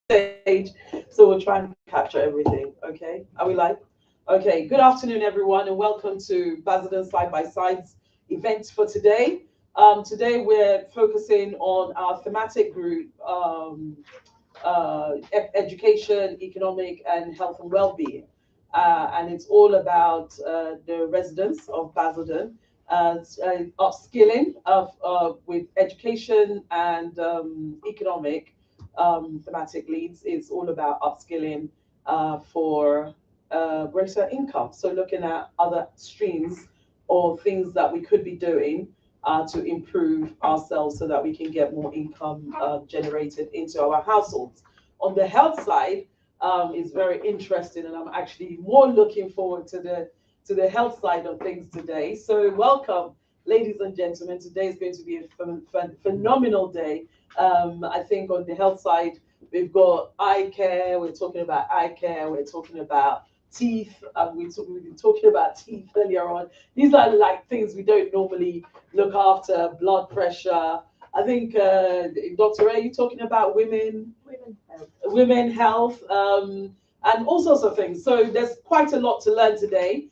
stage, so we'll try and capture everything. Okay, are we live? Okay, good afternoon, everyone, and welcome to Basildon Side by Sides event for today. Today we're focusing on our thematic group, education, economic, and health and well-being. And it's all about the residents of Basildon, upskilling with education and economic thematic leads. It's all about upskilling for greater income. So looking at other streams or things that we could be doing to improve ourselves so that we can get more income generated into our households. On the health side, is very interesting, and I'm actually more looking forward to the health side of things today. So welcome, ladies and gentlemen. Today is going to be a phenomenal day. I think on the health side, we've got eye care. We're talking about eye care. We're talking about teeth. We've been talking about teeth earlier on. These are like things we don't normally look after. Blood pressure. I think, Dr. A, you talking about women health, and all sorts of things. So there's quite a lot to learn today.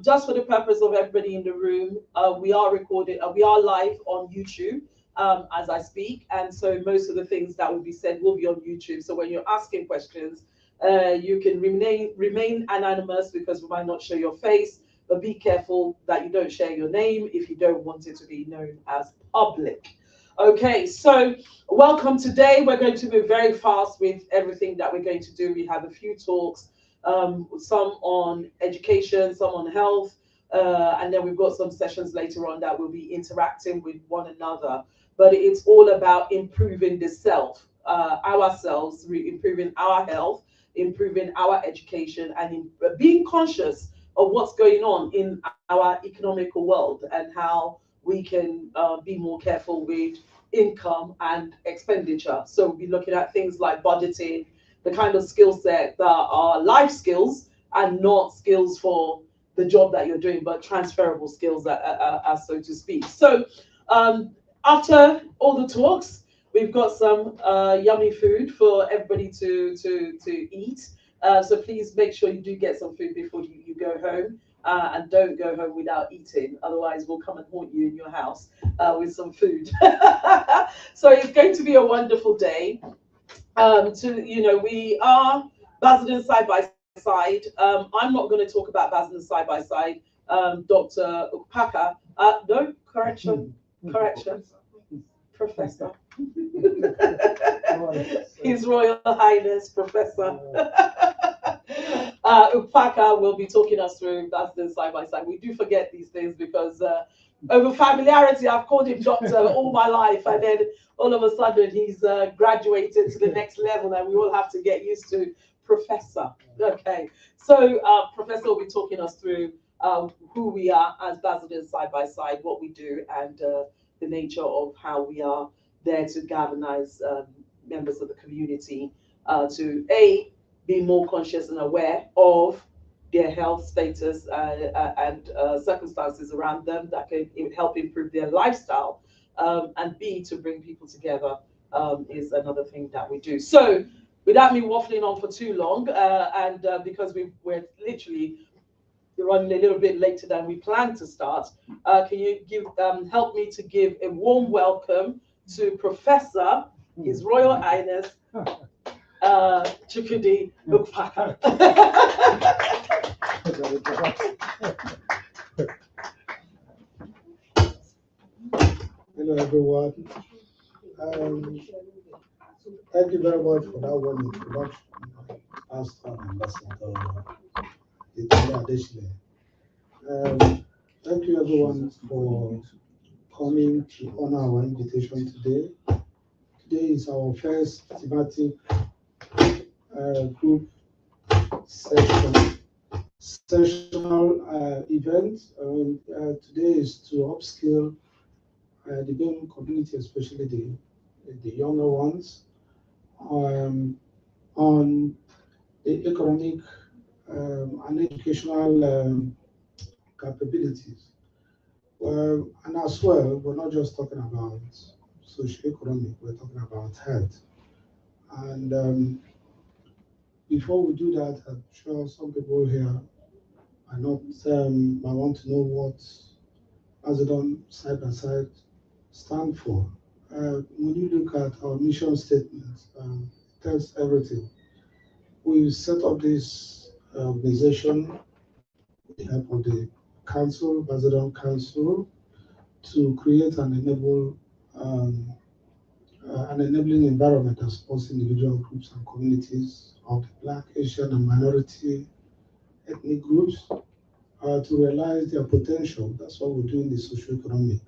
Just for the purpose of everybody in the room, we are recorded. We are live on YouTube as I speak, and so most of the things that will be said will be on YouTube. So when you're asking questions, you can remain anonymous because we might not show your face, but be careful that you don't share your name if you don't want it to be known as public. Okay, so welcome today. We're going to move very fast with everything that we're going to do. We have a few talks, some on education, some on health, and then we've got some sessions later on that will be interacting with one another. But it's all about improving the self, ourselves, improving our health, improving our education, and being conscious of what's going on in our economical world and how we can be more careful with income and expenditure. So we'll be looking at things like budgeting, the kind of skill set that are life skills and not skills for the job that you're doing, but transferable skills, so to speak. So after all the talks, we've got some yummy food for everybody to eat. So please make sure you do get some food before you go home. And don't go home without eating. Otherwise, we'll come and haunt you in your house with some food. So it's going to be a wonderful day. We are Basildon side by side. I'm not going to talk about Basildon side by side. Dr. Ukpaka, no, correction, Professor. His Royal Highness, Professor. Upaka will be talking us through Basildon side by side. We do forget these things because over familiarity, I've called him doctor all my life, and then all of a sudden he's graduated to the next level, and we all have to get used to professor. Okay, so Professor will be talking us through who we are as Basildon side by side, what we do, and the nature of how we are there to galvanize members of the community to be more conscious and aware of their health status and circumstances around them that can help improve their lifestyle, and B, to bring people together is another thing that we do. So without me waffling on for too long, and because we're literally running a little bit later than we planned to start, can you help me to give a warm welcome to Professor, His Royal Highness, Chukudi Ukpaka. Hello, everyone. Thank you very much for that one introduction, Pastor Ambassador Additionally. Thank you, everyone, for coming to honor our invitation today. Today is our first thematic group sessional event. Today is to upskill the young community, especially the younger ones, on the economic and educational capabilities. And as well, we're not just talking about socio-economic, we're talking about health. And before we do that, I'm sure some people here are not, I want to know what Macedon side by side stand for. When you look at our mission statement, it tells everything. We set up this organization with the help of the council, Macedon Council, to create an enabling environment that supports individual groups and communities of the Black, Asian, and minority ethnic groups to realize their potential. That's what we're doing in the socioeconomic.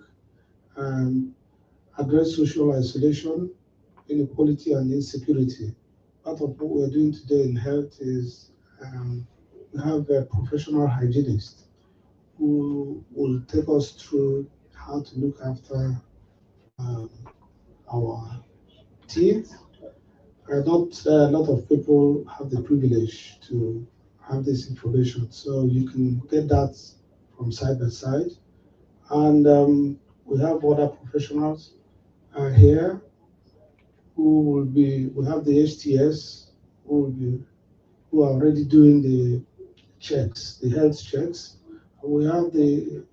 Address social isolation, inequality, and insecurity. Part of what we're doing today in health is we have a professional hygienist who will take us through how to look after um, our teeth. Not a lot of people have the privilege to have this information, so you can get that from side by side. And we have other professionals here who will be, we have the HTS who are already doing the checks, the health checks. And we have the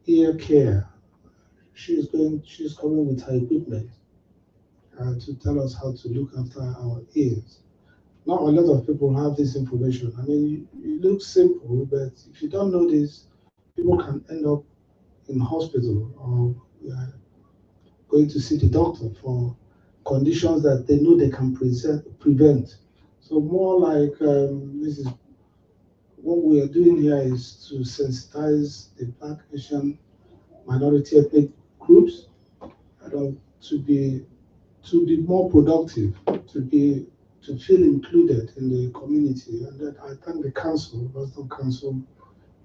ear care. She's coming with her equipment to tell us how to look after our ears. Not a lot of people have this information. I mean, it looks simple, but if you don't know this, people can end up in hospital or going to see the doctor for conditions that they know they can prevent. So more like this is what we are doing here is to sensitize the Black, Asian, minority ethnic groups to be more productive, to feel included in the community. And then I thank the council, Boston Council,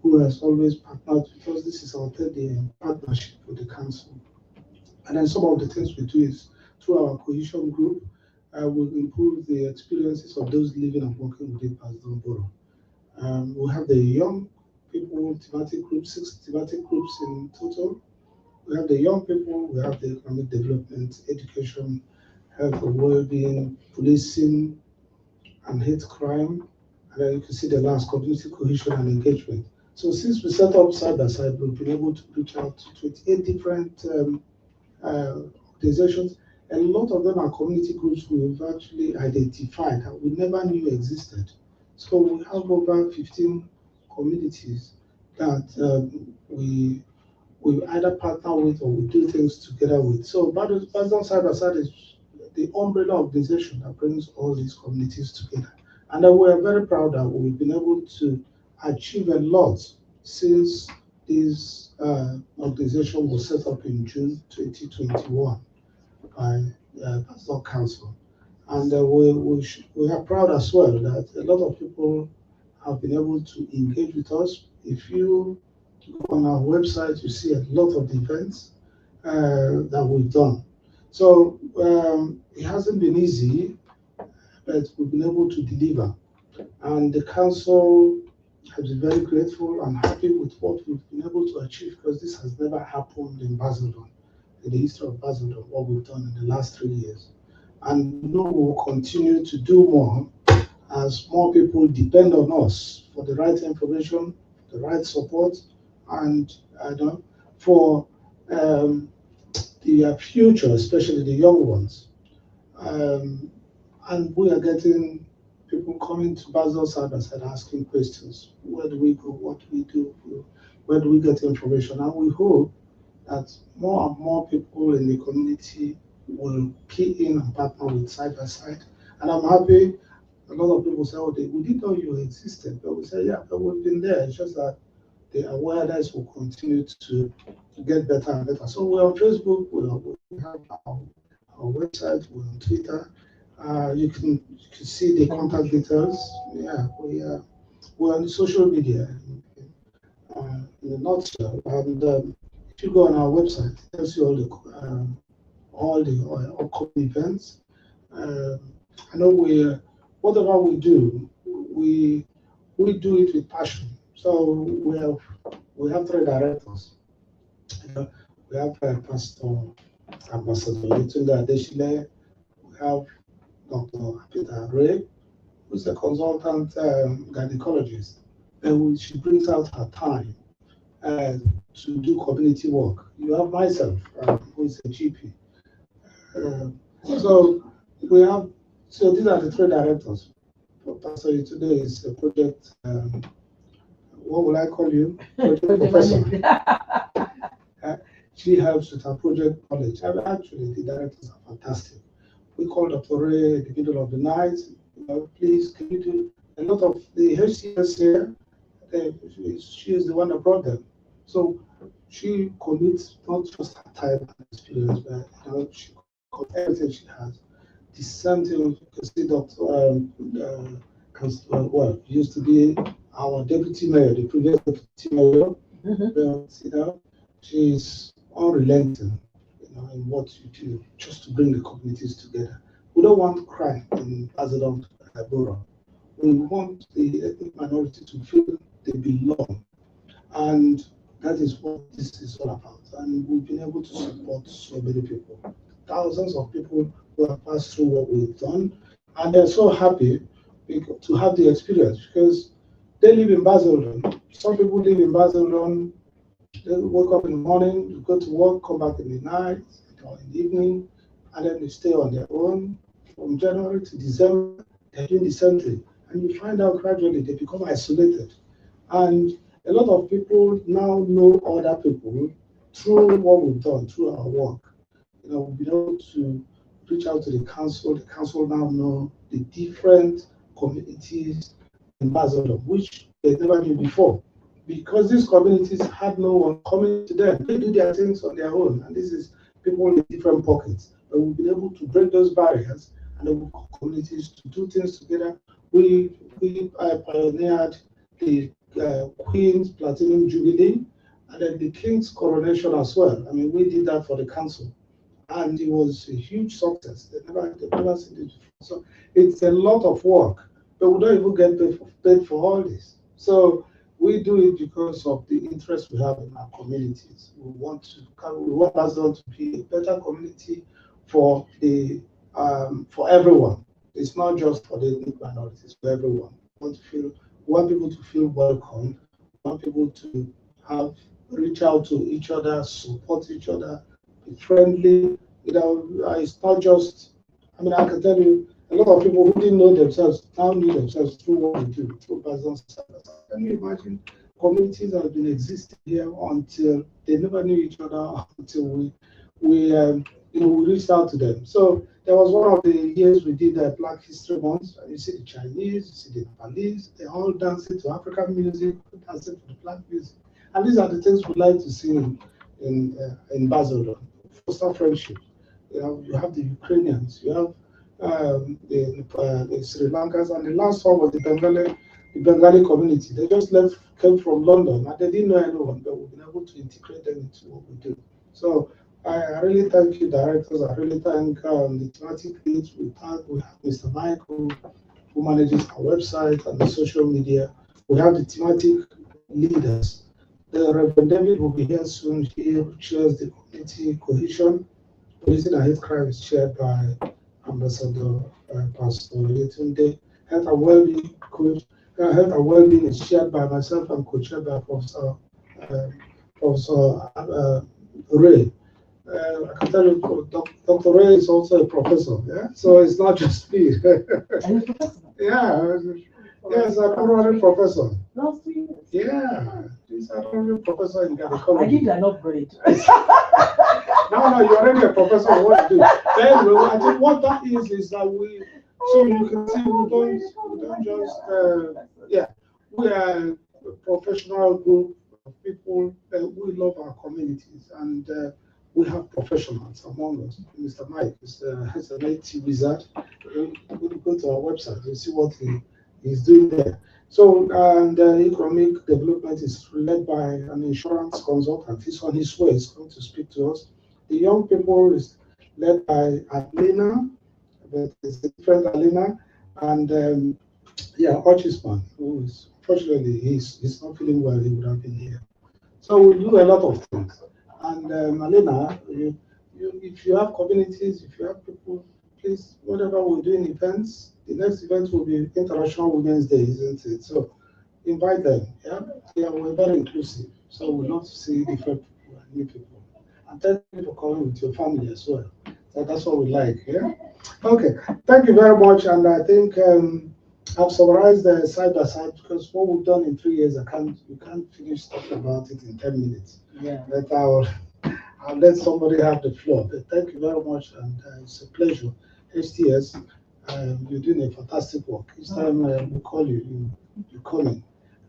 who has always partnered because this is our third year in partnership with the council. And then some of the things we do is through our cohesion group, we improve the experiences of those living and working within Boston Borough. We have the young people thematic groups, 6 thematic groups in total. We have the young people, we have the economic development, education, health and well-being, policing, and hate crime. And then you can see the last, community cohesion and engagement. So since we set up side by side, we've been able to reach out to 28 different organizations. A lot of them are community groups we've actually identified that we never knew existed. So we have over 15 communities that we either partner with or we do things together with. So Badon Side by Side is the umbrella organization that brings all these communities together. And we're very proud that we've been able to achieve a lot since this organization was set up in June 2021 by Pastor Council. And we are proud as well that a lot of people have been able to engage with us. If you go on our website, you see a lot of events that we've done. So it hasn't been easy, but we've been able to deliver. And the council has been very grateful and happy with what we've been able to achieve because this has never happened in Basildon, in the history of Basildon, what we've done in the last 3 years. And we know we will continue to do more as more people depend on us for the right information, the right support, and for the future, especially the young ones. And we are getting people coming to Basel side by side asking questions. Where do we go? What do we do? Where do we get information? And we hope that more and more people in the community will key in and partner with side by side. And I'm happy. A lot of people say, "Oh, we didn't know you existed," but we say, "Yeah, but we've been there." It's just that the awareness will continue to get better and better. So we're on Facebook, we have our website, we're on Twitter. You can see the contact details. Yeah, we're on social media in a nutshell. And if you go on our website, it tells you all the upcoming events. I know whatever we do, we do it with passion. So we have 3 directors. We have Pastor Ambassador Yetunde Adeshile. We have Dr. Peter Ray, who's a consultant gynecologist, and she brings out her time uh, to do community work. You have myself, who is a GP. Uh, so we have, so these are the three directors. Pastor today is a project, what will I call you? Project professor. She helps with her project knowledge. I mean, actually, the directors are fantastic. We called Dr. Ray in the middle of the night. Please, can you do a lot of the HCS here? She is the one that brought them. So she commits not just her time and experience, but she commits everything she has. The same thing you can see Dr. Well, used to be our deputy mayor, the previous deputy mayor. But she's unrelenting, in what you do, just to bring the communities together. We don't want crime in President Borough. We want the ethnic minority to feel they belong, and that is what this is all about. And we've been able to support so many people, thousands of people who have passed through what we've done, and they're so happy to have the experience because they live in Basildon. Some people live in Basildon. They wake up in the morning, go to work, come back in the night or in the evening, and then they stay on their own from January to December. They're doing the same thing. And you find out gradually they become isolated. And a lot of people now know other people through what we've done, through our work. We've been able to reach out to the council. The council now know the different communities in Basildon, which they never knew before. Because these communities had no one coming to them. They do their things on their own. And this is people in different pockets. But we've been able to break those barriers and enable communities to do things together. We pioneered the Queen's Platinum Jubilee and then the King's coronation as well. I mean, we did that for the council. And it was a huge success. They've never seen it before. So it's a lot of work. But we don't even get paid for all this. So we do it because of the interest we have in our communities. We want Basildon to be a better community for everyone. It's not just for the ethnic minorities, for everyone. We want people to feel welcome. We want people to reach out to each other, support each other, be friendly. It's not just. I mean, I can tell you, a lot of people who didn't know themselves now know themselves through what we do, through Basildon Society. Can you imagine communities that have been existing here until they never knew each other until we reached out to them. So there was one of the years we did Black History Month, and you see the Chinese, you see the Nepalese, they all dancing to African music, dancing to the Black music. And these are the things we like to see in Basildon. Foster friendship. You have the Ukrainians, you have the Sri Lankans, and the last one was the Bengali community. They just came from London, and they didn't know anyone, but we've been able to integrate them into what we do. So I really thank you, directors. I really thank the thematic leads. We have Mr. Michael, who manages our website and the social media. We have the thematic leaders. The Reverend David will be here soon. He chairs the community cohesion. Policing and hate crime is chaired by Ambassador Pastor Yetunde. Health and well-being coach. Health and well-being is chaired by myself and co-chaired by Professor Ray. I can tell you, Dr. Ray is also a professor. Yeah, so it's not just me. Yeah, yes, an honorary professor. Last 2 years. Yeah, he's an honorary professor in gynecology. I need an upgrade. No, you're already a professor. What do? Anyway, I think what that is that so you can see we don't just, we are a professional group of people. We love our communities, and we have professionals among us. Mr. Mike is an IT wizard. When you go to our website, you see what he's doing there. So, and economic development is led by an insurance consultant. He's on his way. He's going to speak to us. The young people is led by Alina, but it's a different Alina, and Ochisman, who is, unfortunately, he's not feeling well. He would have been here. So we do a lot of things. And Alina, if you have communities, if you have people, please, whatever we're doing events, the next event will be International Women's Day, isn't it? So invite them. Yeah, yeah, we're very inclusive. So we love to see different people and new people. And thank you for coming with your family as well. So that's what we like. Yeah. Okay. Thank you very much. And I think I've summarized the side by side because what we've done in 3 years, we can't finish talking about it in 10 minutes. Yeah. But I'll let somebody have the floor. But thank you very much, and it's a pleasure. HTS, you're doing a fantastic work. Each time we call you, you come in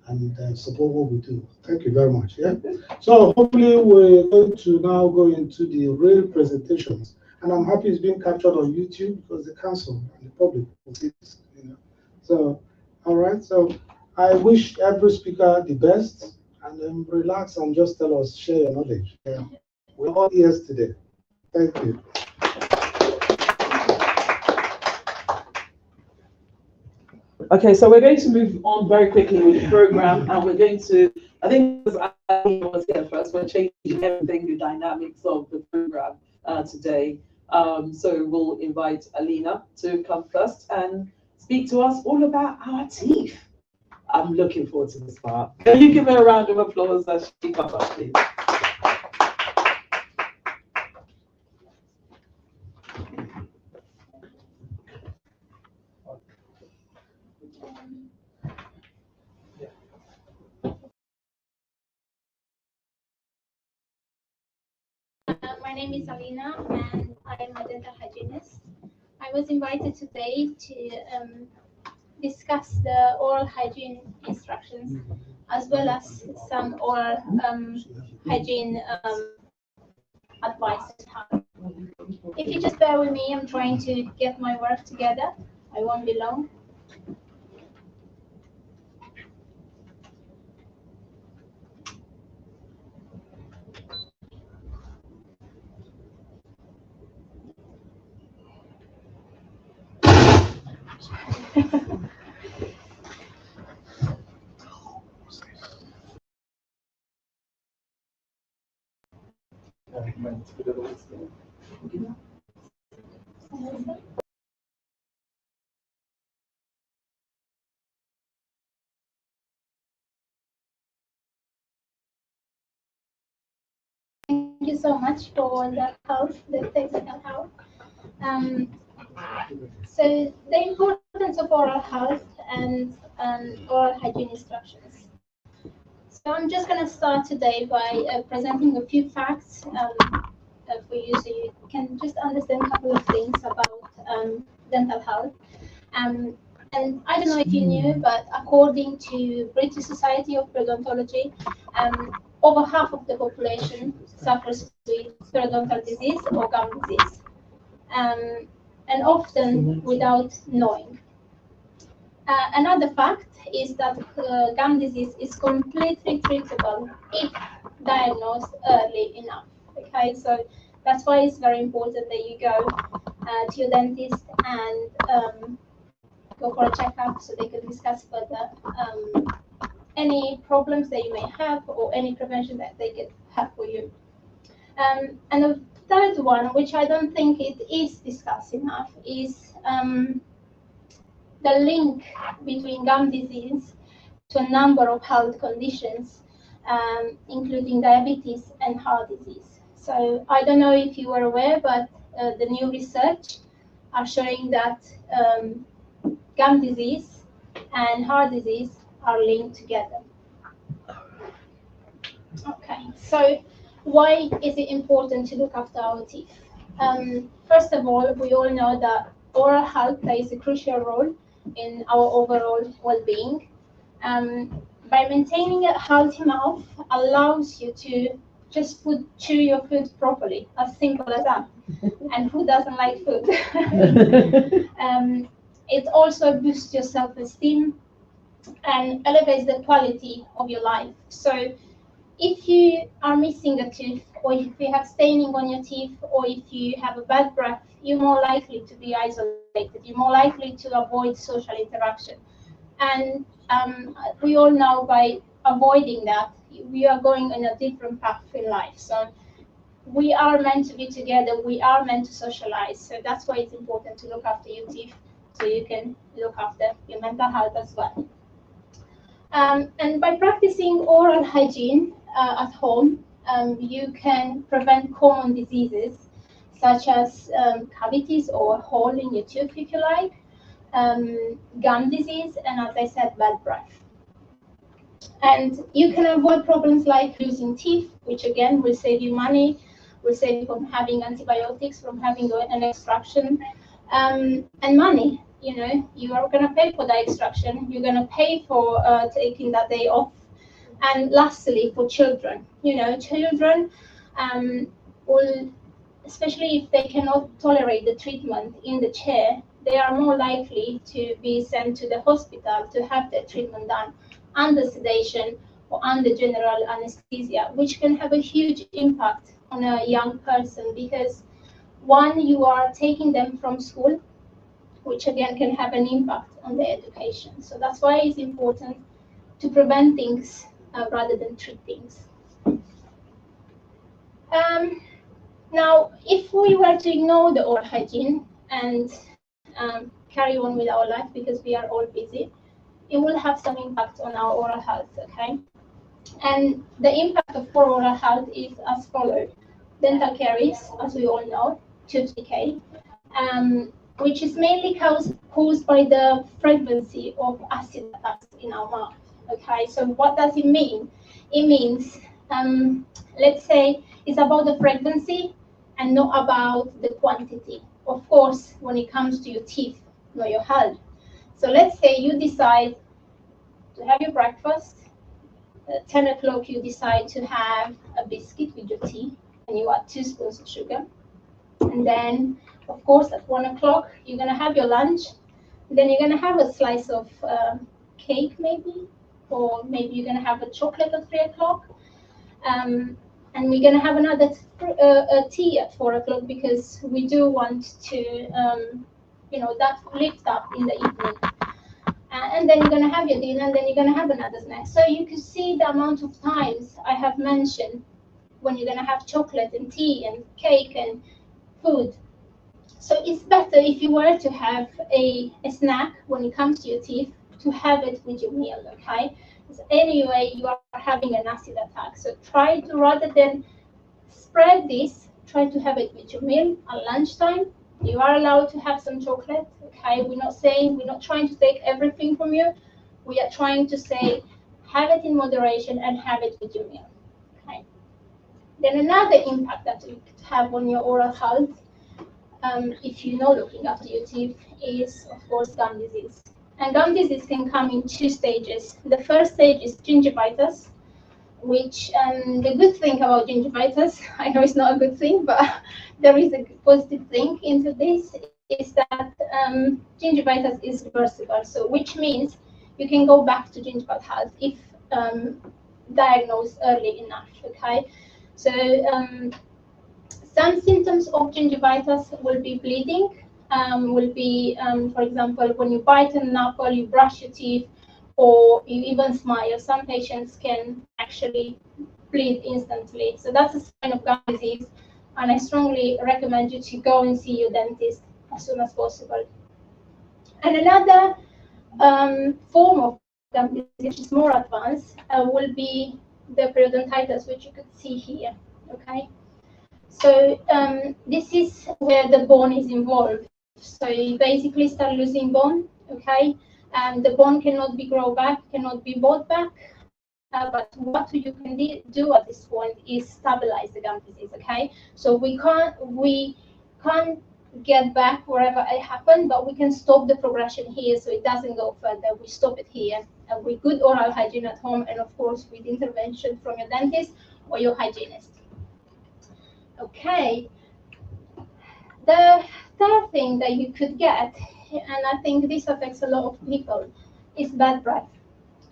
and support what we do. Thank you very much. Yeah. So hopefully we're going to now go into the real presentations, and I'm happy it's being captured on YouTube because the council and the public will see this. So, all right. So I wish every speaker the best, and then relax and just tell us, share your knowledge. Yeah. We're all ears today. Thank you. Okay, so we're going to move on very quickly with the program, and we're going to, I think because I was here first, we're changing everything, the dynamics of the program today. So we'll invite Alina to come first and speak to us all about our teeth. I'm looking forward to this part. Can you give her a round of applause as she comes up, please? My name is Alina, and I am a dental hygienist. I was invited today to discuss the oral hygiene instructions, as well as some oral hygiene advice. If you just bear with me, I'm trying to get my work together. I won't be long. Thank you so much for the help, the technical help. So the importance of oral health and oral hygiene instructions. So I'm just going to start today by presenting a few facts for you, so you can just understand a couple of things about dental health. And I don't know if you knew, but according to British Society of Periodontology, over half of the population suffers with periodontal disease or gum disease, and often without knowing. Another fact is that gum disease is completely treatable if diagnosed early enough. Okay, so that's why it's very important that you go to your dentist and go for a checkup so they can discuss further any problems that you may have or any prevention that they can have for you. And the third one, which I don't think it is discussed enough, is the link between gum disease to a number of health conditions, including diabetes and heart disease. So I don't know if you were aware, but the new research are showing that gum disease and heart disease are linked together. Okay, so why is it important to look after our teeth? First of all, we all know that oral health plays a crucial role in our overall well-being. By maintaining a healthy mouth allows you to just chew your food properly, as simple as that. And who doesn't like food? It also boosts your self-esteem and elevates the quality of your life. So if you are missing a tooth, or if you have staining on your teeth, or if you have a bad breath, you're more likely to be isolated. You're more likely to avoid social interaction. And we all know by avoiding that, we are going on a different path in life. So we are meant to be together, we are meant to socialize. So that's why it's important to look after your teeth so you can look after your mental health as well. And by practicing oral hygiene at home, you can prevent common diseases such as cavities or hole in your tooth, if you like, gum disease, and as I said, bad breath. And you can avoid problems like losing teeth, which again will save you money, will save you from having antibiotics, from having an extraction, and money. You know, you are going to pay for the extraction, you're going to pay for taking that day off. And lastly, for children, you know, children will, especially if they cannot tolerate the treatment in the chair, they are more likely to be sent to the hospital to have their treatment done under sedation or under general anesthesia, which can have a huge impact on a young person because one, you are taking them from school, which again can have an impact on their education. So that's why it's important to prevent things rather than treat things. Now, if we were to ignore the oral hygiene and carry on with our life because we are all busy, it will have some impact on our oral health, okay? And the impact of poor oral health is as follows. Dental caries, as we all know, tooth decay, which is mainly caused by the frequency of acid attacks in our mouth, okay? So what does it mean? It means, let's say, it's about the frequency and not about the quantity. Of course, when it comes to your teeth, not your health. So let's say you decide to have your breakfast. At 10 o'clock, you decide to have a biscuit with your tea, and you add 2 spoons of sugar. And then, of course, at 1 o'clock, you're going to have your lunch. Then you're going to have a slice of cake, maybe, or maybe you're going to have a chocolate at 3 o'clock. And we're going to have another tea at 4 o'clock because we do want to, you know, that lift up in the evening. And then you're going to have your dinner, and then you're going to have another snack. So you can see the amount of times I have mentioned when you're going to have chocolate and tea and cake and food. So it's better if you were to have a snack when it comes to your teeth to have it with your meal, okay? Because anyway, you are having an acid attack. So try to, rather than spread this, try to have it with your meal at lunchtime. You are allowed to have some chocolate, okay? We're not trying to take everything from you. We are trying to say, have it in moderation and have it with your meal, okay? Then another impact that you could have on your oral health, if you're not looking after your teeth, is of course gum disease. And gum disease can come in 2 stages. The first stage is gingivitis, which the good thing about gingivitis, I know it's not a good thing, but there is a positive thing into this, is that gingivitis is reversible. So which means you can go back to gingival health if diagnosed early enough, okay? So some symptoms of gingivitis will be bleeding, will be, for example, when you bite an apple, you brush your teeth, or you even smile. Some patients can actually bleed instantly. So that's a sign of gum disease, and I strongly recommend you to go and see your dentist as soon as possible. And another form of gum disease, which is more advanced, will be the periodontitis, which you could see here, okay? So this is where the bone is involved. So you basically start losing bone, okay? And the bone cannot be grown back, cannot be bought back. But what you can do at this point is stabilize the gum disease, okay? So we can't get back wherever it happened, but we can stop the progression here so it doesn't go further. We stop it here with good oral hygiene at home, and of course with intervention from your dentist or your hygienist. Okay. The third thing that you could get, and I think this affects a lot of people, is bad breath.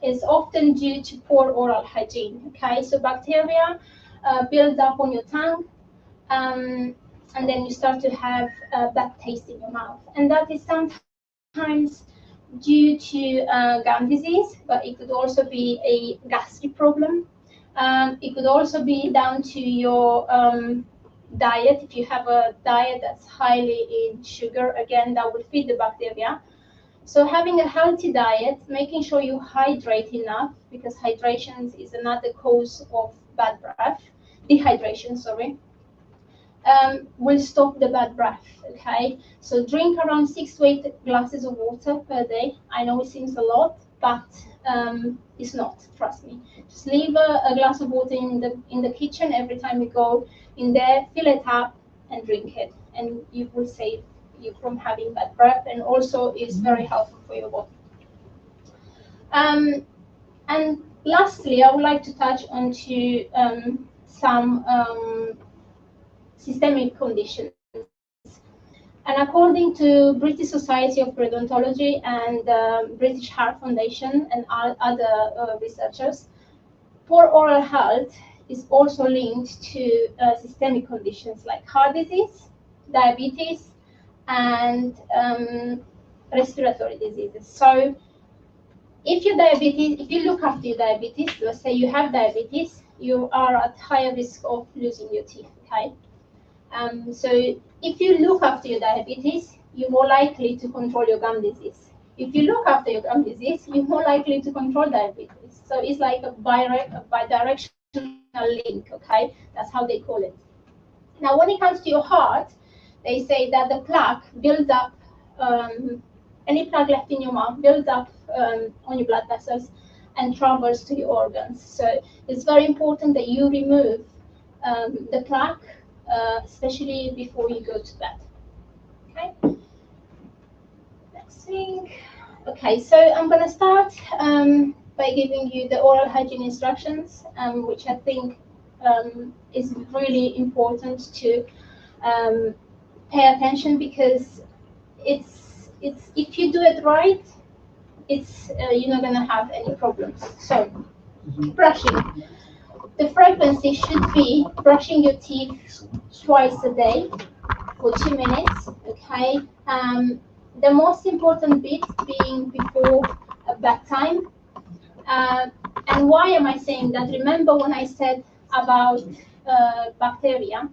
It's often due to poor oral hygiene. Okay, so bacteria build up on your tongue, and then you start to have bad taste in your mouth, and that is sometimes due to gum disease, but it could also be a gastric problem. It could also be down to your diet. If you have a diet that's highly in sugar, again, that will feed the bacteria. So having a healthy diet, making sure you hydrate enough, because hydration is another cause of bad breath, dehydration, sorry, will stop the bad breath, okay? So drink around 6 to 8 glasses of water per day. I know it seems a lot, but it's not, trust me. Just leave a glass of water in the kitchen every time you go in there, fill it up and drink it, and you will save you from having bad breath, and also is very helpful for your body. And lastly, I would like to touch on to some systemic conditions. And according to British Society of Periodontology and British Heart Foundation and other researchers, poor oral health is also linked to systemic conditions like heart disease, diabetes, and respiratory diseases. So if you look after your diabetes, let's say you have diabetes, you are at higher risk of losing your teeth, okay? So if you look after your diabetes, you're more likely to control your gum disease. If you look after your gum disease, you're more likely to control diabetes. So it's like a bidirectional link, okay? That's how they call it. Now, when it comes to your heart, they say that the plaque builds up, any plaque left in your mouth builds up on your blood vessels and travels to your organs. So it's very important that you remove the plaque, especially before you go to bed. Okay. Next thing. Okay, so I'm going to start by giving you the oral hygiene instructions, which I think is really important to pay attention, because it's if you do it right, it's you're not going to have any problems. So brushing. The frequency should be brushing your teeth twice a day for 2 minutes, okay? The most important bit being before bedtime. And why am I saying that? Remember when I said about bacteria,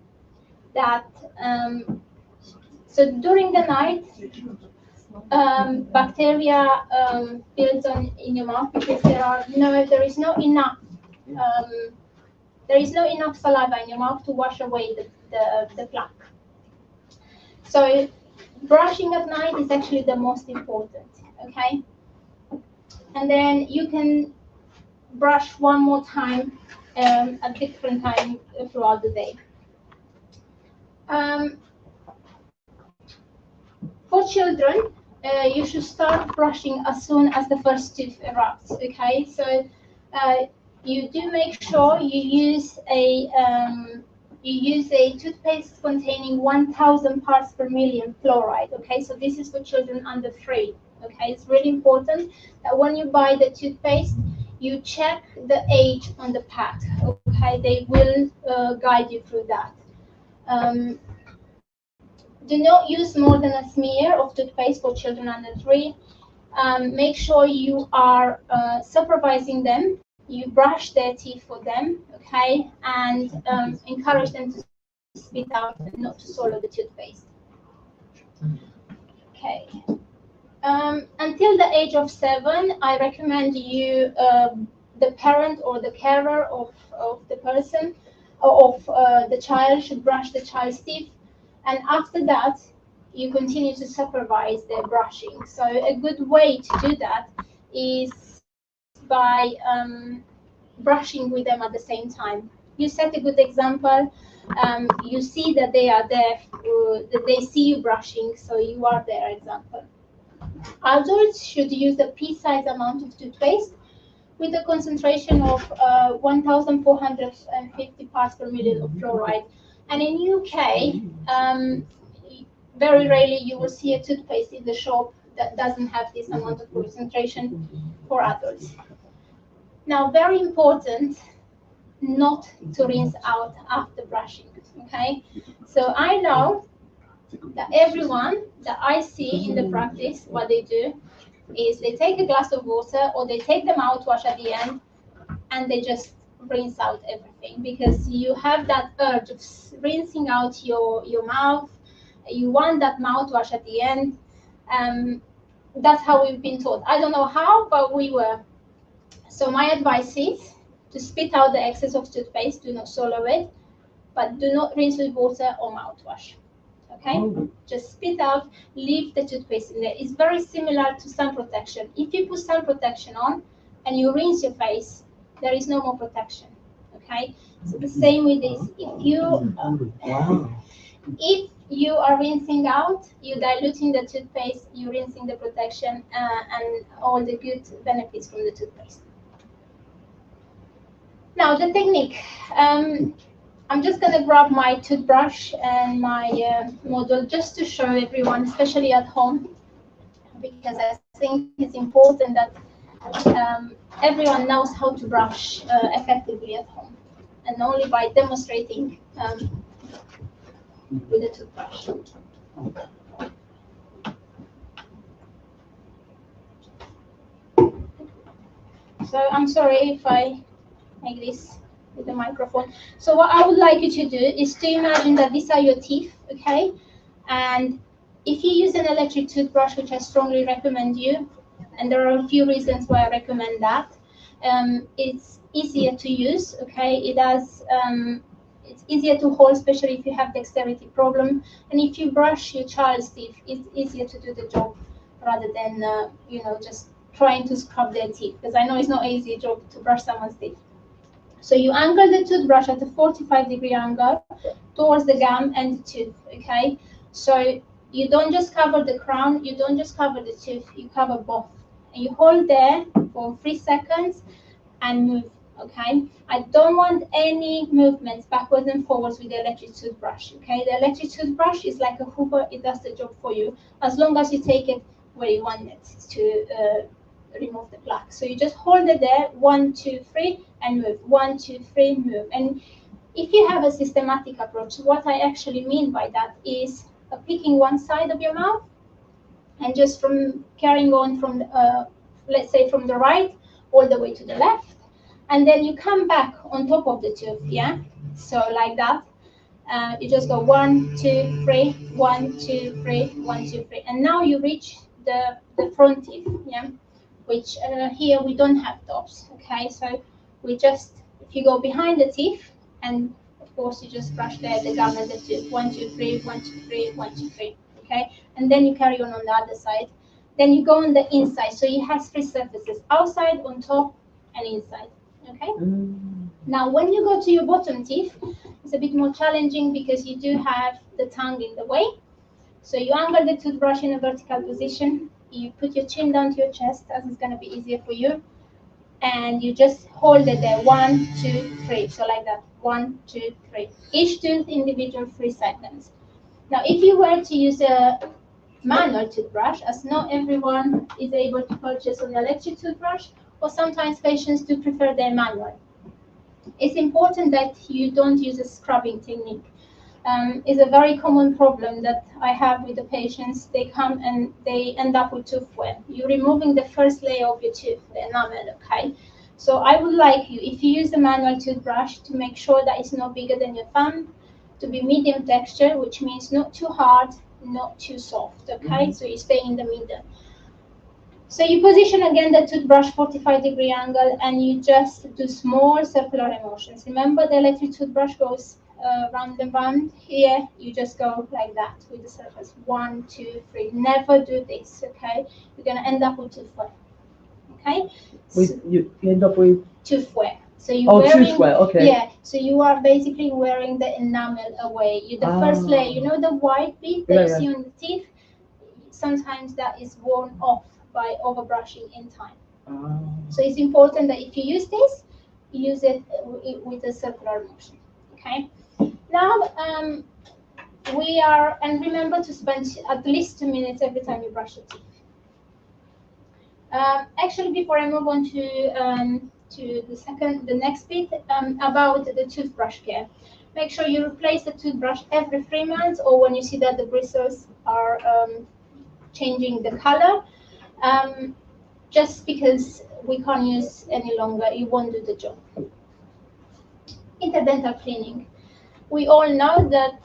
that so during the night, bacteria builds on in your mouth because there is not enough saliva in your mouth to wash away the plaque. So brushing at night is actually the most important, okay? And then you can brush one more time at different time throughout the day. For children, you should start brushing as soon as the first tooth erupts, okay? So you do make sure you use a toothpaste containing 1,000 parts per million fluoride, okay? So this is for children under 3, okay? It's really important that when you buy the toothpaste, you check the age on the pack, okay? They will guide you through that. Do not use more than a smear of toothpaste for children under 3. Make sure you are supervising them. You brush their teeth for them, okay? And encourage them to spit out and not to swallow the toothpaste. Okay. Until the age of 7, I recommend you, the parent or the carer of the person, of the child should brush the child's teeth. And after that, you continue to supervise their brushing. So a good way to do that is by brushing with them at the same time. You set a good example. You see that they are there, that they see you brushing, so you are their example. Adults should use a pea-sized amount of toothpaste with a concentration of 1,450 parts per million of fluoride. And in UK, very rarely you will see a toothpaste in the shop that doesn't have this amount of concentration for adults. Now, very important, not to rinse out after brushing, okay? So I know that everyone that I see in the practice, what they do is they take a glass of water or they take the mouthwash at the end and they just rinse out everything, because you have that urge of rinsing out your mouth. You want that mouthwash at the end. That's how we've been taught. I don't know how, but we were. So my advice is to spit out the excess of toothpaste. Do not swallow it, but do not rinse with water or mouthwash. Okay? Just spit out, leave the toothpaste in there. It's very similar to sun protection. If you put sun protection on and you rinse your face, there is no more protection. Okay? So the same with this. If you are rinsing out, you're diluting the toothpaste, you're rinsing the protection and all the good benefits from the toothpaste. Now the technique. I'm just going to grab my toothbrush and my model just to show everyone, especially at home, because I think it's important that everyone knows how to brush effectively at home, and only by demonstrating with the toothbrush. So I'm sorry if I make this with the microphone. So what I would like you to do is to imagine that these are your teeth, okay? And if you use an electric toothbrush, which I strongly recommend you, and there are a few reasons why I recommend that, it's easier to use, okay? It's easier to hold, especially if you have dexterity problem. And if you brush your child's teeth, it's easier to do the job rather than, just trying to scrub their teeth, because I know it's not an easy job to brush someone's teeth. So you angle the toothbrush at a 45-degree angle towards the gum and the tooth, okay? So you don't just cover the crown, you don't just cover the tooth, you cover both. And you hold there for 3 seconds and move, okay? I don't want any movements backwards and forwards with the electric toothbrush, okay? The electric toothbrush is like a hoover, it does the job for you, as long as you take it where you want it to remove the plaque. So you just hold it there, 1, 2, 3, and move. 1, 2, 3, move. And if you have a systematic approach, what I actually mean by that is picking one side of your mouth and just from carrying on from, let's say, from the right all the way to the left, and then you come back on top of the tooth, yeah? So like that. You just go 1, 2, 3, 1, 2, 3, 1, 2, 3, and now you reach the front teeth, yeah? Which here we don't have tops, okay? So we just, if you go behind the teeth, and of course you just brush the gum and the tooth, 1, 2, 3, 1, 2, 3, 1, 2, 3, okay? And then you carry on the other side. Then you go on the inside, so you have 3 surfaces, outside, on top, and inside, okay? Now when you go to your bottom teeth, it's a bit more challenging because you do have the tongue in the way. So you angle the toothbrush in a vertical position, you put your chin down to your chest, as it's going to be easier for you, and you just hold it there, 1, 2, 3, so like that, 1, 2, 3. Each tooth individual 3 seconds. Now if you were to use a manual toothbrush, as not everyone is able to purchase an electric toothbrush, or sometimes patients do prefer their manual. It's important that you don't use a scrubbing technique. Is a very common problem that I have with the patients. They come and they end up with tooth wear. You're removing the first layer of your tooth, the enamel, okay? So I would like you, if you use a manual toothbrush, to make sure that it's not bigger than your thumb, to be medium texture, which means not too hard, not too soft, okay? So you stay in the middle. So you position again the toothbrush 45-degree angle, and you just do small circular motions. Remember, the electric toothbrush goes round and round. Here, you just go like that with the surface. 1, 2, 3. Never do this, okay? You're going to end up with tooth wear, okay? You end up with tooth wear. So you're wearing, tooth wear, okay. Yeah, so you are basically wearing the enamel away. The first layer, you know the white bit that you see on the teeth? Sometimes that is worn off by overbrushing in time. So it's important that if you use this, use it with a circular motion, okay? Now, we are, and remember to spend at least 2 minutes every time you brush your teeth. Actually, before I move on to the next bit about the toothbrush care, make sure you replace the toothbrush every 3 months, or when you see that the bristles are changing the color. Just because we can't use any longer, it won't do the job. interdental cleaning. We all know that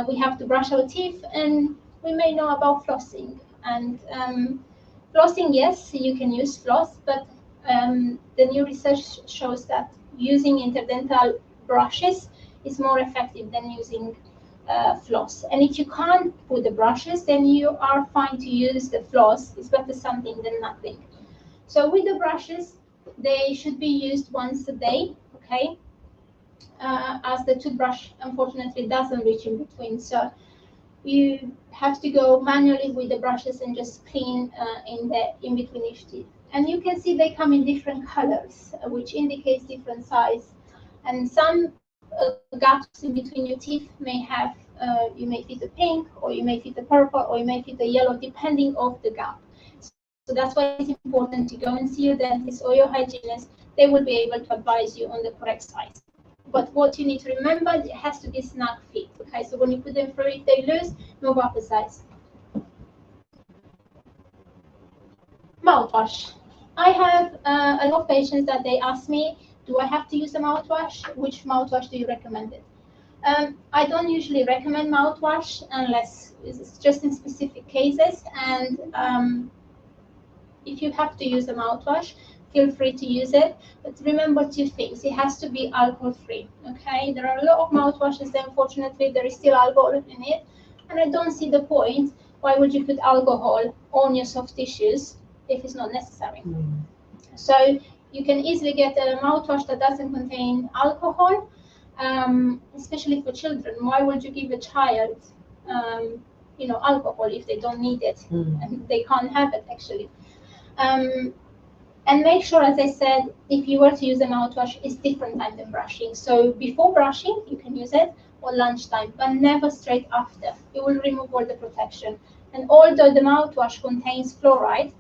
we have to brush our teeth, and we may know about flossing. And flossing, yes, you can use floss, but the new research shows that using interdental brushes is more effective than using floss. And if you can't put the brushes, then you are fine to use the floss. It's better something than nothing. So with the brushes, they should be used once a day, okay? As the toothbrush unfortunately doesn't reach in between. So you have to go manually with the brushes and just clean in between each teeth. And you can see they come in different colors, which indicates different size. And some gaps in between your teeth may have, you may fit a pink, or you may fit a purple, or you may fit a yellow, depending on the gap. So that's why it's important to go and see your dentist or your hygienist. They will be able to advise you on the correct size. But what you need to remember, it has to be snug fit. Okay, so when you put them through, if they loose, move up a size. Mouthwash. I have a lot of patients that they ask me, do I have to use a mouthwash? Which mouthwash do you recommend it? I don't usually recommend mouthwash unless it's just in specific cases. And if you have to use a mouthwash, feel free to use it. But remember two things. It has to be alcohol-free, okay? There are a lot of mouthwashes that unfortunately there is still alcohol in it. And I don't see the point. Why would you put alcohol on your soft tissues if it's not necessary? So you can easily get a mouthwash that doesn't contain alcohol, especially for children. Why would you give a child, alcohol if they don't need it? And they can't have it, actually. And make sure, as I said, if you were to use a mouthwash, it's different time than brushing. So before brushing, you can use it, or lunchtime, but never straight after. It will remove all the protection. And although the mouthwash contains fluoride,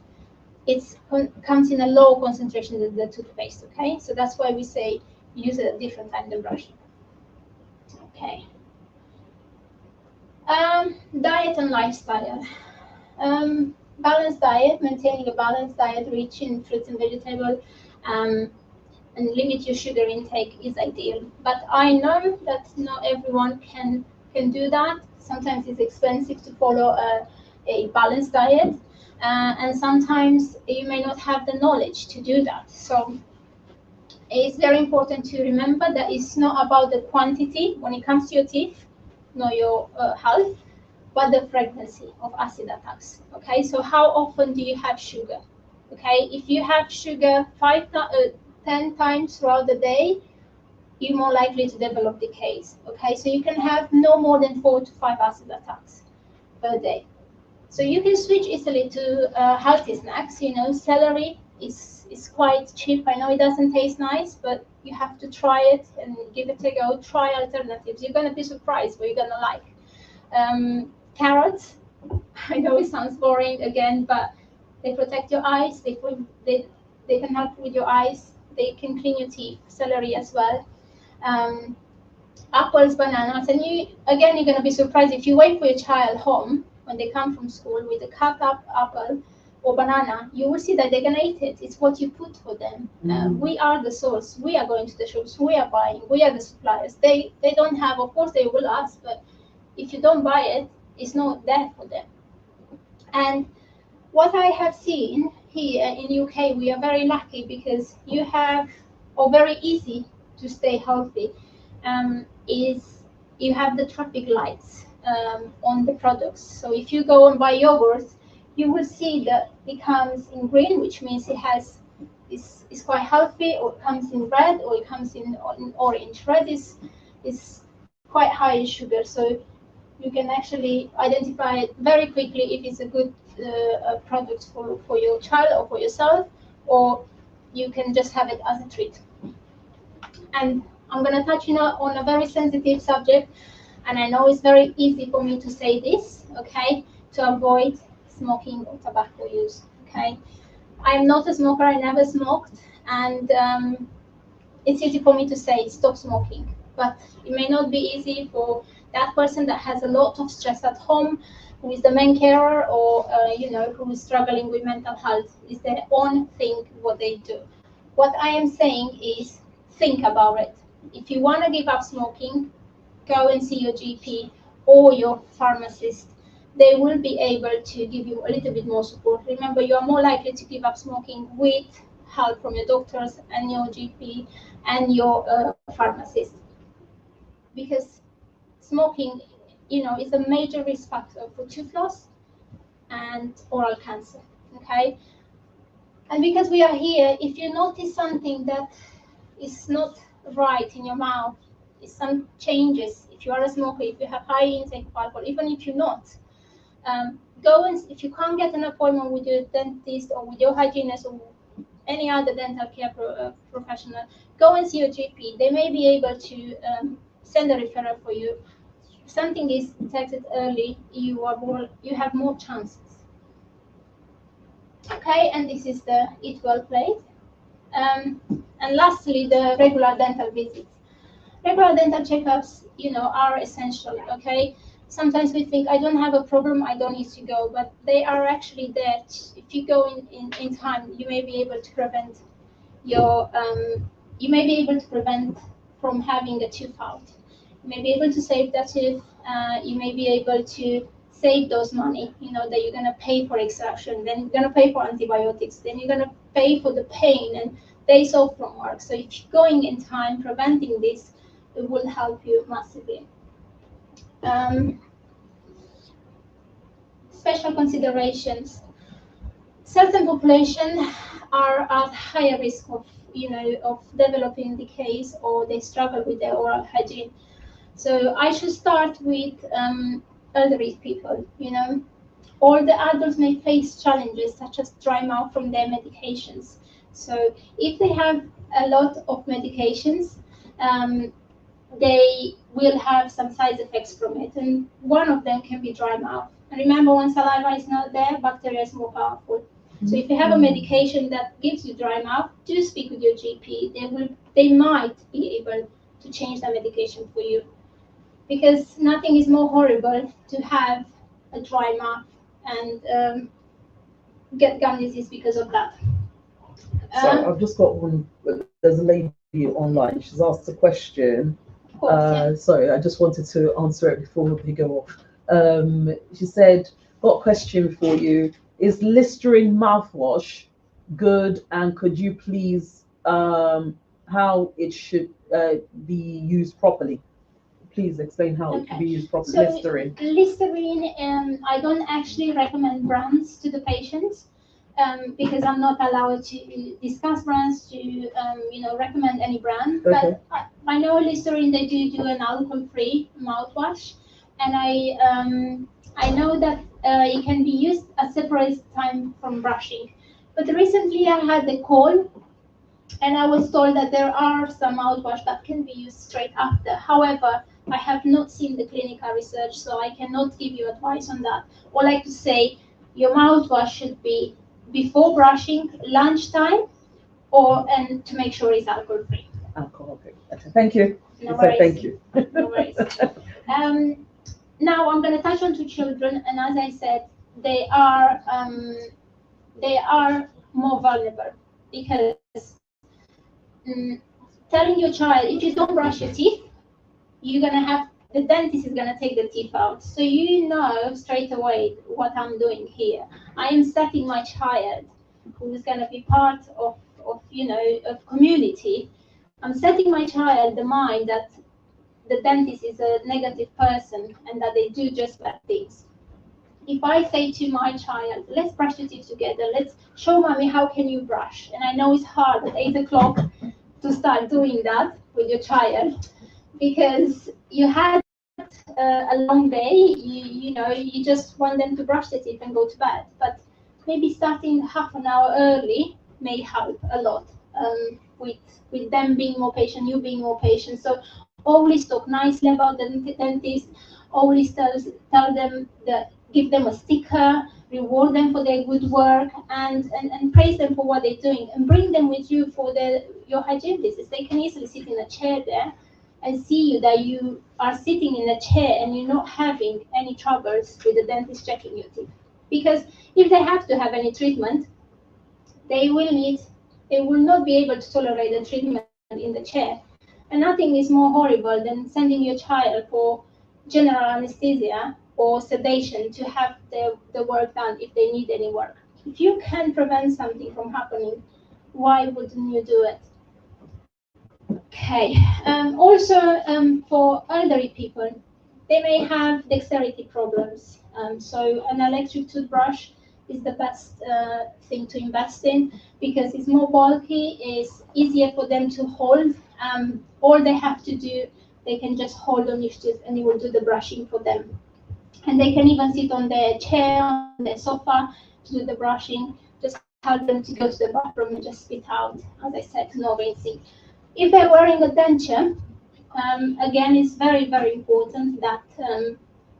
it comes in a low concentration than the toothpaste, okay? So that's why we say use it at a different time than brushing. Okay. Diet and lifestyle. Balanced diet, maintaining a balanced diet rich in fruits and vegetables, and limit your sugar intake is ideal. But I know that not everyone can do that. Sometimes it's expensive to follow a balanced diet, and sometimes you may not have the knowledge to do that. So it's very important to remember that it's not about the quantity when it comes to your teeth, nor your health, but the frequency of acid attacks. Okay, so how often do you have sugar? Okay, if you have sugar 10 times throughout the day, you're more likely to develop decays. Okay, so you can have no more than 4 to 5 acid attacks per day. So you can switch easily to healthy snacks. You know, celery is quite cheap. I know it doesn't taste nice, but you have to try it and give it a go. Try alternatives. You're gonna be surprised what you're gonna like. Carrots, I know it sounds boring again, but they protect your eyes. They can help with your eyes. They can clean your teeth. Celery as well. Apples, bananas, and you're going to be surprised if you wait for your child home when they come from school with a cut up apple or banana. You will see that they're going to eat it. It's what you put for them. We are the source. We are going to the shops. We are buying. We are the suppliers. They don't have. Of course, they will ask, but if you don't buy it, it's not there for them. And what I have seen here in UK, we are very lucky because you have, or very easy to stay healthy, is you have the traffic lights on the products. So if you go and buy yogurt, you will see that it comes in green, which means it's quite healthy, or it comes in red, or it comes in orange. Red is quite high in sugar, so you can actually identify it very quickly if it's a good product for your child or for yourself, or you can just have it as a treat. And I'm going to touch on a very sensitive subject, and I know it's very easy for me to say this, okay, to avoid smoking or tobacco use, okay. I'm not a smoker, I never smoked, and it's easy for me to say stop smoking, but it may not be easy for that person that has a lot of stress at home, who is the main carer, or who is struggling with mental health. Is their own thing what they do. What I am saying is think about it. if you want to give up smoking, go and see your GP or your pharmacist. They will be able to give you a little bit more support. Remember, you are more likely to give up smoking with help from your doctors and your GP and your pharmacist, because smoking, is a major risk factor for tooth loss and oral cancer. Okay, and because we are here, if you notice something that is not right in your mouth, is some changes. If you are a smoker, if you have high intake of alcohol, even if you're not, go and, if you can't get an appointment with your dentist or with your hygienist or any other dental care professional, go and see your GP. They may be able to send a referral for you. If something is detected early, you have more chances. Okay, and this is the Eat Well plate. And lastly, the regular dental visits. Regular dental checkups, are essential. Okay, sometimes we think, I don't have a problem, I don't need to go, but they are actually there. If you go in time, you may be able to prevent from having a tooth out. You may be able to save that tooth. You may be able to save those money, that you're going to pay for extraction, then you're going to pay for antibiotics, then you're going to pay for the pain and days off from work. So if you're going in time, preventing this, it will help you massively. Special considerations. Certain populations are at higher risk of developing decays, or they struggle with their oral hygiene. So I should start with elderly people. All the adults may face challenges such as dry mouth from their medications. So if they have a lot of medications, they will have some side effects from it, and one of them can be dry mouth. And remember, when saliva is not there, bacteria is more powerful. So if you have a medication that gives you dry mouth, do speak with your GP. They might be able to change the medication for you, because nothing is more horrible to have a dry mouth and get gum disease because of that. So I've just got one. There's a lady online. She's asked a question. Of course, yeah. Sorry, I just wanted to answer it before we go off. She said, "Got a question for you. Is Listerine mouthwash good? And could you please how it should be used properly? Please explain how it can be used properly." So Listerine. Listerine, I don't actually recommend brands to the patients. Because I'm not allowed to discuss brands, to recommend any brand. Okay. But I know Listerine, they do an alcohol-free mouthwash, and I know that it can be used at separate time from brushing. But recently I had a call, and I was told that there are some mouthwash that can be used straight after. However, I have not seen the clinical research, so I cannot give you advice on that. All I could say, your mouthwash should be before brushing, lunchtime, and to make sure it's alcohol free. Alcohol free. Okay. Thank you. No worries. Thank you. No worries. Now I'm going to touch on to children, and as I said, they are more vulnerable, because telling your child, if you don't brush your teeth, you're going to have, the dentist is going to take the teeth out. So you know straight away what I'm doing here. I am setting my child, who is going to be part of community. I'm setting my child the mind that the dentist is a negative person and that they do just bad things. If I say to my child, let's brush your teeth together, let's show mommy how can you brush. And I know it's hard at 8 o'clock to start doing that with your child, because you had a long day, you just want them to brush their teeth and go to bed. But maybe starting half an hour early may help a lot, with them being more patient, you being more patient. So always talk nicely about the dentist, always tell them that, give them a sticker, reward them for their good work, and praise them for what they're doing, and bring them with you for your hygiene visits. They can easily sit in a chair there and see that you are sitting in a chair and you're not having any troubles with the dentist checking your teeth. Because if they have to have any treatment, they will not be able to tolerate the treatment in the chair. And nothing is more horrible than sending your child for general anesthesia or sedation to have the work done if they need any work. If you can prevent something from happening, why wouldn't you do it? Okay. Also, for elderly people, they may have dexterity problems. So an electric toothbrush is the best thing to invest in because it's more bulky, it's easier for them to hold. All they have to do, they can just hold on your tooth and it will do the brushing for them. And they can even sit on their chair, on their sofa to do the brushing. Just help them to go to the bathroom and just spit out. As I said, no rinsing. If they're wearing a denture, again, it's very, very important that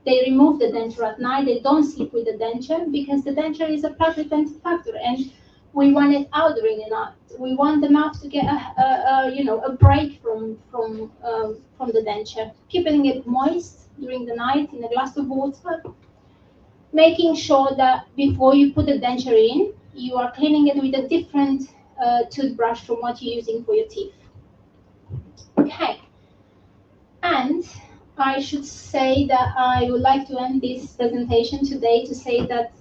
they remove the denture at night. They don't sleep with the denture because the denture is a plaque retentive factor, and we want it out during the night. We want the mouth to get a break from the denture, keeping it moist during the night in a glass of water, making sure that before you put the denture in, you are cleaning it with a different toothbrush from what you're using for your teeth. Okay, and I should say that I would like to end this presentation today to say that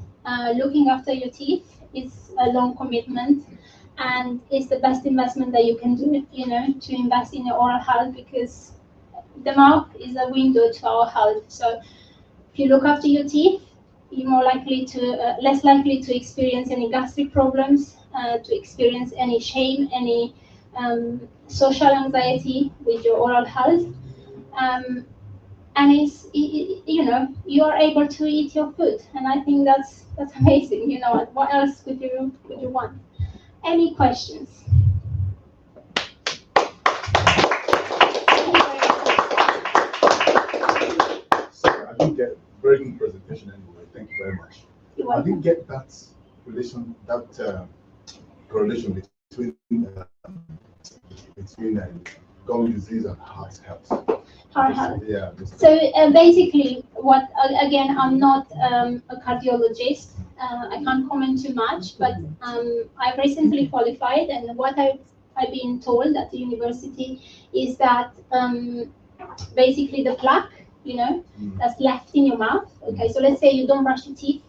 looking after your teeth is a long commitment and it's the best investment that you can do, to invest in your oral health because the mouth is a window to our health. So if you look after your teeth, you're more likely to, less likely to experience any gastric problems, to experience any shame, any social anxiety with your oral health, and you are able to eat your food, and I think that's amazing. What else could you want? Any questions? Sorry, I didn't get very good presentation anyway. Thank you very much. I didn't get that relation, that correlation between gum disease and heart health. Heart health. Yeah. So basically, again, I'm not a cardiologist. I can't comment too much, but I've recently qualified, and what I've been told at the university is that basically the plaque, that's left in your mouth. Okay, so let's say you don't brush your teeth.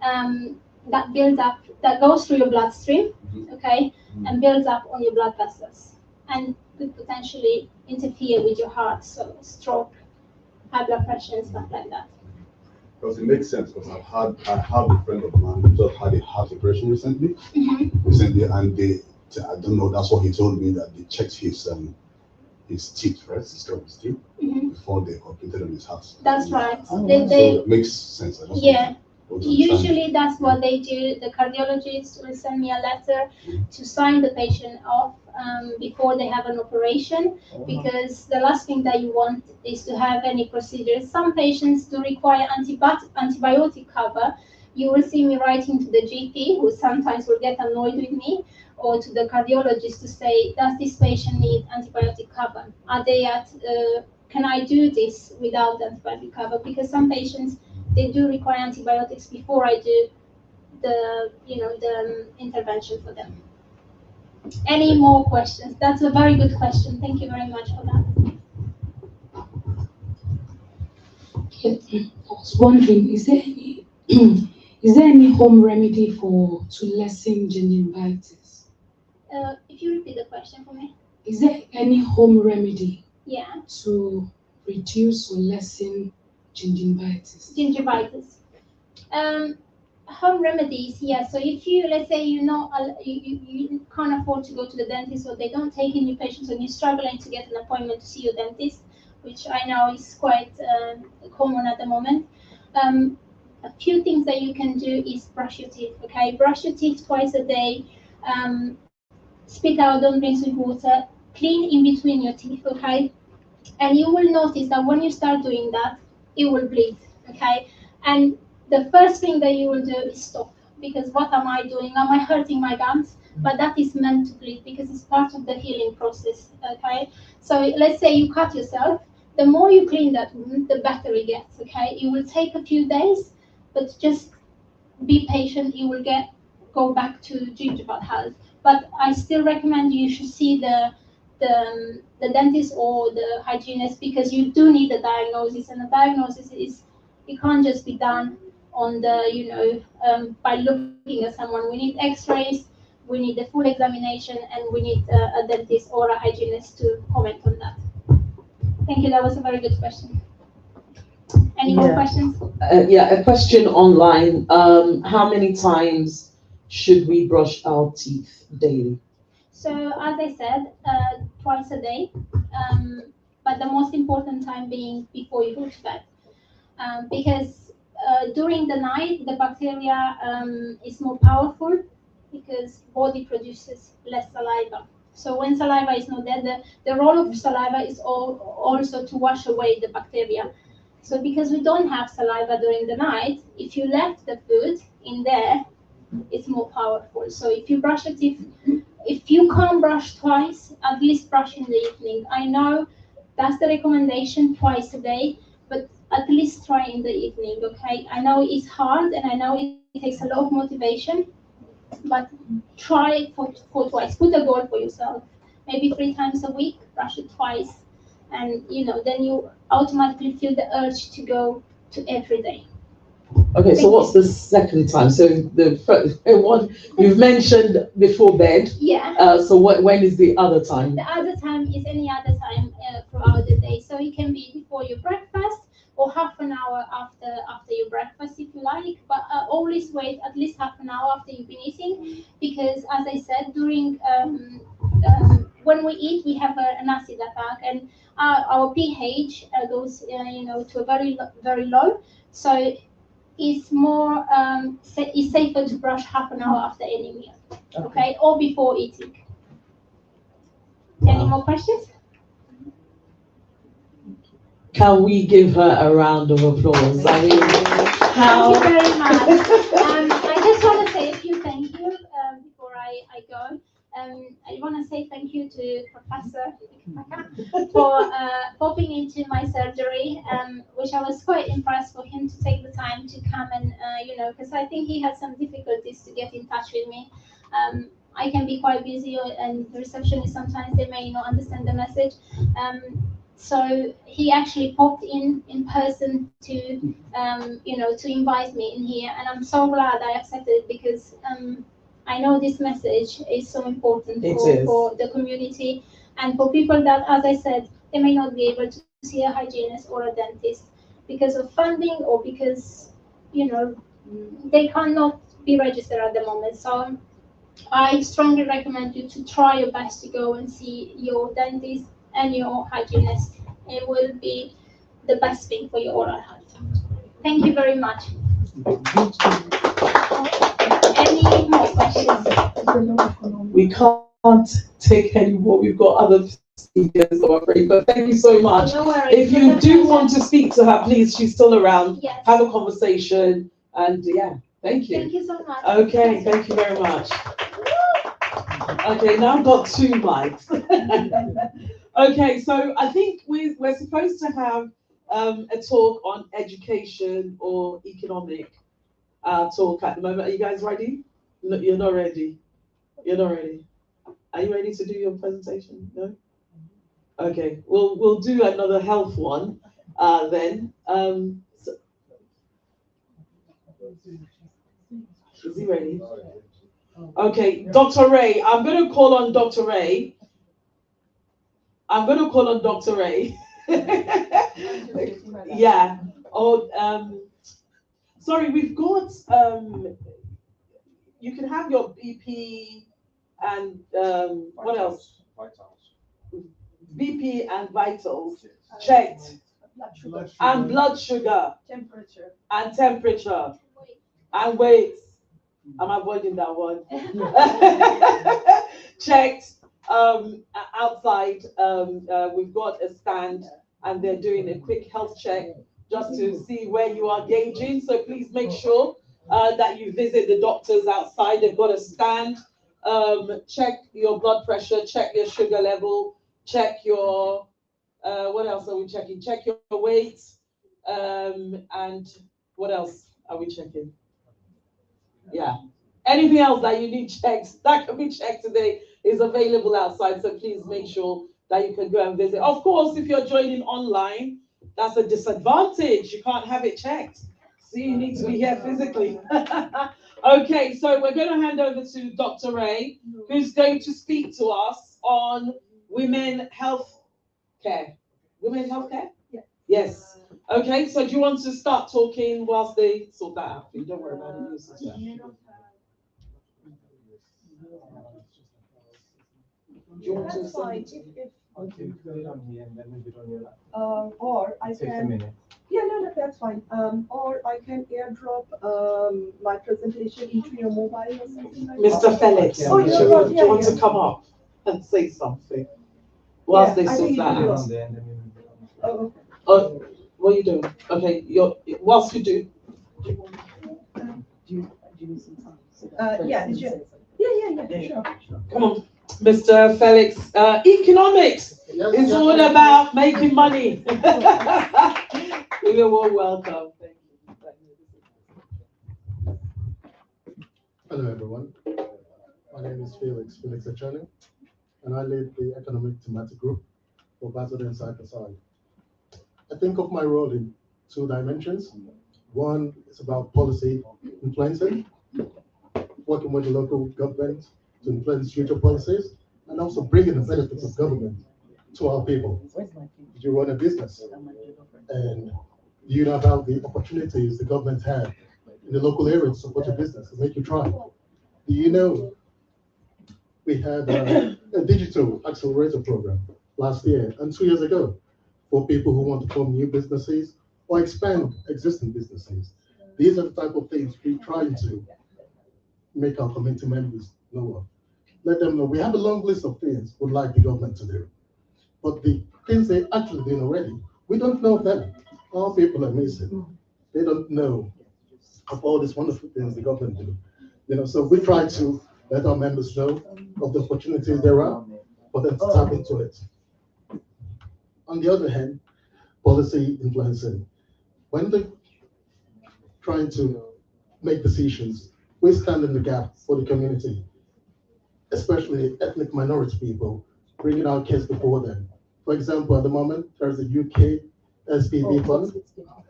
That builds up, that goes through your bloodstream, okay, and builds up on your blood vessels, and could potentially interfere with your heart, so stroke, high blood pressure, and stuff like that. Because it makes sense, because I have a friend of mine who just had a heart operation recently, and I don't know, that's what he told me, that they checked his teeth first, his teeth, before they operated on his heart. That's right. So it makes sense. Usually that's what they do. The cardiologist will send me a letter to sign the patient off before they have an operation, because the last thing that you want is to have any procedures. Some patients do require antibiotic cover. You will see me writing to the GP, who sometimes will get annoyed with me, or to the cardiologist to say, does this patient need antibiotic cover? Are they can I do this without antibiotic cover? Because some patients, they do require antibiotics before I do the intervention for them. Any more questions? That's a very good question. Thank you very much for that. I was wondering, is there any home remedy to lessen gingivitis? If you repeat the question for me. Is there any home remedy to reduce or lessen gingivitis? Gingivitis. Home remedies, yeah. So if you, let's say, you can't afford to go to the dentist, or they don't take in your patients, and you're struggling to get an appointment to see your dentist, which I know is quite common at the moment. A few things that you can do is brush your teeth. Okay, brush your teeth twice a day. Spit out, don't rinse with water. Clean in between your teeth. Okay, and you will notice that when you start doing that, it will bleed. Okay, and the first thing that you will do is stop, because what am I doing? Am I hurting my gums? But that is meant to bleed because it's part of the healing process. Okay, so let's say you cut yourself. The more you clean that wound, the better it gets. Okay, it will take a few days, but just be patient. You will go back to gingival health. But I still recommend you should see the the dentist or the hygienist, because you do need a diagnosis, and the diagnosis is, it can't just be done on the, by looking at someone. We need x-rays, we need the full examination, and we need a dentist or a hygienist to comment on that. Thank you, that was a very good question. Any more questions? Yeah, a question online. How many times should we brush our teeth daily? So as I said, twice a day, but the most important time being before you go to bed, because during the night the bacteria is more powerful because body produces less saliva. So when saliva is not there, the role of saliva is also to wash away the bacteria. So because we don't have saliva during the night, if you left the food in there, it's more powerful. So if you brush your teeth, if you can't brush twice, at least brush in the evening. I know that's the recommendation, twice a day, but at least try in the evening, okay? I know it's hard and I know it takes a lot of motivation, but try for twice. Put a goal for yourself. Maybe 3 times a week, brush it twice, and then you automatically feel the urge to go to every day. Okay, so what's the second time? So the first one you've mentioned before bed. Yeah. So when is the other time? The other time is any other time throughout the day. So it can be before your breakfast or half an hour after your breakfast, if you like. But always wait at least half an hour after you've been eating, because as I said, during when we eat, we have an acid attack, and our pH goes to a very low. So it's more it's safer to brush half an hour after any meal, okay, or before eating. Any more questions? Can we give her a round of applause? I mean, Thank you very much. I just want to say a few thank you before I go. I want to say thank you to Professor for popping into my surgery, which I was quite impressed for him to take the time to come and, because I think he had some difficulties to get in touch with me. I can be quite busy, and the receptionist sometimes they may not understand the message. So he actually popped in person to, to invite me in here, and I'm so glad I accepted, because I know this message is so important for the community and for people that, as I said, they may not be able to see a hygienist or a dentist because of funding or because, they cannot be registered at the moment. So I strongly recommend you to try your best to go and see your dentist and your hygienist. It will be the best thing for your oral health. Thank you very much. Any more questions? We can't take any more. We've got other speakers, I'm afraid. But thank you so much. No worries. If you do want to speak to her, please, she's still around. Yes. Have a conversation. And yeah, thank you. Thank you so much. Okay, thank you very much. Okay, now I've got 2 mics. Okay, so I think we're supposed to have a talk on education or economic talk at the moment. Are you guys ready? No, you're not ready. You're not ready. Are you ready to do your presentation? No? Okay, we'll do another health one then. Is he ready? Okay, Dr. Ray, I'm going to call on Dr. Ray. Yeah. Oh, sorry, we've got, you can have your BP and what else? BP and vitals checked, and blood sugar, and temperature, and weight. I'm avoiding that one. Checked outside. We've got a stand, and they're doing a quick health check just to see where you are gauging. So please make sure that you visit the doctors outside. They've got a stand. Check your blood pressure, check your sugar level, check your, what else are we checking? Check your weight, and what else are we checking? Yeah. Anything else that you need checked, that can be checked today, is available outside. So please make sure that you can go and visit. Of course, if you're joining online, that's a disadvantage. You can't have it checked. So you need to be here physically. Okay, so we're going to hand over to Dr. Ray, who's going to speak to us on women health care. Women health care? Yeah. Yes. Okay, so do you want to start talking whilst they sort that out? You don't worry about it. Do you want to That's fine. say? Okay. Uh, Or I Takes a can, minute. yeah, no, that's fine. Or I can airdrop my presentation into your mobile or something like that. Mr. Felix, Oh, do yeah, you want, do you want yeah. to come up and say something whilst they I sort think that you out? will. There, and then we will- Oh, Oh, what are you doing? Okay, whilst you do. Do you need some time? yeah, sure. Come on, Mr. Felix. Economics is all about making money. You're all welcome. Thank you. Hello, everyone. My name is Felix Achane, and I lead the Economic Thematic Group for Basildon Side to Side. I think of my role in two dimensions. One is about policy influencing, working with the local government to influence future policies, and also bringing the benefits of government to our people. You run a business, and you know about the opportunities the government had in the local area to support your business and make you thrive. Do you know we had a digital accelerator program last year and 2 years ago for people who want to form new businesses or expand existing businesses? These are the type of things we try to make our community members know of. Let them know we have a long list of things we'd like the government to do, but the things they actually doing already, we don't know them. Our people are missing. They don't know of all these wonderful things the government do. So we try to let our members know of the opportunities there are for them to tap into it. On the other hand, policy influencing. When they're trying to make decisions, we stand in the gap for the community, especially ethnic minority people, bringing our case before them. For example, at the moment, there's a UK SPV fund,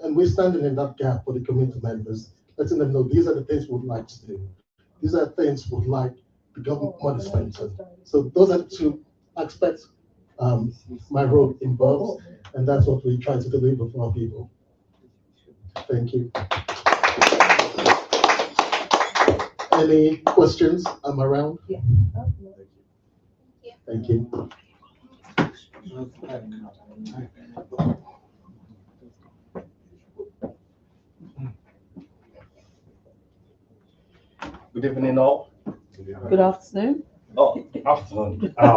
and we're standing in that gap for the community members, letting them know these are the things we'd like to do. These are things we'd like the government money spent on. So those are the two aspects my role involves, and that's what we try to deliver for our people. Thank you. Any questions? I'm around. Yeah. Thank you. Good evening, all. Good afternoon. Oh, afternoon. Oh,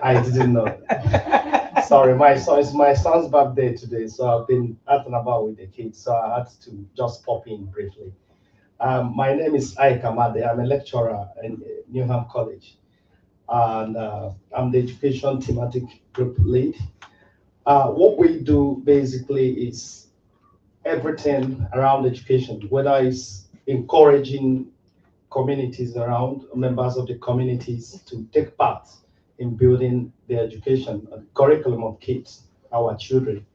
I didn't know. Sorry, my son's birthday today, so I've been out and about with the kids, so I had to just pop in briefly. My name is Ike Amade. I'm a lecturer in Newham College, and I'm the education thematic group lead. What we do basically is everything around education, whether it's encouraging communities around, members of the communities to take part in building the education curriculum of kids, our children,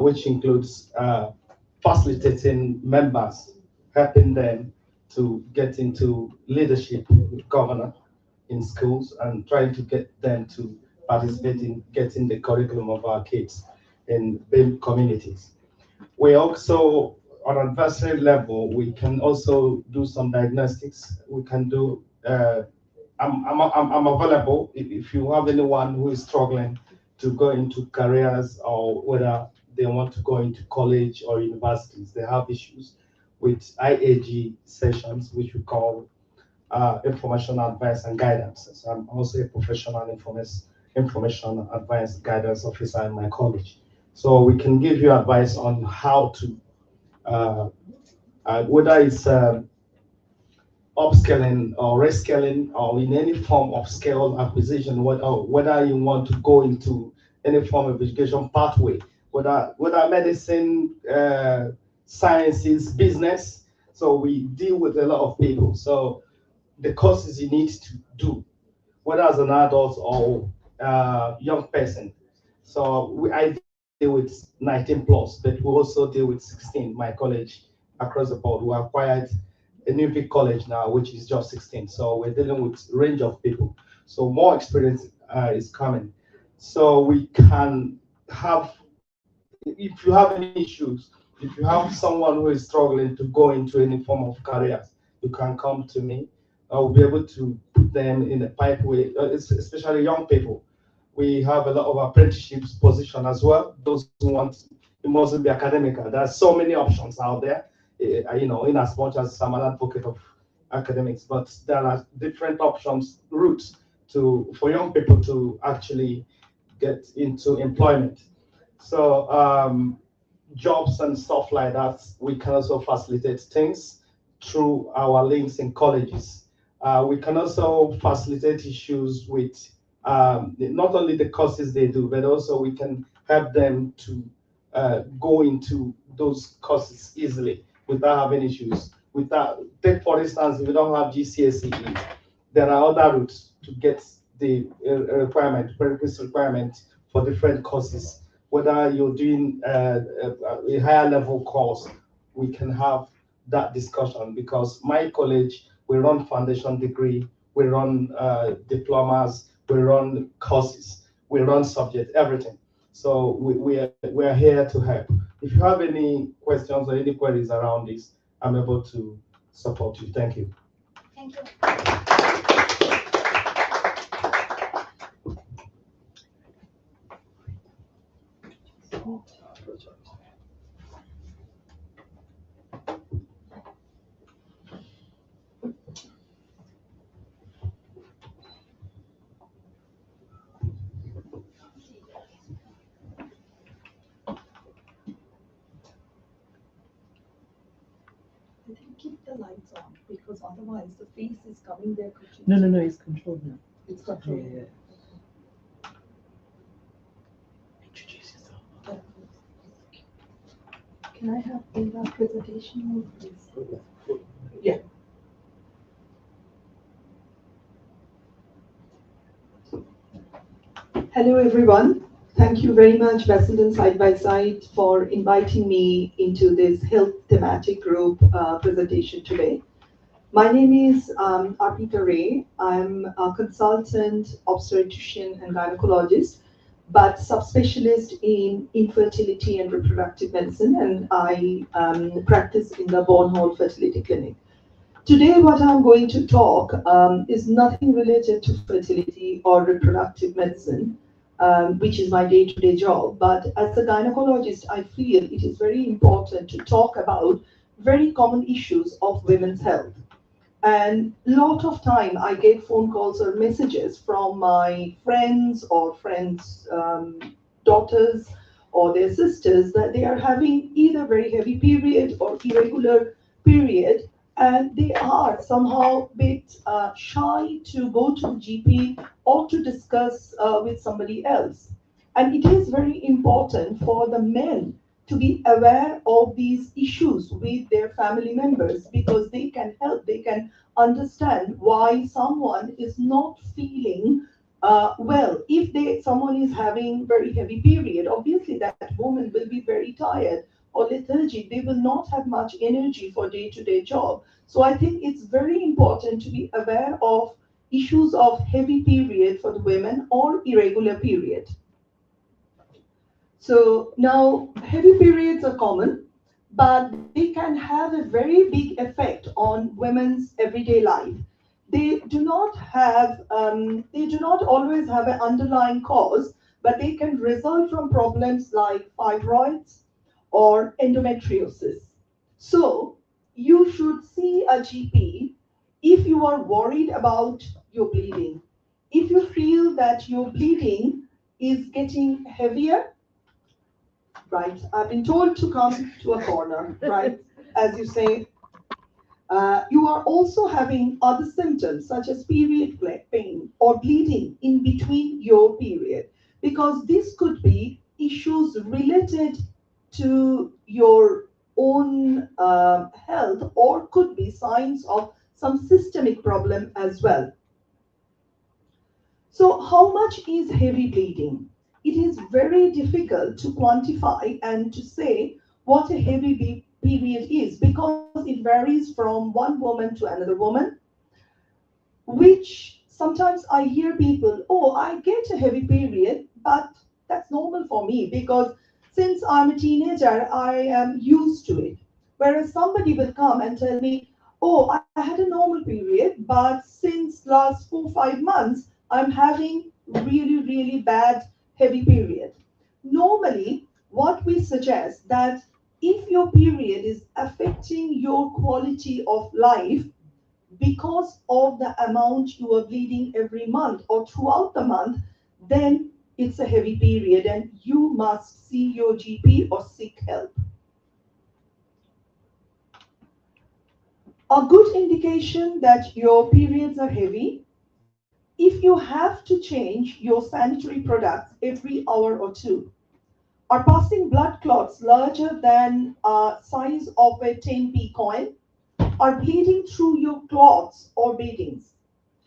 which includes facilitating members, helping them to get into leadership with governor in schools and trying to get them to participate in getting the curriculum of our kids in BIM communities. We also, on adversary level, we can also do some diagnostics. We can do, I'm available if you have anyone who is struggling to go into careers or whether they want to go into college or universities. They have issues with IAG sessions, which we call information advice and guidance. So I'm also a professional information advice guidance officer in my college. So we can give you advice on how to, whether it's upskilling or reskilling or in any form of skill acquisition, whether you want to go into any form of education pathway, whether medicine, sciences, business. So we deal with a lot of people. So the courses you need to do, whether as an adult or young person. So I deal with 19 plus, but we also deal with 16. My college across the board, we acquired a new big college now, which is just 16. So we're dealing with range of people. So more experience is coming. So we can have, if you have any issues, if you have someone who is struggling to go into any form of careers, you can come to me. I will be able to put them in a pipeline, especially young people. We have a lot of apprenticeships position as well. Those who want, it mustn't be academic. There's so many options out there, in as much as I'm an advocate of academics, but there are different options, routes for young people to actually get into employment. So jobs and stuff like that, we can also facilitate things through our links in colleges. We can also facilitate issues with not only the courses they do, but also we can help them to go into those courses easily without having issues. Take for instance, if you don't have GCSE, there are other routes to get the prerequisite requirement for different courses. Whether you're doing a higher level course, we can have that discussion because my college, we run foundation degree, we run diplomas, we run courses, we run subject, everything. So we are here to help. If you have any questions or any queries around this, I'm able to support you. Thank you. Thank you. I think keep the lights on because otherwise the face is coming there. No, it's controlled now. It's controlled. Yeah. Introduce yourself. Can I have a presentation, please? Yeah. Hello, everyone. Thank you very much, Basildon Side by Side, for inviting me into this health thematic group presentation today. My name is Arpita Ray. I'm a consultant obstetrician and gynecologist, but subspecialist in infertility and reproductive medicine, and I practice in the Bornhole Fertility Clinic. Today, what I'm going to talk is nothing related to fertility or reproductive medicine, which is my day-to-day job. But as a gynecologist, I feel it is very important to talk about very common issues of women's health. And a lot of time I get phone calls or messages from my friends or friends' daughters or their sisters that they are having either very heavy period or irregular period, and they are somehow a bit shy to go to the GP or to discuss with somebody else. And it is very important for the men to be aware of these issues with their family members because they can help, they can understand why someone is not feeling well. If someone is having very heavy period, obviously that woman will be very tired or lethargic. They will not have much energy for day-to-day job. So I think it's very important to be aware of issues of heavy period for the women or irregular period. So now heavy periods are common, but they can have a very big effect on women's everyday life. They do not always have an underlying cause, but they can result from problems like fibroids or endometriosis. So you should see a GP if you are worried about your bleeding. If you feel that your bleeding is getting heavier, right? I've been told to come to a corner, right? As you say, you are also having other symptoms such as period pain or bleeding in between your period, because this could be issues related to your own health or could be signs of some systemic problem as well. So how much is heavy bleeding? It is very difficult to quantify and to say what a heavy period is because it varies from one woman to another woman, which sometimes I hear people, oh, I get a heavy period, but that's normal for me because since I'm a teenager, I am used to it. Whereas somebody will come and tell me, oh, I had a normal period, but since last 4 5 months, I'm having really bad heavy period. Normally, what we suggest that if your period is affecting your quality of life, because of the amount you are bleeding every month or throughout the month, then it's a heavy period and you must see your GP or seek help. A good indication that your periods are heavy, if you have to change your sanitary products every hour or two, are passing blood clots larger than size of a 10p coin, are bleeding through your cloths or beddings.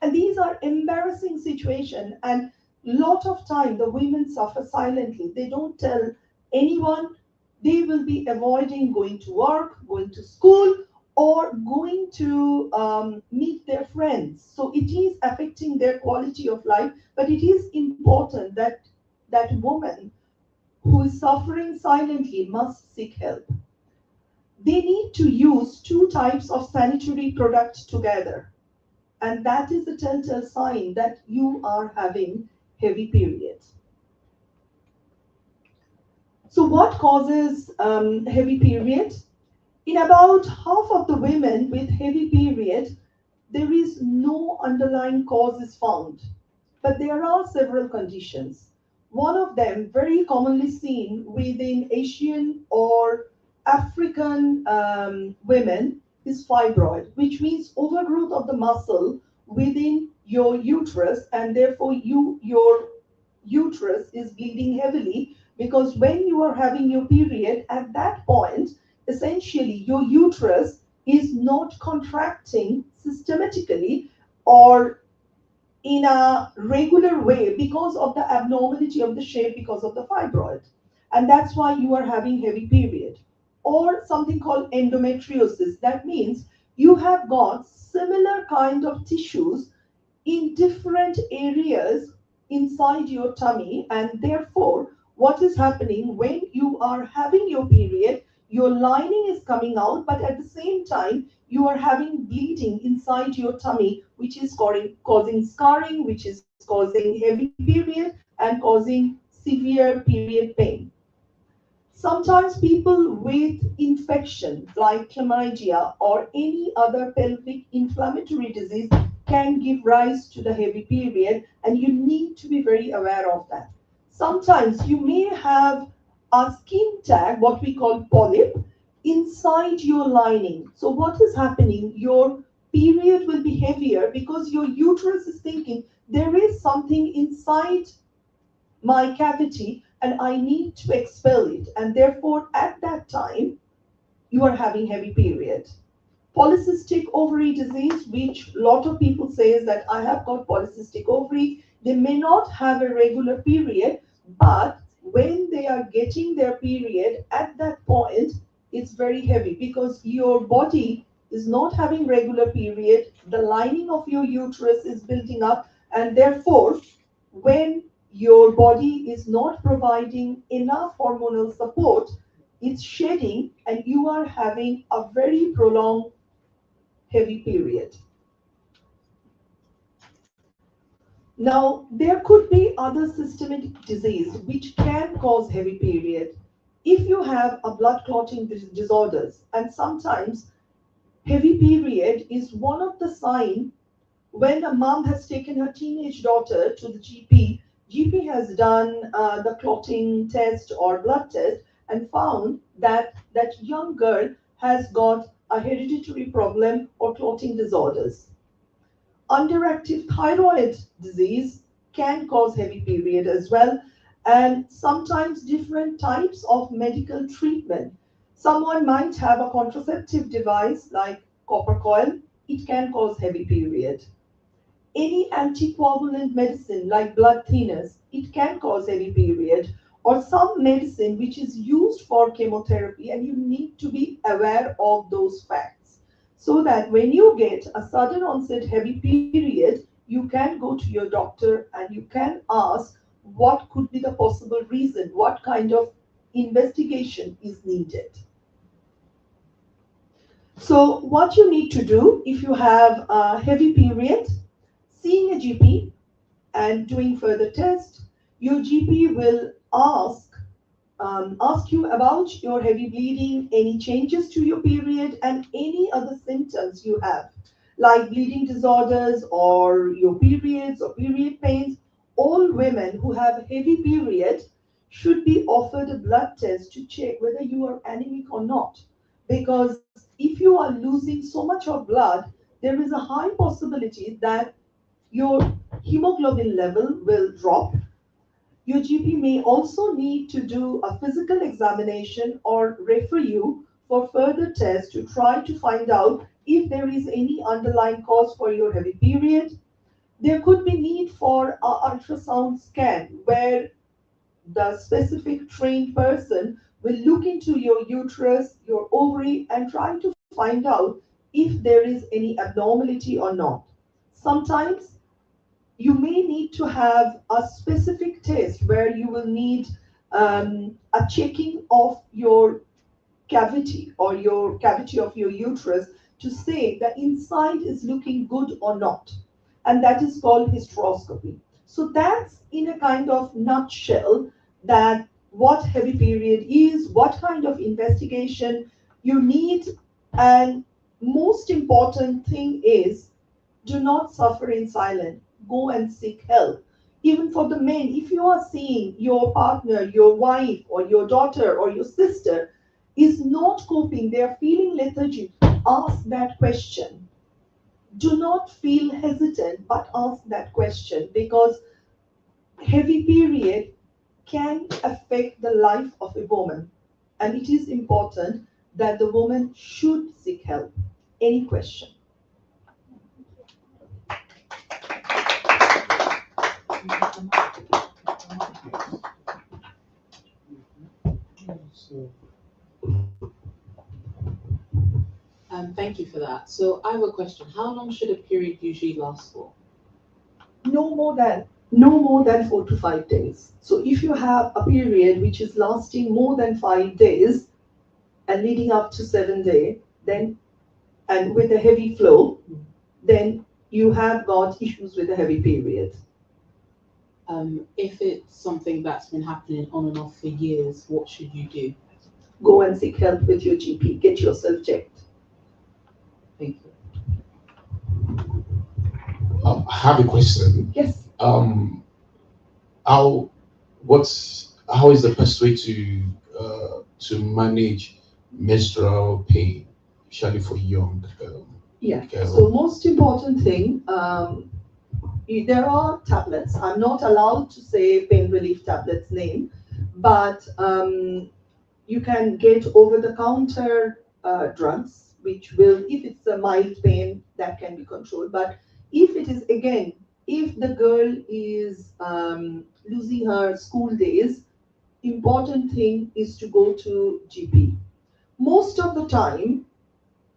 And these are embarrassing situations, and lot of time the women suffer silently. They don't tell anyone. They will be avoiding going to work, going to school, or going to meet their friends. So it is affecting their quality of life. But it is important that that woman who is suffering silently must seek help. They need to use two types of sanitary products together, and that is a telltale sign that you are having heavy periods. So what causes heavy period? In about half of the women with heavy period, there is no underlying cause is found, but there are several conditions. One of them, very commonly seen within Asian or African women, is fibroid, which means overgrowth of the muscle within your uterus, and therefore your uterus is bleeding heavily because when you are having your period at that point, essentially your uterus is not contracting systematically or in a regular way because of the abnormality of the shape because of the fibroid, and that's why you are having heavy period. Or something called endometriosis, that means you have got similar kind of tissues in different areas inside your tummy, and therefore what is happening when you are having your period, your lining is coming out, but at the same time you are having bleeding inside your tummy, which is causing scarring, which is causing heavy period and causing severe period pain. Sometimes people with infection like chlamydia or any other pelvic inflammatory disease can give rise to the heavy period, and you need to be very aware of that. Sometimes you may have a skin tag, what we call polyp, inside your lining. So what is happening? Your period will be heavier because your uterus is thinking there is something inside my cavity and I need to expel it. And therefore, at that time, you are having heavy period. Polycystic ovary disease, which a lot of people say is that I have got polycystic ovary. They may not have a regular period, but when they are getting their period at that point, it's very heavy because your body is not having regular period. The lining of your uterus is building up, and therefore, when your body is not providing enough hormonal support, it's shedding, and you are having a very prolonged heavy period. Now, there could be other systemic disease which can cause heavy period. If you have a blood clotting disorders, and sometimes heavy period is one of the signs when a mom has taken her teenage daughter to the GP has done the clotting test or blood test and found that that young girl has got a hereditary problem or clotting disorders. Underactive thyroid disease can cause heavy period as well, and sometimes different types of medical treatment. Someone might have a contraceptive device like copper coil, it can cause heavy period. Any anticoagulant medicine like blood thinners, it can cause heavy period, or some medicine which is used for chemotherapy, and you need to be aware of those facts so that when you get a sudden onset heavy period, you can go to your doctor and you can ask what could be the possible reason, what kind of investigation is needed. So what you need to do if you have a heavy period, seeing a GP and doing further tests, your GP will ask you about your heavy bleeding, any changes to your period, and any other symptoms you have, like bleeding disorders or your periods or period pains. All women who have a heavy period should be offered a blood test to check whether you are anemic or not. Because if you are losing so much of blood, there is a high possibility that your hemoglobin level will drop. Your GP may also need to do a physical examination or refer you for further tests to try to find out if there is any underlying cause for your heavy period. There could be need for an ultrasound scan where the specific trained person will look into your uterus, your ovary, and try to find out if there is any abnormality or not. Sometimes you may need to have a specific test where you will need a checking of your cavity or your cavity of your uterus to say the inside is looking good or not. And that is called hysteroscopy. So that's in a kind of nutshell that what heavy period is, what kind of investigation you need, and most important thing is do not suffer in silence. Go and seek help. Even for the men, if you are seeing your partner, your wife, or your daughter, or your sister is not coping, they are feeling lethargic, ask that question. Do not feel hesitant, but ask that question because heavy period can affect the life of a woman. And it is important that the woman should seek help. Any question? So, Thank you for that. So I have a question. How long should a period usually last for? No more than 4 to 5 days. So if you have a period which is lasting more than 5 days and leading up to 7 days, then and with a heavy flow, then you have got issues with a heavy period. If it's something that's been happening on and off for years, what should you do? Go and seek help with your GP. Get yourself checked. Thank you. I have a question. Yes. How is the best way to manage menstrual pain, especially for young Yeah. girls? So most important thing, there are tablets. I'm not allowed to say pain relief tablets name, but you can get over-the-counter drugs, which will, if it's a mild pain, that can be controlled. But if it is, again, if the girl is losing her school days, important thing is to go to GP. Most of the time,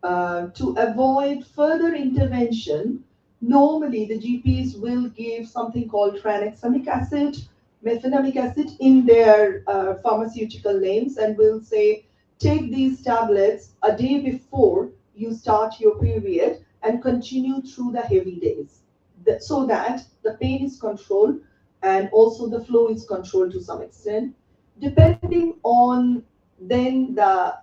to avoid further intervention, normally the GPs will give something called tranexamic acid, mefenamic acid in their pharmaceutical names and will say, take these tablets a day before you start your period and continue through the heavy days so that the pain is controlled and also the flow is controlled to some extent. Depending on then the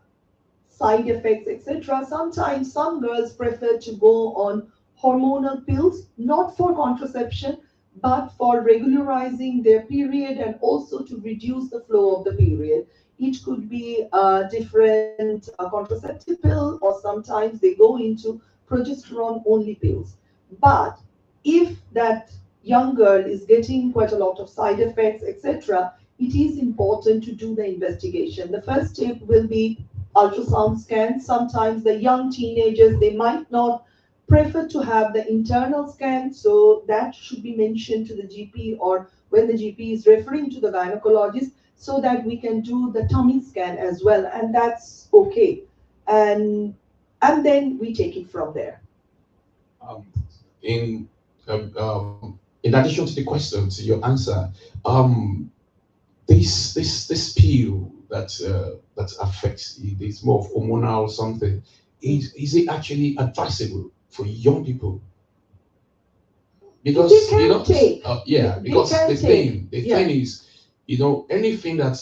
side effects, etc. Sometimes some girls prefer to go on hormonal pills, not for contraception, but for regularizing their period and also to reduce the flow of the period. It could be a different contraceptive pill, or sometimes they go into progesterone only pills. But if that young girl is getting quite a lot of side effects, etc., it is important to do the investigation. The first step will be ultrasound scans. Sometimes the young teenagers, they might not prefer to have the internal scan, so that should be mentioned to the GP or when the GP is referring to the gynecologist, so that we can do the tummy scan as well, and that's okay. And then we take it from there. Um, in in addition to the question, to your answer, this pill that affects it is more of hormonal something. Is it actually advisable for young people? Because They can take. yeah, They because can the take. thing is, anything that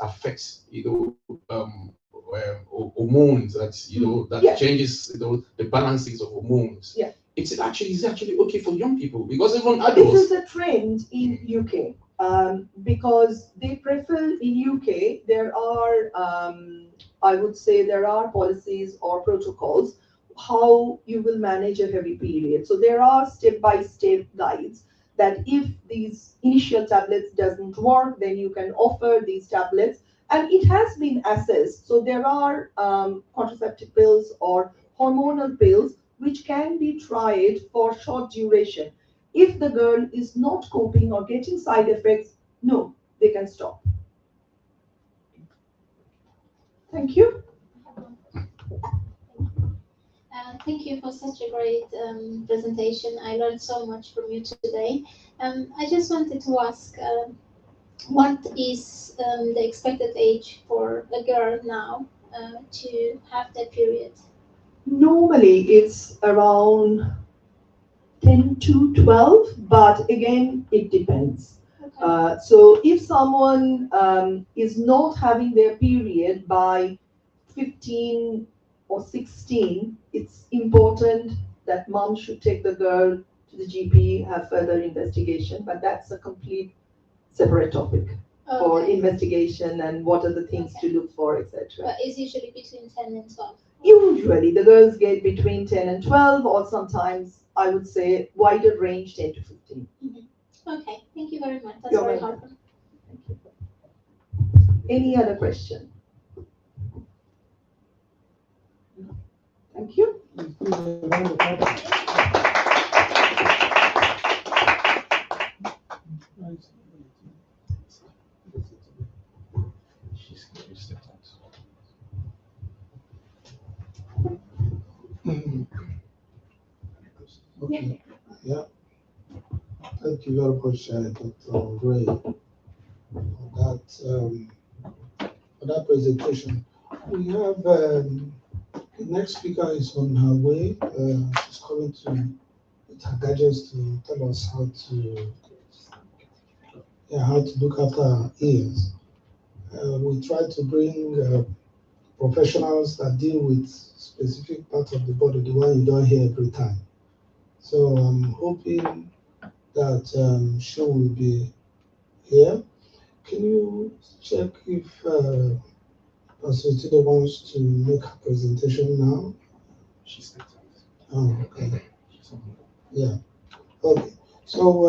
affects hormones, that Yeah. changes the balances of hormones. Yeah. It's actually okay for young people, because even This adults. is a trend in UK, because they prefer in UK. There are, I would say, there are policies or protocols how you will manage a heavy period. So there are step-by-step guides that if these initial tablets doesn't work, then you can offer these tablets, and it has been assessed. So there are contraceptive pills or hormonal pills which can be tried for short duration. If the girl is not coping or getting side effects, no, they can stop. Thank you. Thank you for such a great presentation. I learned so much from you today. I just wanted to ask, what is the expected age for a girl now to have their period? Normally it's around 10 to 12, but again, it depends. Okay. So if someone is not having their period by 15 or 16, it's important that mom should take the girl to the GP, have further investigation, but that's a complete separate topic for Okay. investigation and what are the things to look for, etc. But it's usually between 10 and 12. Usually the girls get between 10 and 12, or sometimes I would say wider range 10 to 15. Okay, thank you very much. That's You're very welcome. helpful. Any other question? Thank you. Okay. Yeah. Thank you very much, Dr. Gray, for that presentation. We have the next speaker is on her way. She's coming with her gadgets to tell us how to look after our ears. We try to bring professionals that deal with specific parts of the body, the one you don't hear every time. So I'm hoping that she will be here. Can you check if Pastor Tito wants to make a presentation now? She's not. Oh, okay. Yeah. Okay. So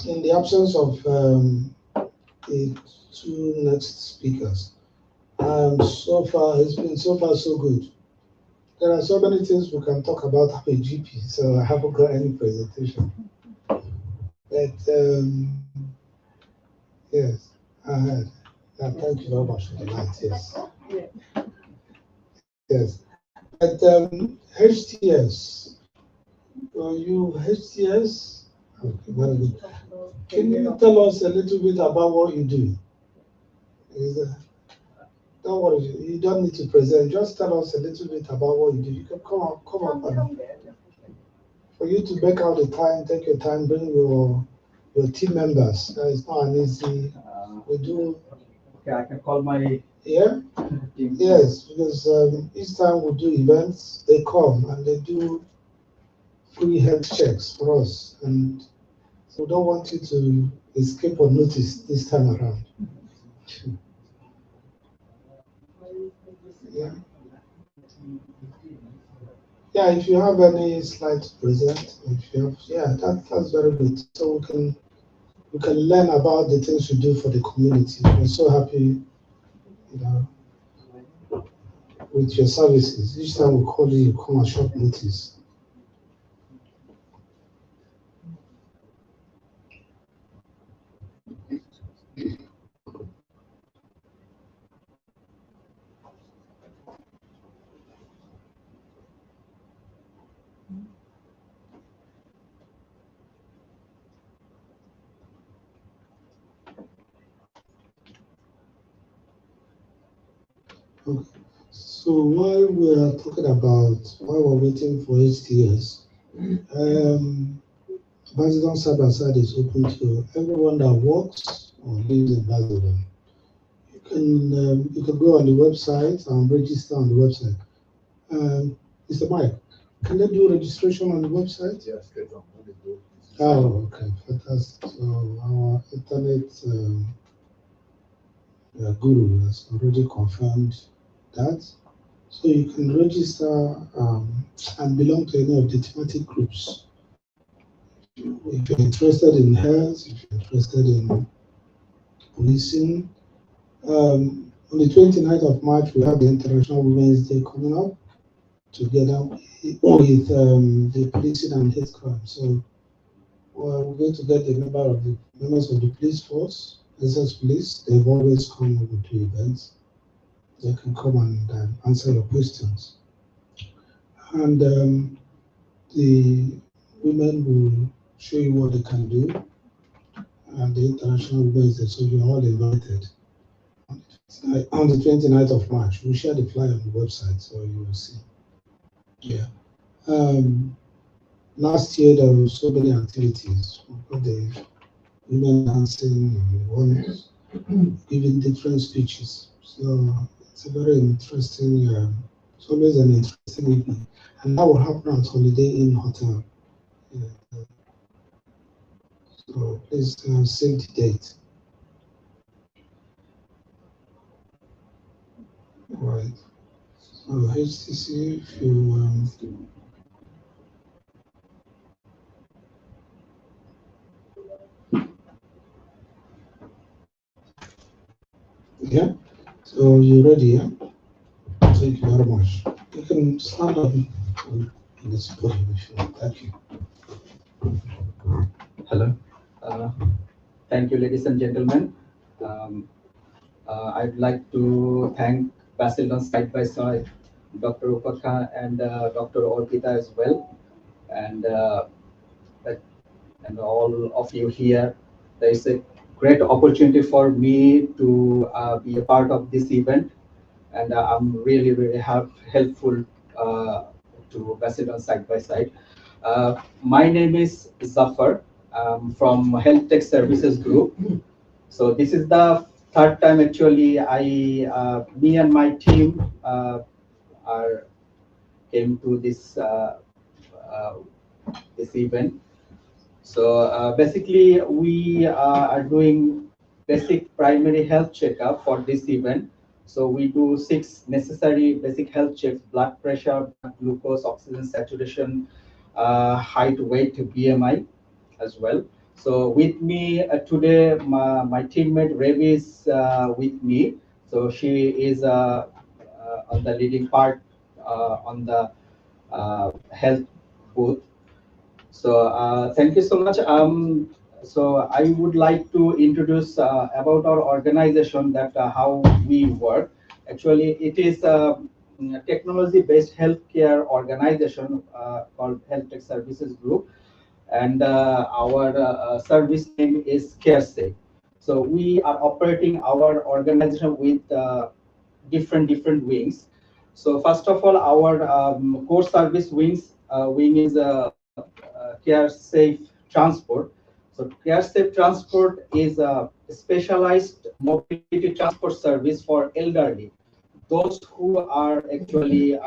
in the absence of the two next speakers, so far it's been so far so good. There are so many things we can talk about a GP, so I haven't got any presentation. But yes, I had. Thank you very much for the light. Yes. Yes. But HTS, you HTS? Okay, very good. Can you tell us a little bit about what you do? Don't worry, you don't need to present. Just tell us a little bit about what you do. You can come up, and for you to make out the time, take your time, bring your team members. It's not an easy. We do. Okay, I can call my Yeah. team. Yes, because each time we do events, they come and they do free health checks for us, and so we don't want you to escape unnoticed this time around. Yeah. Yeah, if you have any slides to present, if you have, yeah, that's very good. So we can learn about the things we do for the community. We're so happy, you know. with your services. Each time we call you, you come at short notice. Okay. So while we're waiting for HTS, Basildon Side by Side is open to everyone that works or lives in Basildon. You can go on the website and register on the website. Mr. Mike, can they do registration on the website? Yes, get on. Oh, okay, fantastic. So our internet guru has already confirmed that. So you can register and belong to any of the thematic groups. If you're interested in health, if you're interested in policing, on the 29th of March, we have the International Women's Day coming up together with the policing and hate crime. So we're going to get the members of the police force, SS Police. They've always come over to events. They can come and answer your questions. And the women will show you what they can do. And the International Women's Day, so you're all invited. On the 29th of March, we'll share the flyer on the website, so you will see. Yeah. Last year, there were so many activities. The women dancing, and one giving different speeches. So it's a very interesting, it's always an interesting evening. And that will happen at Holiday Inn Hotel. Yeah. So please save the date. All right. So HTC, if you yeah. So you ready? Yeah. Thank you very much. You can stand up in this podium if you want. Thank you. Hello. Thank you, ladies and gentlemen. I'd like to thank Basildon Side by Side, Dr. Upaka and Dr. Orpita as well, and and all of you here. There is a great opportunity for me to be a part of this event, and I'm really, really helpful to Basildon Side by Side. My name is Zafar from Health Tech Services Group. So this is the third time actually me and my team came to this event. So basically, we are doing basic primary health checkup for this event. So we do 6 necessary basic health checks: blood pressure, blood glucose, oxygen saturation, height, weight, BMI as well. So with me today, my teammate Revi is with me. So she is on the leading part on the health booth. So thank you so much. So I would like to introduce about our organization, that how we work. Actually, it is a technology-based healthcare organization called Health Tech Services Group, and our service name is CareSafe. So we are operating our organization with different wings. So first of all, our core service wing is CareSafe Transport. So CareSafe Transport is a specialized mobility transport service for elderly, those who are actually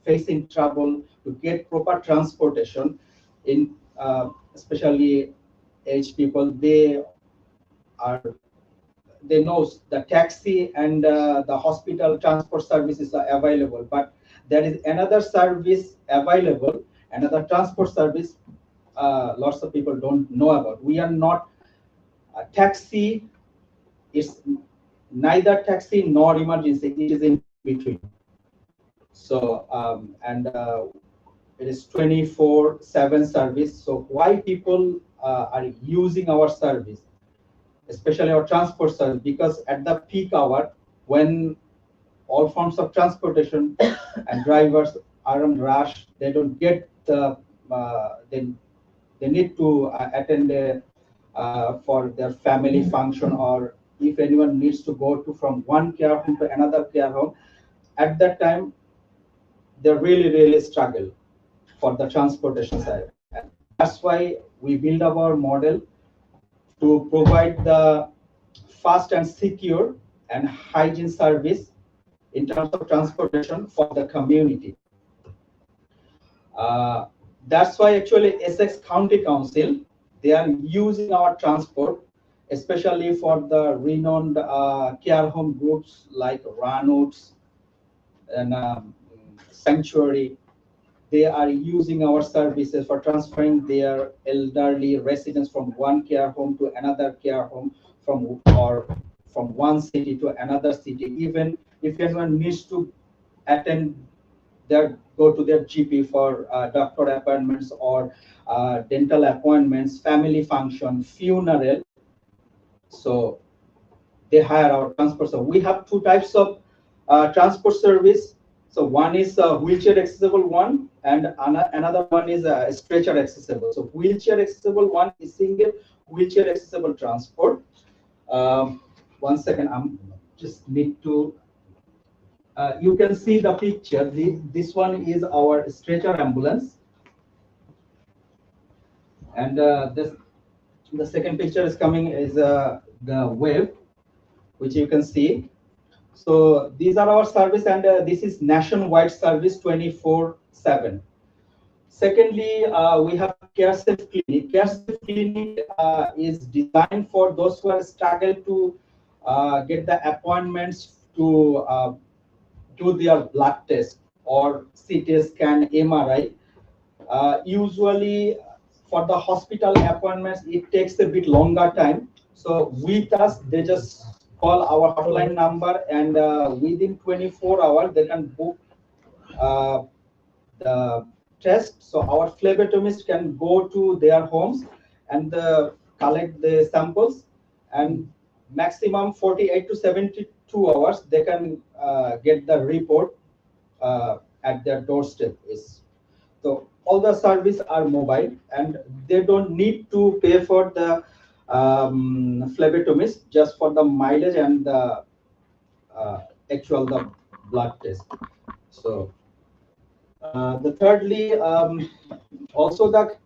facing trouble to get proper transportation. In especially aged people, are they know the taxi and the hospital transport services are available, but there is another service available, another transport service lots of people don't know about. We are not a taxi. It's neither taxi nor emergency. It is in between. So it is 24/7 service. So why people are using our service, especially our transport service? Because at the peak hour, when all forms of transportation and drivers are on rush, they don't get the they need to attend for their family function, or if anyone needs to go to from one care home to another care home, at that time they really struggle for the transportation side. And that's why we build up our model to provide the fast and secure and hygiene service in terms of transportation for the community. That's why actually Essex County Council, they are using our transport, especially for the renowned care home groups like Ranoots and Sanctuary. They are using our services for transferring their elderly residents from one care home to another care home, from one city to another city. Even if anyone needs to attend go to their GP for doctor appointments or dental appointments, family function, funeral. So they hire our transport. So we have two types of transport service. So one is a wheelchair accessible one, and another one is a stretcher accessible. So wheelchair accessible one is single wheelchair accessible transport. 1 second, I'm just need to. You can see the picture. This one is our stretcher ambulance, and the second picture is coming is the wave, which you can see. So these are our service, and this is nationwide service 24/7. Secondly, we have Care Safe Clinic. Care Safe Clinic is designed for those who are struggle to get the appointments to do their blood test or CT scan, MRI. Usually for the hospital appointments, it takes a bit longer time. So with us, they just call our hotline number, and within 24 hours, they can book the test. So our phlebotomist can go to their homes and collect the samples, and maximum 48 to 72 hours, they can get the report at their doorstep. So all the service are mobile, and they don't need to pay for the phlebotomist, just for the mileage and the the blood test. So the thirdly, also the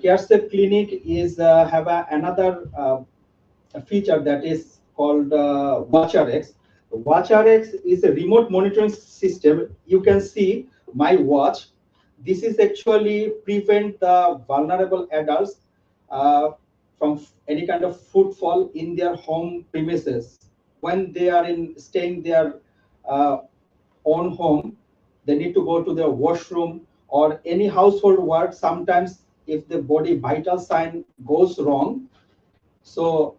Care Safe Clinic is have another feature that is called WatchRx. WatchRx is a remote monitoring system. You can see my watch. This is actually prevent the vulnerable adults from any kind of footfall in their home premises. When they are staying their own home, they need to go to their washroom or any household work. Sometimes if the body vital sign goes wrong, so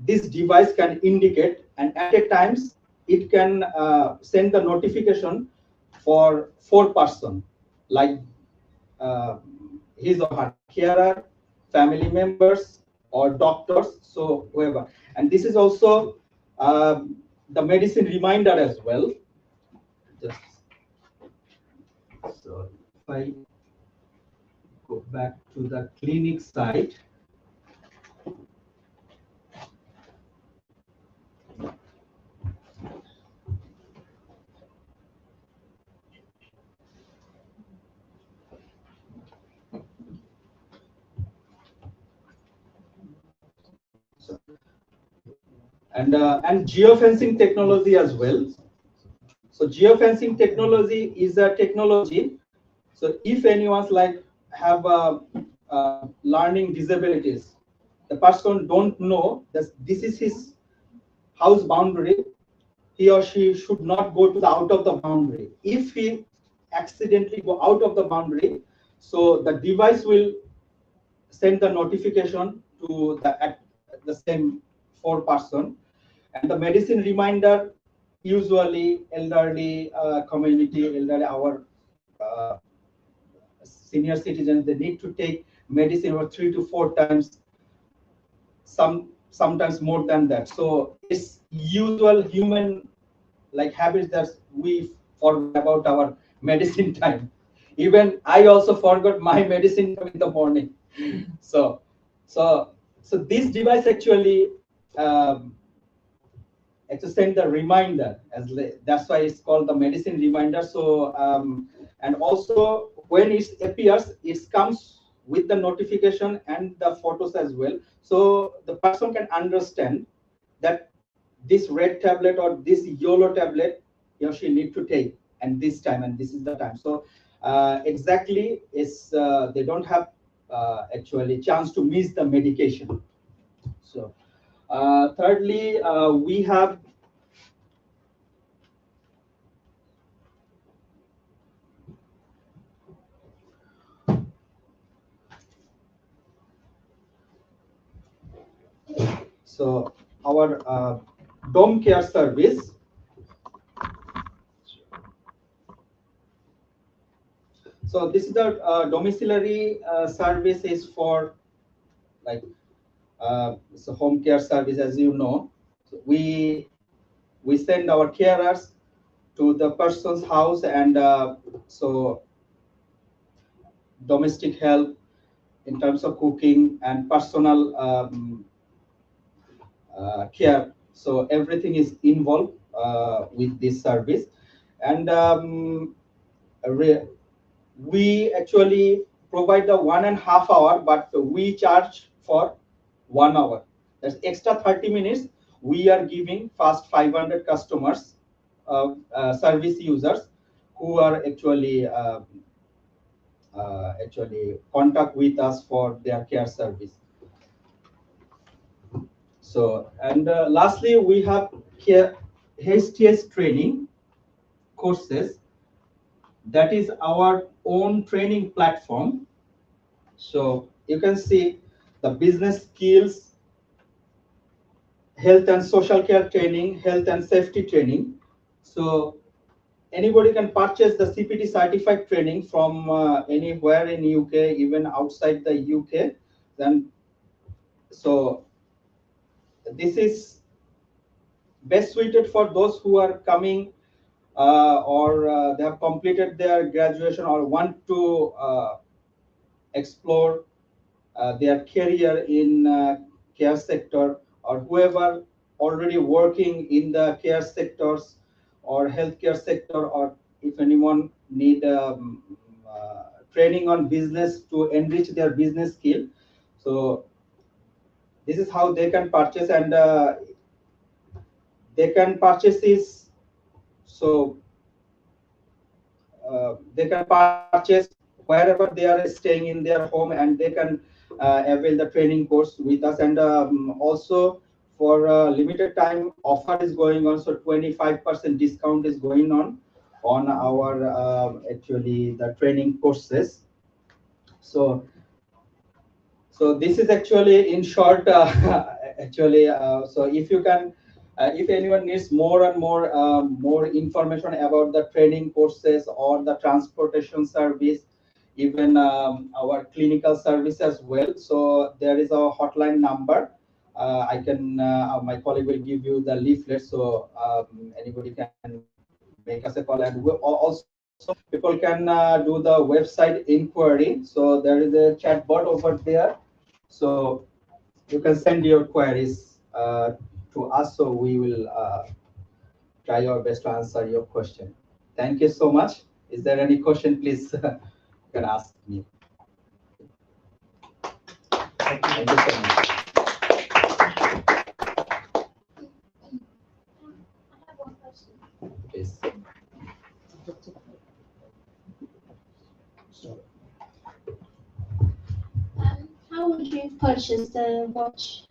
this device can indicate, and at a times it can send the notification for 4 person, like his or her carer, family members, or doctors, so whoever. And this is also the medicine reminder as well. Just so if I go back to the clinic side. And geofencing technology as well. So geofencing technology is a technology. So if anyone's like have learning disabilities, the person don't know that this is his house boundary, he or she should not go to the out of the boundary. If he accidentally go out of the boundary, so the device will send the notification to the same 4 person, and the medicine reminder usually elderly community, elderly, our senior citizens, they need to take medicine over 3 to 4 times, sometimes more than that. So it's usual human like habits that we forget about our medicine time. Even I also forgot my medicine time in the morning. So this device actually send the reminder, that's why it's called the medicine reminder. So and also when it appears, it comes with the notification and the photos as well, so the person can understand that this red tablet or this yellow tablet he or she need to take, and this time, and this is the time. So exactly is they don't have actually chance to miss the medication. So thirdly, we have our dome care service. So this is the domiciliary service is for like it's a home care service, as you know. So we send our carers to the person's house, and so domestic help in terms of cooking and personal care. So everything is involved with this service, and we actually provide the 1.5 hour, but we charge for 1 hour. That's extra 30 minutes. We are giving first 500 customers, service users who are actually contact with us for their care service. So, and lastly, we have here HTS training courses. That is our own training platform. So you can see the business skills, health and social care training, health and safety training. So anybody can purchase the CPT certified training from anywhere in UK, even outside the UK. Then, so this is best suited for those who are coming or they have completed their graduation or want to explore their career in care sector, or whoever already working in the care sectors or healthcare sector, or if anyone need training on business to enrich their business skill. So this is how they can purchase, and they can purchase this. So they can purchase wherever they are staying in their home, and they can avail the training course with us. And also for a limited time offer is going on, so 25% discount is going on our actually the training courses. So this is actually in short actually so if you can if anyone needs more and more information about the training courses or the transportation service, even our clinical service as well, so there is a hotline number. I can my colleague will give you the leaflet, so anybody can make us a call. And also people can do the website inquiry, so there is a chat bot over there, so you can send your queries to us, so we will try our best to answer your question. Thank you so much. Is there any question, please? You can ask me. Thank you so much. Please. How would you purchase the watch?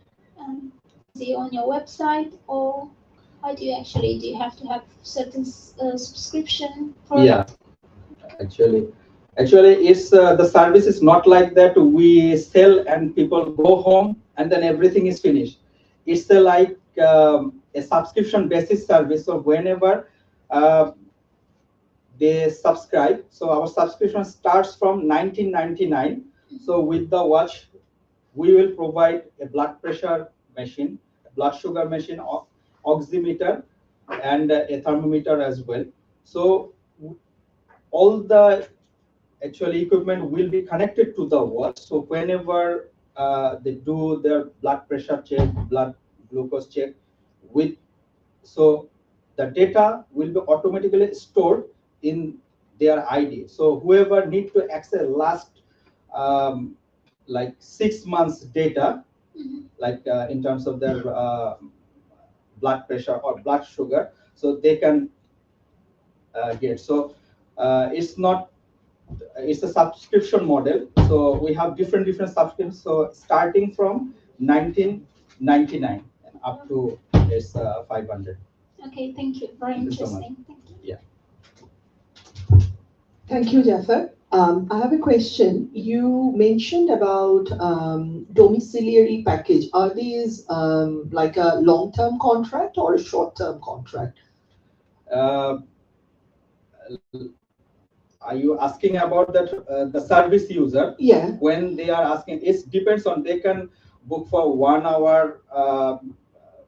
Is it on your website, or how do you actually, do you have to have certain subscription for Yeah, actually it's the service is not like that. We sell and people go home and then everything is finished. It's like a subscription basis service. So whenever they subscribe, so our subscription starts from 1999. So with the watch, we will provide a blood pressure machine, a blood sugar machine, oximeter, and a thermometer as well. So all the actually equipment will be connected to the watch. So whenever they do their blood pressure check, blood glucose check, with so the data will be automatically stored in their ID. So whoever need to access last like 6 months data, like in terms of their blood pressure or blood sugar, so they can get. So it's not, it's a subscription model. So we have different subscriptions. So starting from 1999 and up to is 500. Okay, thank you. Very Thank you so interesting. much. Thank you. Yeah. Thank you, Jafar. I have a question. You mentioned about domiciliary package. Are these like a long-term contract or a short-term contract? Are you asking about that the service user? Yeah. When they are asking, it depends on, they can book for 1 hour.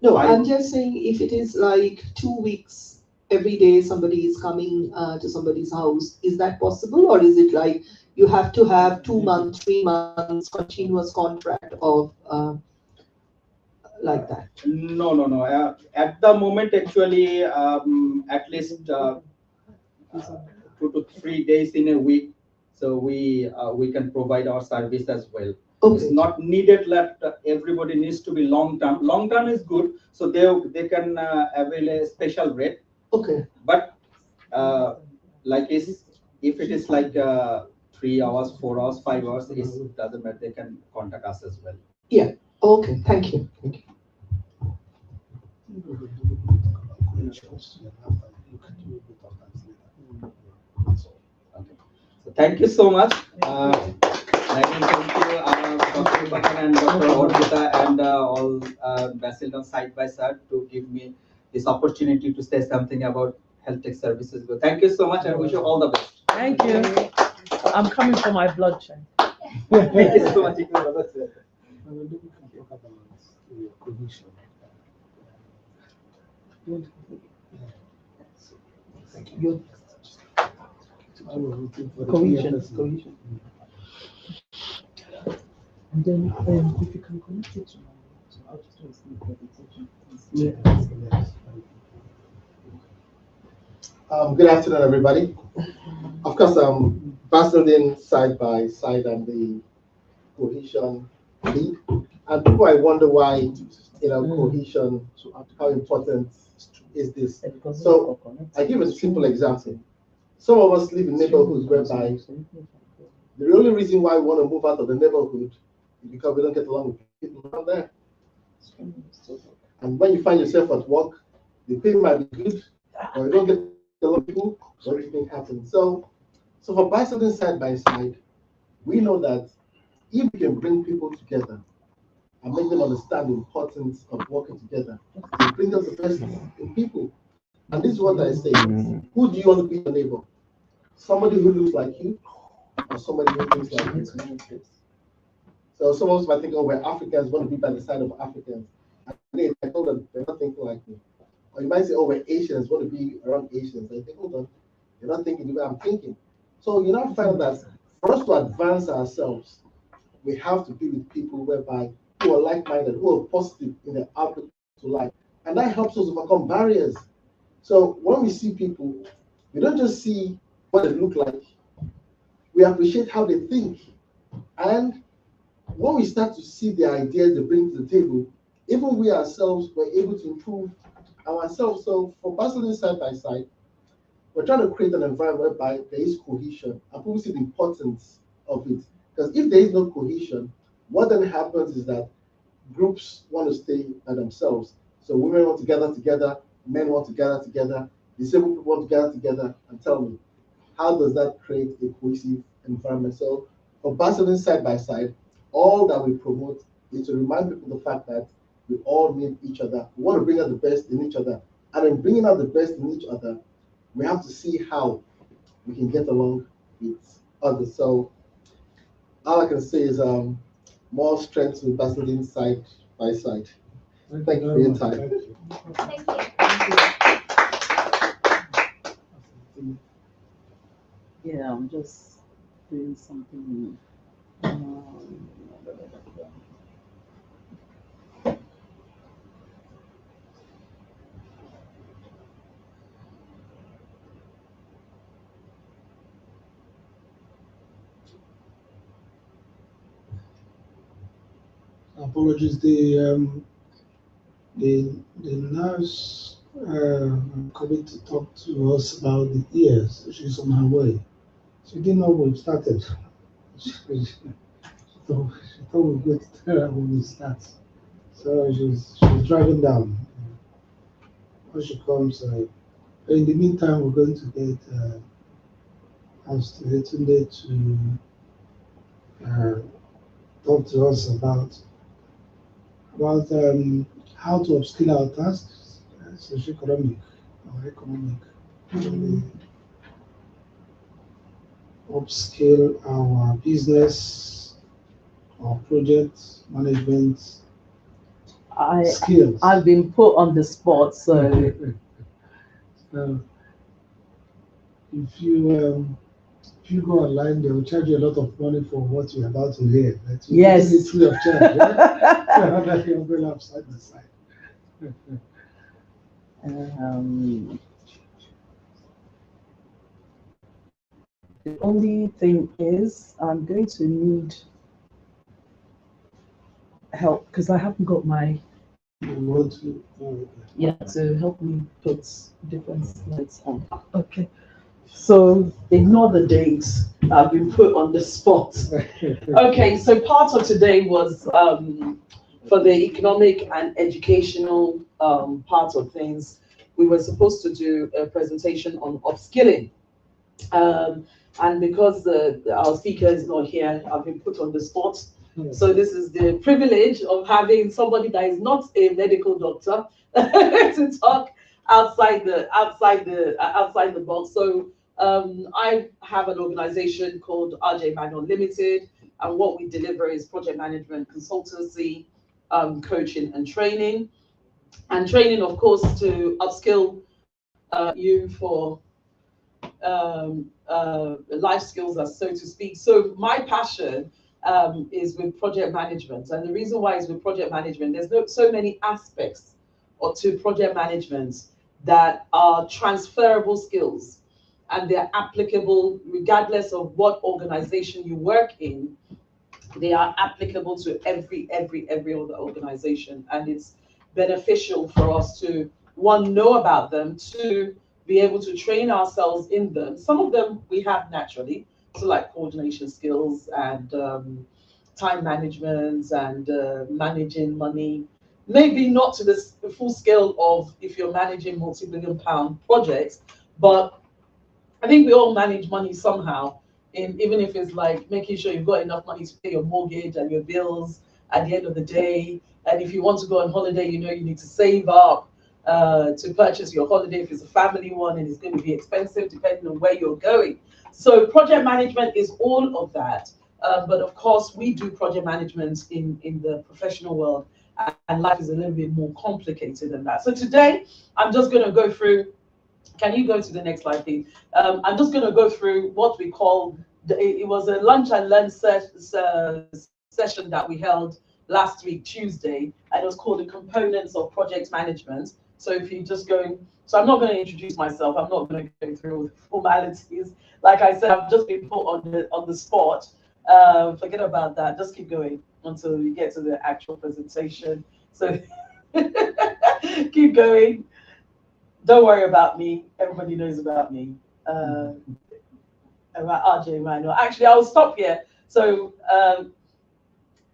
No, five- I'm just saying if it is like 2 weeks, every day somebody is coming to somebody's house, is that possible? Or is it like you have to have 2 months, 3 months continuous contract of like that? No. At the moment, actually, at least 2 to 3 days in a week. So we can provide our service as well. Okay. It's not needed that everybody needs to be long term. Long term is good, so they can avail a special rate. Okay. But like if it is like 3 hours, 4 hours, 5 hours, it doesn't matter. They can contact us as well. Yeah. Okay. Thank you. Thank you. Okay. So thank you so much. Thank you, Dr. Bahan and Dr. Orpita and all Basildon side by side to give me this opportunity to say something about health tech services. But thank you so much. I wish you all the best. Thank you. I'm coming for my blood check. Thank you so much. Cohesion. And then if you can connect it to my, so I'll just do a sleep presentation. Good afternoon, everybody. Of course, I'm Basildon side by side. I'm the cohesion lead, and people I wonder why, cohesion. How important is this? So I give a simple example. Some of us live in neighborhoods whereby the only reason why we want to move out of the neighborhood is because we don't get along with people around there. And when you find yourself at work, the pay might be good, or you don't get along with people, so everything happens. So for Basildon side by side, we know that if we can bring people together and make them understand the importance of working together, to bring out the best in people. And this is what I say: who do you want to be your neighbor? Somebody who looks like you, or somebody who thinks like you? So some of us might think, oh, we're Africans, want to be by the side of Africans. And I told them, they're not thinking like me. Or you might say, oh, we're Asians, want to be around Asians. I think, hold on, you're not thinking the way I'm thinking. So you now find that for us to advance ourselves, we have to be with people whereby who are like-minded, who are positive in their outlook to life. And that helps us overcome barriers. So when we see people, we don't just see what they look like, we appreciate how they think. And when we start to see the ideas they bring to the table, even we ourselves were able to improve ourselves. So for Basildon side by side, we're trying to create an environment whereby there is cohesion and people see the importance of it. Because if there is no cohesion, what then happens is that groups want to stay by themselves. So women want to gather together, men want to gather together, disabled people want to gather together. And tell me, how does that create a cohesive environment? So for Basildon side by side, all that we promote is to remind people the fact that we all need each other. We want to bring out the best in each other. And in bringing out the best in each other, we have to see how we can get along with others. So all I can say is more strength with Basildine side by side. Thank you for your time. Thank you. Yeah, I'm just doing something. Apologies, the nurse coming to talk to us about the ears. She's on her way. She didn't know when we started. She thought we were going to tell her when we start. So she's driving down. When she comes, in the meantime, we're going to get Tunde to talk to us about how to upskill our tasks, socio-economic or economic. Upskill our business, our project management skills. I've been put on the spot, so So if you go online, they will charge you a lot of money for what you're about to hear. That you're yes, getting it free of charge. Yeah? Under the umbrella of side by side. The only thing is, I'm going to need help because I haven't got my. You want to? Yeah, to help me put different slides on. Okay. So ignore the dates. I've been put on the spot. Okay, so part of today was for the economic and educational part of things. We were supposed to do a presentation on upskilling. And because our speaker is not here, I've been put on the spot. So this is the privilege of having somebody that is not a medical doctor to talk outside the box. So I have an organization called RJ Manual Limited, and what we deliver is project management consultancy, coaching and training, of course, to upskill you for life skills, as so to speak. So my passion is with project management, and the reason why is with project management, there's so many aspects to project management that are transferable skills, and they're applicable regardless of what organization you work in. They are applicable to every other organization, and it's beneficial for us to, one, know about them, two, be able to train ourselves in them. Some of them we have naturally, so like coordination skills and time management and managing money. Maybe not to the full scale of if you're managing multi-billion pound projects, but I think we all manage money somehow. Even if it's like making sure you've got enough money to pay your mortgage and your bills at the end of the day. And if you want to go on holiday, you know you need to save up to purchase your holiday if it's a family one, and it's going to be expensive depending on where you're going. So project management is all of that. But of course, we do project management in the professional world, and life is a little bit more complicated than that. So today, I'm just going to go through. Can you go to the next slide, please? I'm just going to go through what we call, it was a lunch and learn session that we held last week, Tuesday, and it was called the components of project management. So if you just go, so I'm not going to introduce myself, I'm not going to go through formalities. Like I said, I've just been put on the spot. Forget about that, just keep going until we get to the actual presentation. So keep going. Don't worry about me. Everybody knows about me. About RJ Manual. Actually, I'll stop here. So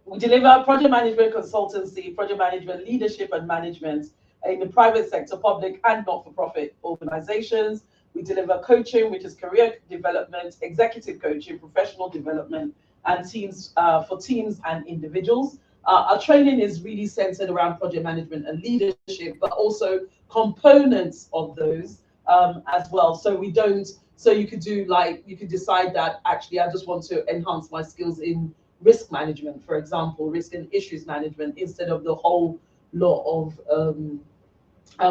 we deliver project management consultancy, project management leadership and management in the private sector, public and not-for-profit organizations. We deliver coaching, which is career development, executive coaching, professional development, and teams for teams and individuals. Our training is really centered around project management and leadership, but also components of those as well. So we don't, so you could do like, you could decide that actually I just want to enhance my skills in risk management, for example, risk and issues management, instead of the whole lot of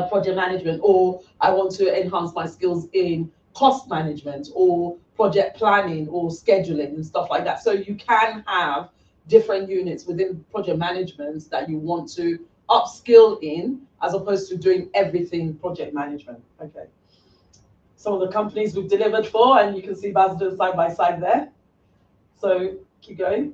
project management, or I want to enhance my skills in cost management or project planning or scheduling and stuff like that. So you can have different units within project management that you want to upskill in, as opposed to doing everything project management. Okay. Some of the companies we've delivered for, and you can see Basildon side by side there. So keep going.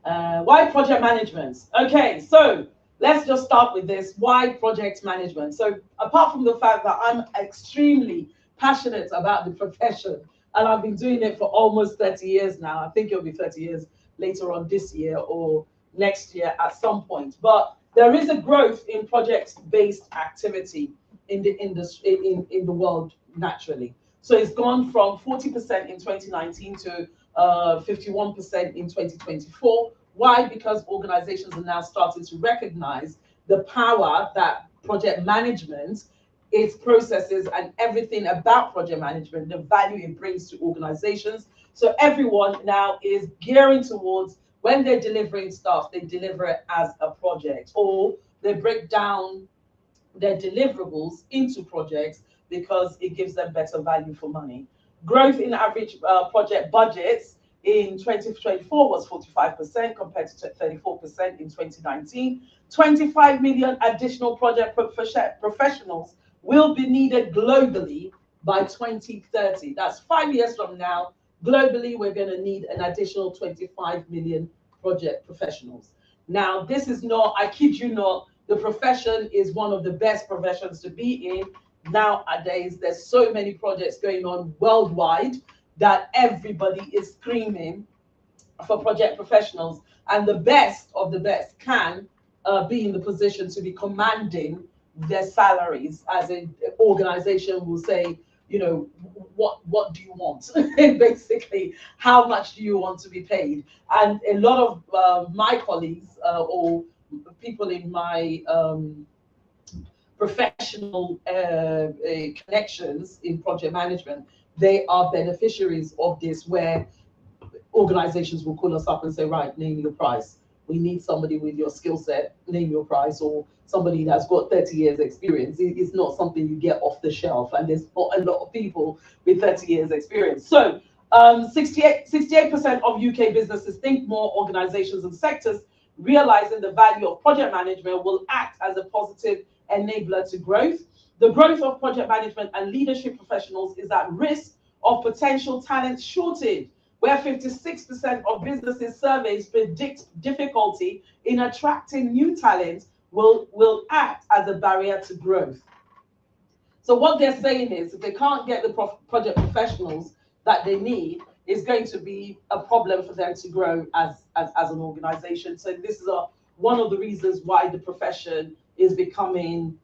Why project management? Okay, so let's just start with this. Why project management? So apart from the fact that I'm extremely passionate about the profession, and I've been doing it for almost 30 years now. I think it'll be 30 years later on this year or next year at some point. But there is a growth in project-based activity in the industry, in the world naturally. So it's gone from 40% in 2019 to 51% in 2024. Why? Because organizations are now starting to recognize the power that project management, its processes and everything about project management, the value it brings to organizations. So everyone now is gearing towards, when they're delivering stuff, they deliver it as a project, or they break down their deliverables into projects because it gives them better value for money. Growth in average project budgets in 2024 was 45% compared to 34% in 2019. 25 million additional project professionals will be needed globally by 2030. That's 5 years from now. Globally, we're going to need an additional 25 million project professionals. Now, this is not, I kid you not, the profession is one of the best professions to be in. Nowadays, there's so many projects going on worldwide that everybody is screaming for project professionals. And the best of the best can be in the position to be commanding their salaries, as an organization will say, you know, what do you want? Basically, how much do you want to be paid? And a lot of my colleagues or people in my professional connections in project management, they are beneficiaries of this, where organizations will call us up and say, right, name your price. We need somebody with your skill set, name your price, or somebody that's got 30 years experience. It's not something you get off the shelf, and there's not a lot of people with 30 years experience. So 68% of UK businesses think more organizations and sectors realizing the value of project management will act as a positive enabler to growth. The growth of project management and leadership professionals is at risk of potential talent shortage, where 56% of businesses surveys predict difficulty in attracting new talent will act as a barrier to growth. So what they're saying is, if they can't get the project professionals that they need, it's going to be a problem for them to grow as an organization. So this is one of the reasons why the profession is becoming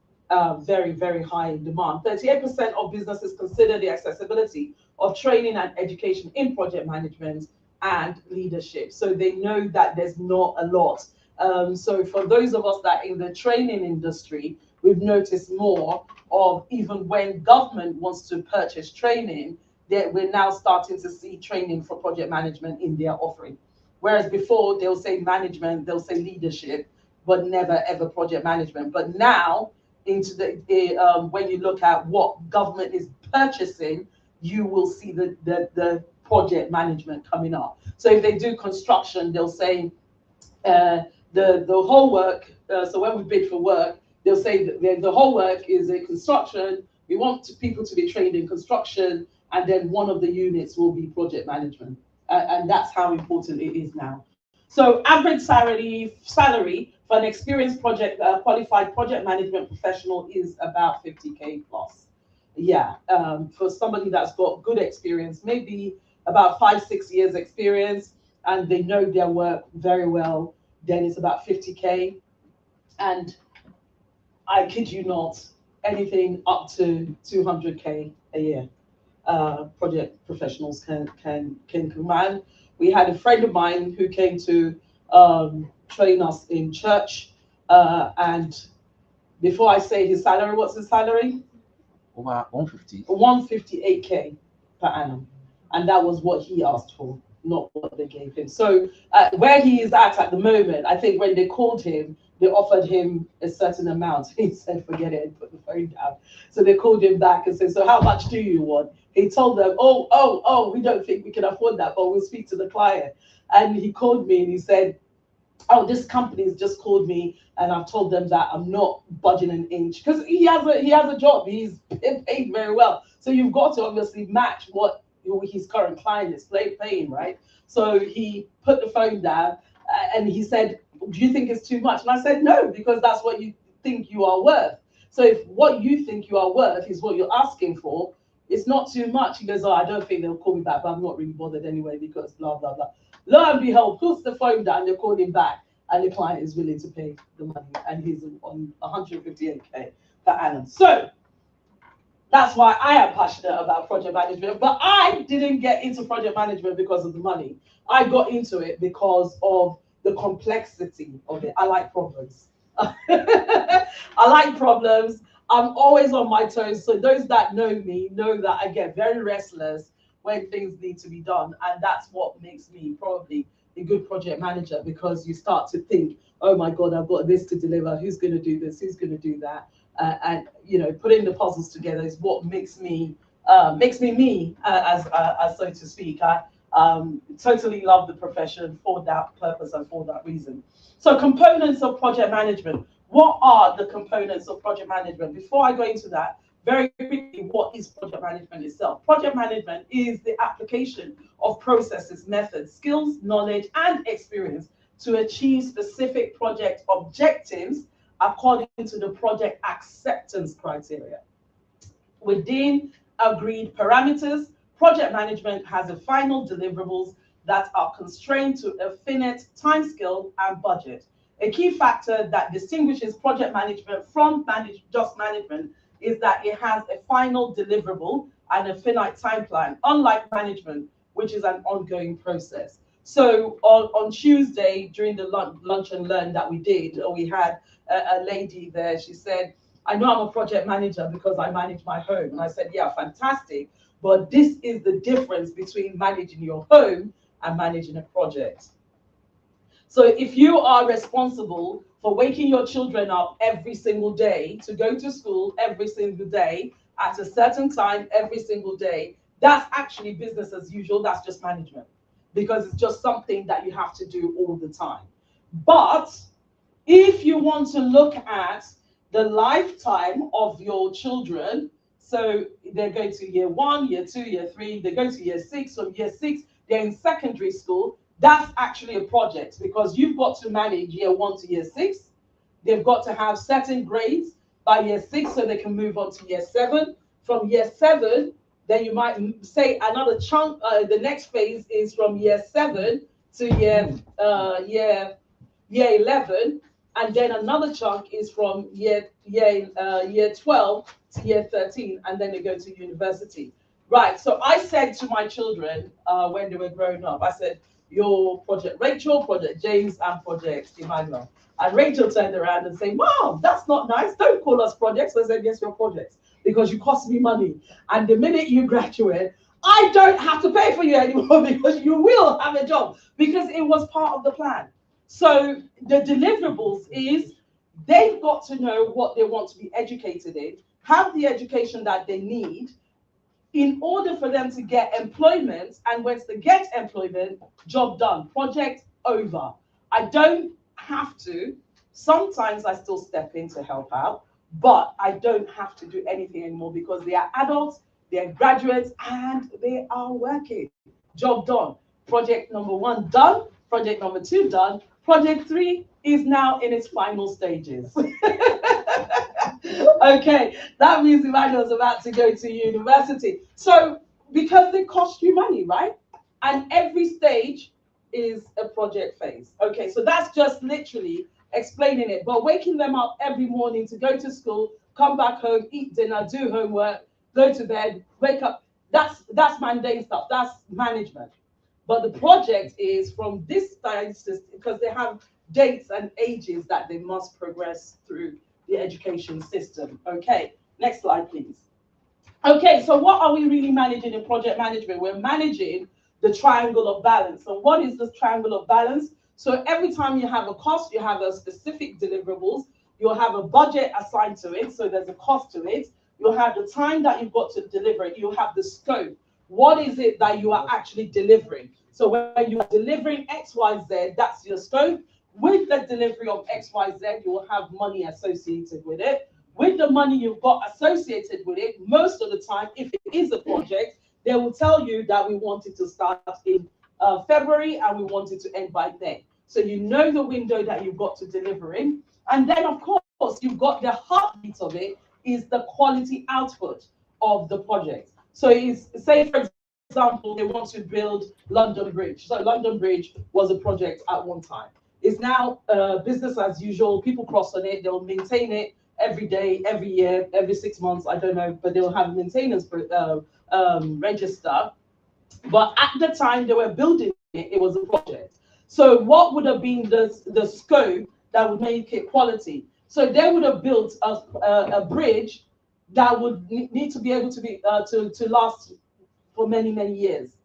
very, very high in demand. 38% of businesses consider the accessibility of training and education in project management and leadership. So they know that there's not a lot. So for those of us that in the training industry, we've noticed more of, even when government wants to purchase training, that we're now starting to see training for project management in their offering. Whereas before they'll say management, they'll say leadership, but never ever project management. But now, into the when you look at what government is purchasing, you will see the project management coming up. So if they do construction, they'll say the whole work. So when we bid for work, they'll say that the whole work is a construction. We want people to be trained in construction, and then one of the units will be project management. And that's how important it is now. So average salary for an experienced qualified project management professional is about 50K plus. Yeah, for somebody that's got good experience, maybe about 5-6 years experience, and they know their work very well, then it's about 50K. And I kid you not, anything up to 200K a year. Project professionals can command. We had a friend of mine who came to train us in church. And before I say his salary, what's his salary? Over 150. 158K per annum. And that was what he asked for, not what they gave him. So where he is at the moment, I think when they called him, they offered him a certain amount. He said, forget it, and put the phone down. So they called him back and said, so how much do you want? He told them, we don't think we can afford that, but we'll speak to the client. And he called me and he said, oh, this company has just called me and I've told them that I'm not budging an inch, because he has a job. He's paid very well. So you've got to obviously match what his current client is paying, right? So he put the phone down and he said, do you think it's too much? And I said, no, because that's what you think you are worth. So if what you think you are worth is what you're asking for, it's not too much. He goes, oh, I don't think they'll call me back, but I'm not really bothered anyway because blah, blah, blah. Lo and behold, puts the phone down, they call him back, and the client is willing to pay the money, and he's on 158K per annum. So that's why I am passionate about project management, but I didn't get into project management because of the money. I got into it because of the complexity of it. I like problems. I like problems. I'm always on my toes. So those that know me know that I get very restless when things need to be done. And that's what makes me probably a good project manager, because you start to think, oh my God, I've got this to deliver. Who's going to do this? Who's going to do that? And putting the puzzles together is what makes me me, as so to speak. I totally love the profession for that purpose and for that reason. So components of project management. What are the components of project management? Before I go into that, very quickly, what is project management itself? Project management is the application of processes, methods, skills, knowledge, and experience to achieve specific project objectives according to the project acceptance criteria. Within agreed parameters, project management has a final deliverables that are constrained to a finite timescale and budget. A key factor that distinguishes project management from just management is that it has a final deliverable and a finite time plan, unlike management, which is an ongoing process. So on Tuesday, during the lunch and learn that we did, we had a lady there. She said, I know I'm a project manager because I manage my home. And I said, yeah, fantastic. But this is the difference between managing your home and managing a project. So if you are responsible for waking your children up every single day to go to school every single day at a certain time every single day, that's actually business as usual. That's just management, because it's just something that you have to do all the time. But if you want to look at the lifetime of your children, so they're going to year 1, year 2, year 3, they go to year 6, from year 6, they're in secondary school, that's actually a project, because you've got to manage year 1 to year 6. They've got to have certain grades by year 6 so they can move on to year 7. From year 7, then you might say another chunk, the next phase is from year 7 to year 11, and then another chunk is from year 12 to year 13, and then they go to university. Right, so I said to my children when they were growing up, I said, your Project Rachel, Project James, and Project Emmanuel. And Rachel turned around and said, Mom, that's not nice. Don't call us projects. I said, yes, we're projects, because you cost me money. And the minute you graduate, I don't have to pay for you anymore, because you will have a job, because it was part of the plan. So the deliverables is they've got to know what they want to be educated in, have the education that they need in order for them to get employment. And once they get employment, job done, project over. I don't have to. Sometimes I still step in to help out, but I don't have to do anything anymore, because they are adults, they are graduates, and they are working. Job done. Project number 1 done. Project number 2 done. Project 3 is now in its final stages. Okay, that means Emmanuel's about to go to university. So, because they cost you money, right? And every stage is a project phase. Okay, so that's just literally explaining it. But waking them up every morning to go to school, come back home, eat dinner, do homework, go to bed, wake up, that's mundane stuff. That's management. But the project is from this time because they have dates and ages that they must progress through the education system. Okay, next slide, please. Okay, so what are we really managing in project management? We're managing the triangle of balance. And what is this triangle of balance? So every time you have a cost, you have a specific deliverables, you'll have a budget assigned to it, so there's a cost to it. You'll have the time that you've got to deliver it. You'll have the scope. What is it that you are actually delivering? So when you are delivering X, Y, Z, that's your scope. With the delivery of X, Y, Z, you will have money associated with it. With the money you've got associated with it, most of the time, if it is a project, they will tell you that we want it to start in February and we want it to end by then. So you know the window that you've got to deliver in. And then, of course, you've got the heartbeat of it is the quality output of the project. So it's, say, for example, they want to build London Bridge. So London Bridge was a project at one time. It's now business as usual. People cross on it. They'll maintain it every day, every year, every 6 months, I don't know, but they'll have a maintenance register. But at the time they were building it, it was a project. So what would have been the scope that would make it quality? So they would have built a bridge that would need to be able to be to last for many, many years.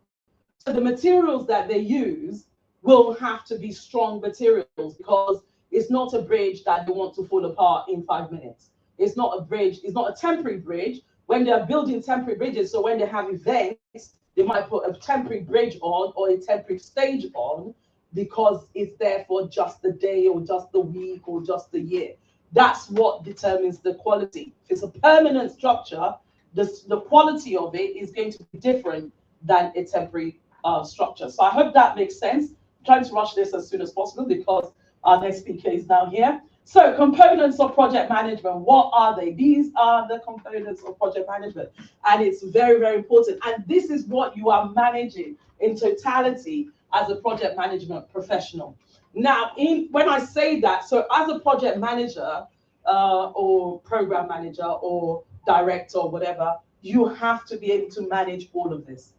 So the materials that they use will have to be strong materials because it's not a bridge that they want to fall apart in 5 minutes. It's not a bridge. It's not a temporary bridge. When they're building temporary bridges, so when they have events, they might put a temporary bridge on or a temporary stage on because it's there for just the day or just the week or just the year. That's what determines the quality. If it's a permanent structure, the quality of it is going to be different than a temporary structure. So I hope that makes sense. I'm trying to rush this as soon as possible because our next speaker is now here. So components of project management, what are they? These are the components of project management. And it's very, very important. And this is what you are managing in totality as a project management professional. Now, when I say that, so as a project manager or program manager or director or whatever, you have to be able to manage all of this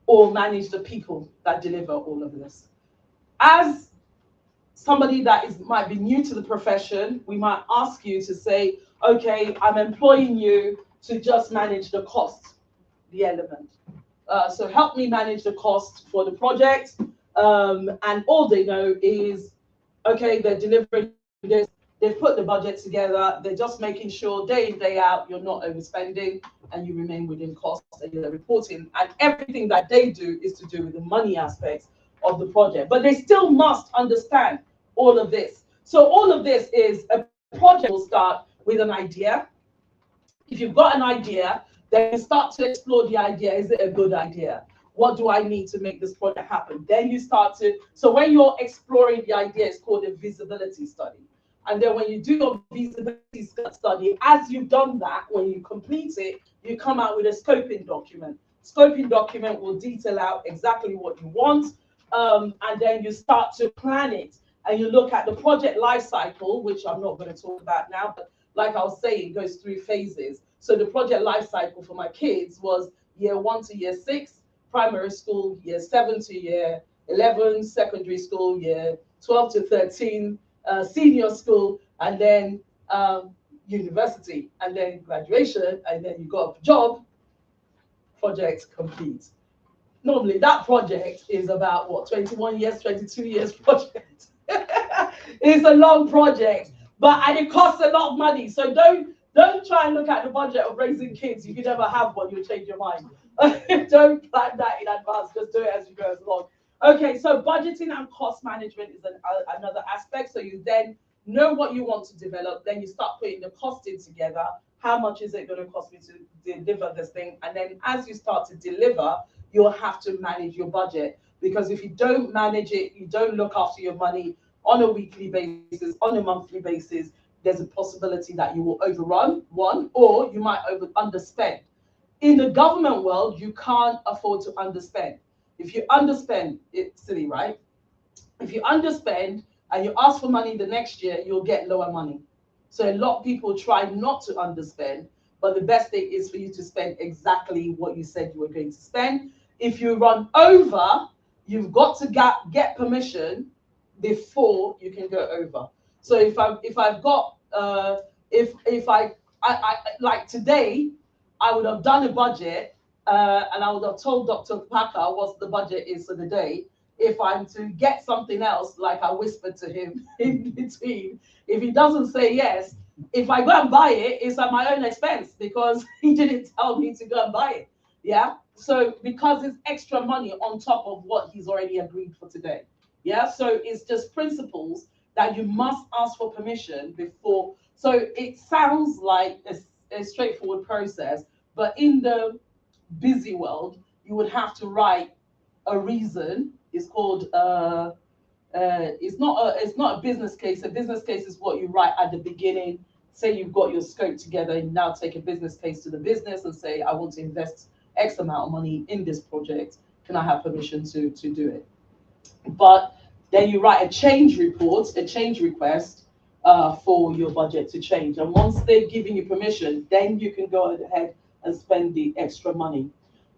or manage the people that deliver all of this. As somebody that might be new to the profession, we might ask you to say, okay, I'm employing you to just manage the cost, the element. So help me manage the cost for the project. And all they know is, okay, they're delivering this, they've put the budget together, they're just making sure day in, day out, you're not overspending and you remain within cost and you're reporting. And everything that they do is to do with the money aspects of the project. But they still must understand all of this. So all of this is a project will start with an idea. If you've got an idea, then you start to explore the idea. Is it a good idea? What do I need to make this project happen? Then you start to, so when you're exploring the idea, it's called a visibility study. And then when you do your visibility study, as you've done that, when you complete it, you come out with a scoping document. Scoping document will detail out exactly what you want. And then you start to plan it. And you look at the project life cycle, which I'm not going to talk about now, but like I was saying, it goes through phases. So the project life cycle for my kids was year 1 to year 6, primary school, year 7 to year 11, secondary school, year 12 to 13, senior school, and then university, and then graduation, and then you got a job, project complete. Normally that project is about what, 21 years, 22 years project. It's a long project, and it costs a lot of money. So don't try and look at the budget of raising kids. You can never have one, you'll change your mind. Don't plan that in advance, just do it as you go along. Okay, so budgeting and cost management is another aspect. So you then know what you want to develop, then you start putting the costing together. How much is it going to cost me to deliver this thing? And then as you start to deliver, you'll have to manage your budget, because if you don't manage it, you don't look after your money on a weekly basis, on a monthly basis, there's a possibility that you will overrun one, or you might underspend. In the government world, you can't afford to underspend. If you underspend, it's silly, right? If you underspend and you ask for money the next year, you'll get lower money. So a lot of people try not to underspend, but the best thing is for you to spend exactly what you said you were going to spend. If you run over, you've got to get permission before you can go over. So if I've got if I like today, I would have done a budget and I would have told Dr. Packer what the budget is for the day. If I'm to get something else, like I whispered to him in between, if he doesn't say yes, if I go and buy it, it's at my own expense because he didn't tell me to go and buy it. Yeah. So because it's extra money on top of what he's already agreed for today. Yeah. So it's just principles that you must ask for permission before. So it sounds like a straightforward process, but in the busy world, you would have to write a reason. It's called it's not a business case. A business case is what you write at the beginning. Say you've got your scope together, and now take a business case to the business and say, I want to invest X amount of money in this project. Can I have permission to do it? But then you write a change report, a change request for your budget to change. And once they've given you permission, then you can go ahead and spend the extra money.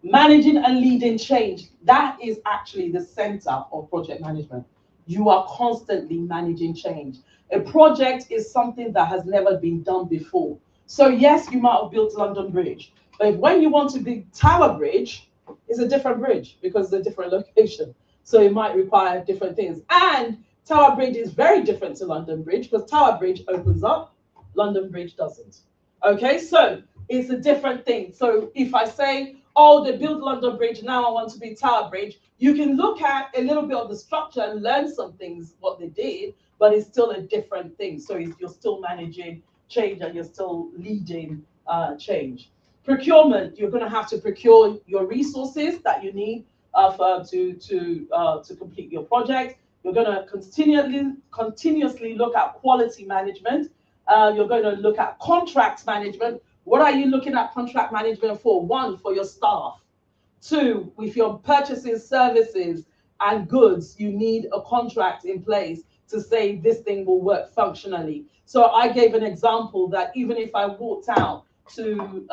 Managing and leading change, that is actually the center of project management. You are constantly managing change. A project is something that has never been done before. So yes, you might have built London Bridge, but when you want to build Tower Bridge, it's a different bridge because it's a different location. So it might require different things. And Tower Bridge is very different to London Bridge because Tower Bridge opens up, London Bridge doesn't. Okay, so it's a different thing. So if I say, oh, they built London Bridge, now I want to be Tower Bridge, you can look at a little bit of the structure and learn some things, what they did, but it's still a different thing. So you're still managing change and you're still leading change. Procurement, you're going to have to procure your resources that you need to complete your project. You're going to continuously look at quality management. You're going to look at contract management. What are you looking at contract management for? One, for your staff. Two, if you're purchasing services and goods, you need a contract in place to say this thing will work functionally. So I gave an example that even if I walked out to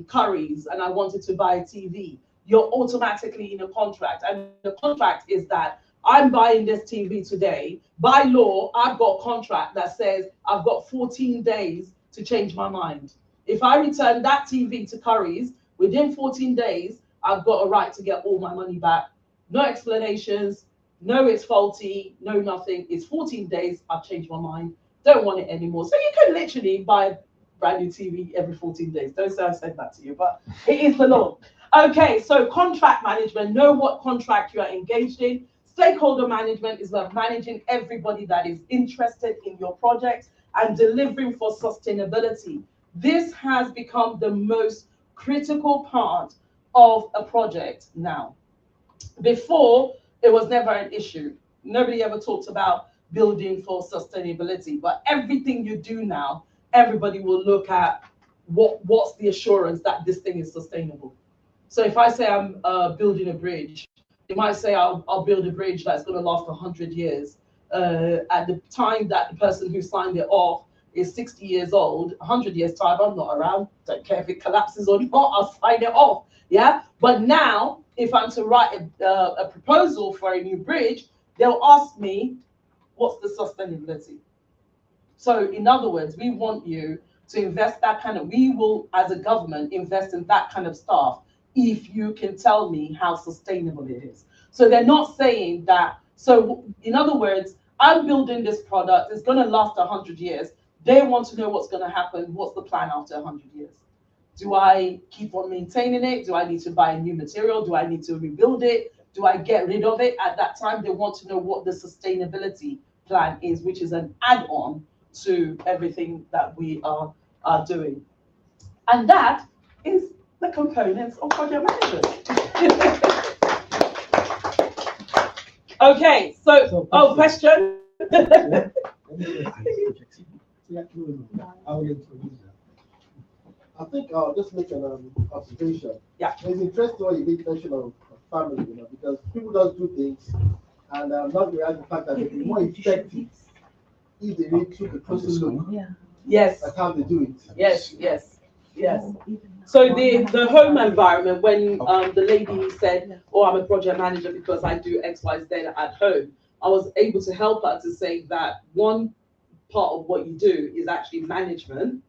Curry's and I wanted to buy a TV, you're automatically in a contract. And the contract is that I'm buying this TV today. By law, I've got a contract that says I've got 14 days to change my mind. If I return that TV to Curry's within 14 days, I've got a right to get all my money back. No explanations, no it's faulty, no nothing. It's 14 days, I've changed my mind, don't want it anymore. So you can literally buy a brand new TV every 14 days. Don't say I said that to you, but it is the law. Okay, so contract management, know what contract you are engaged in. Stakeholder management is about managing everybody that is interested in your project and delivering for sustainability. This has become the most critical part of a project now. Before, it was never an issue. Nobody ever talked about building for sustainability, but everything you do now, everybody will look at what's the assurance that this thing is sustainable. So if I say I'm building a bridge, they might say I'll build a bridge that's going to last 100 years. At the time that the person who signed it off is 60 years old, 100 years time, I'm not around. Don't care if it collapses or not, I'll sign it off. Yeah. But now, if I'm to write a proposal for a new bridge, they'll ask me, what's the sustainability? So in other words, we want you to invest that kind of, we will, as a government, invest in that kind of staff if you can tell me how sustainable it is. So they're not saying that, so in other words, I'm building this product, it's going to last 100 years. They want to know what's going to happen, what's the plan after 100 years? Do I keep on maintaining it? Do I need to buy a new material? Do I need to rebuild it? Do I get rid of it? At that time, they want to know what the sustainability plan is, which is an add-on to everything that we are doing. And that is the components of project management. Okay, so question? I think I'll just make an observation. Yeah. It's interesting what you did mention of family, because people just do things and not realize the fact that they'd be more effective if they really took a closer look yes. at how they do it. Yes, yes, yes. So the home environment, when the lady said, "Oh, I'm a project manager because I do X, Y, Z at home," I was able to help her to say that one part of what you do is actually management,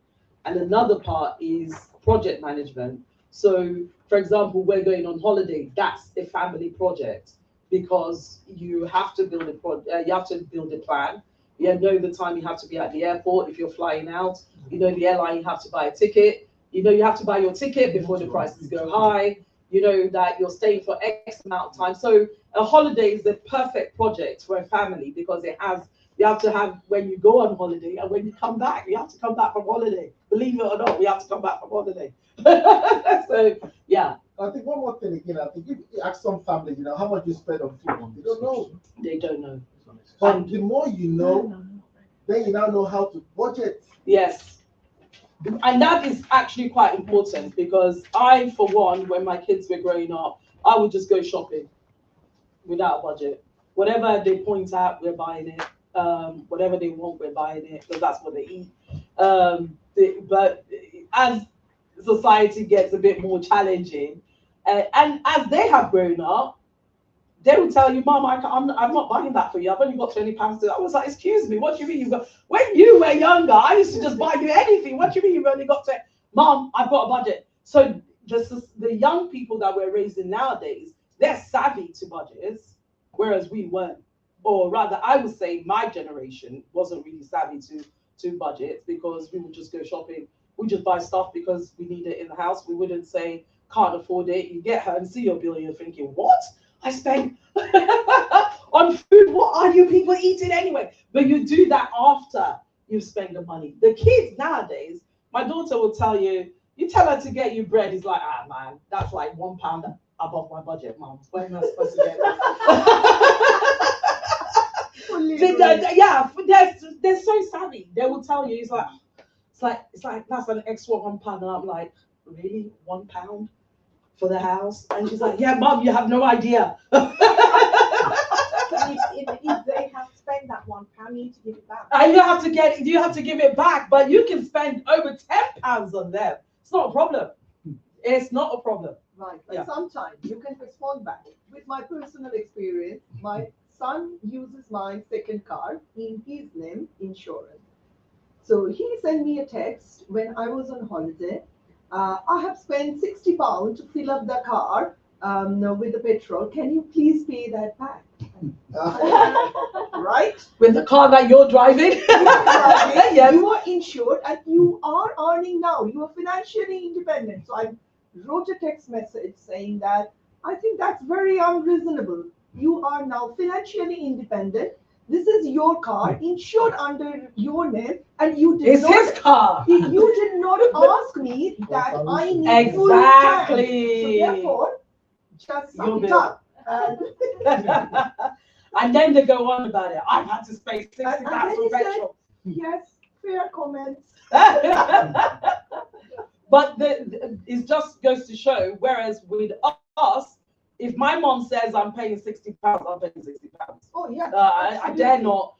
and another part is project management. So, for example, we're going on holiday. That's a family project because you have to build you have to build a plan. You know the time you have to be at the airport if you're flying out. You know the airline you have to buy a ticket. You know you have to buy your ticket before the prices go high. You know that you're staying for X amount of time. So a holiday is the perfect project for a family because it has you have to have when you go on holiday and when you come back, you have to come back from holiday. Believe it or not, we have to come back from holiday. So yeah. I think one more thing again, I think if you ask some families, how much you spend on food, they don't know. They don't know. But the more you know, then you now know how to budget. Yes. And that is actually quite important because I, for one, when my kids were growing up, I would just go shopping without a budget. Whatever they point out, we're buying it. Whatever they want, we're buying it because that's what they eat. But as society gets a bit more challenging, and as they have grown up, they will tell you, "Mom, I'm not buying that for you. I've only got £20 to." I was like, "Excuse me, what do you mean you've got?" When you were younger, I used to just buy you anything. What do you mean you've only got to? Mom, I've got a budget. So just the young people that we're raising nowadays, they're savvy to budgets, whereas we weren't. Or rather, I would say my generation wasn't really savvy to budgets because we would just go shopping. We just buy stuff because we need it in the house. We wouldn't say can't afford it. You get home, see your bill, and you're thinking, "What? I spent on food. What are you people eating anyway?" But you do that after you spend the money. The kids nowadays, my daughter will tell you, you tell her to get you bread, it's like, "Ah man, that's like £1 above my budget, Mom. Where am I supposed to get that?" Yeah, they're so savvy. They will tell you, it's like that's an extra £1. And I'm like, really? £1? For the house? And she's like, "Yeah, Mom, you have no idea." If they have spent that £1, you need to give it back. And you have to give it back, but you can spend over £10 on them. It's not a problem. It's not a problem. Right, but Yeah. sometimes you can respond back. With my personal experience, my son uses my second car in his name insurance. So he sent me a text when I was on holiday. I have spent £60 to fill up the car with the petrol. Can you please pay that back? Right? With the car that you're driving? Yes. You are insured and you are earning now. You are financially independent. So I wrote a text message saying that I think that's very unreasonable. You are now financially independent. This is your car, insured under your name, and you did not. It's his car. You did not ask me that I need full tank. So therefore, just suck it up. And then they go on about it. I've had to spend 60 pounds for petrol. Yes, fair comments. But it just goes to show, whereas with us, if my mom says I'm paying £60, I'm paying £60. Oh yeah. I dare not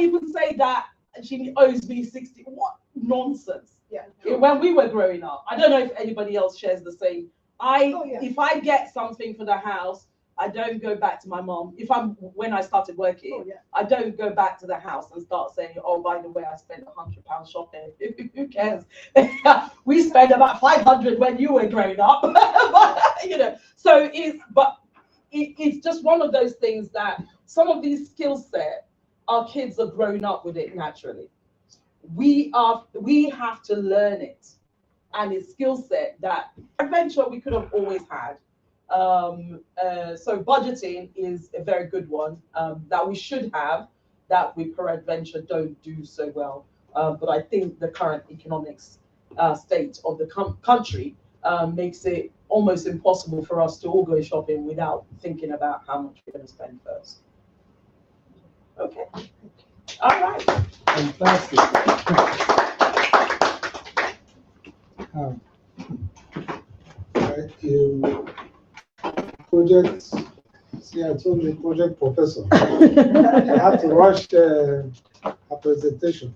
even say that she owes me 60. What nonsense. Yeah. When we were growing up, I don't know if anybody else shares the same. If I get something for the house, I don't go back to my mom. When I started working, I don't go back to the house and start saying, "Oh, by the way, I spent £100 shopping." Who cares? We spent about 500 when you were growing up. So it's just one of those things that some of these skill set, our kids are growing up with it naturally. We have to learn it, and it's skill set that adventure we could have always had. So budgeting is a very good one that we should have, that we peradventure don't do so well. But I think the current economics state of the country makes it almost impossible for us to all go shopping without thinking about how much we're going to spend first. Okay. All right. Fantastic. You project, see, I told the project professor, I had to rush a presentation.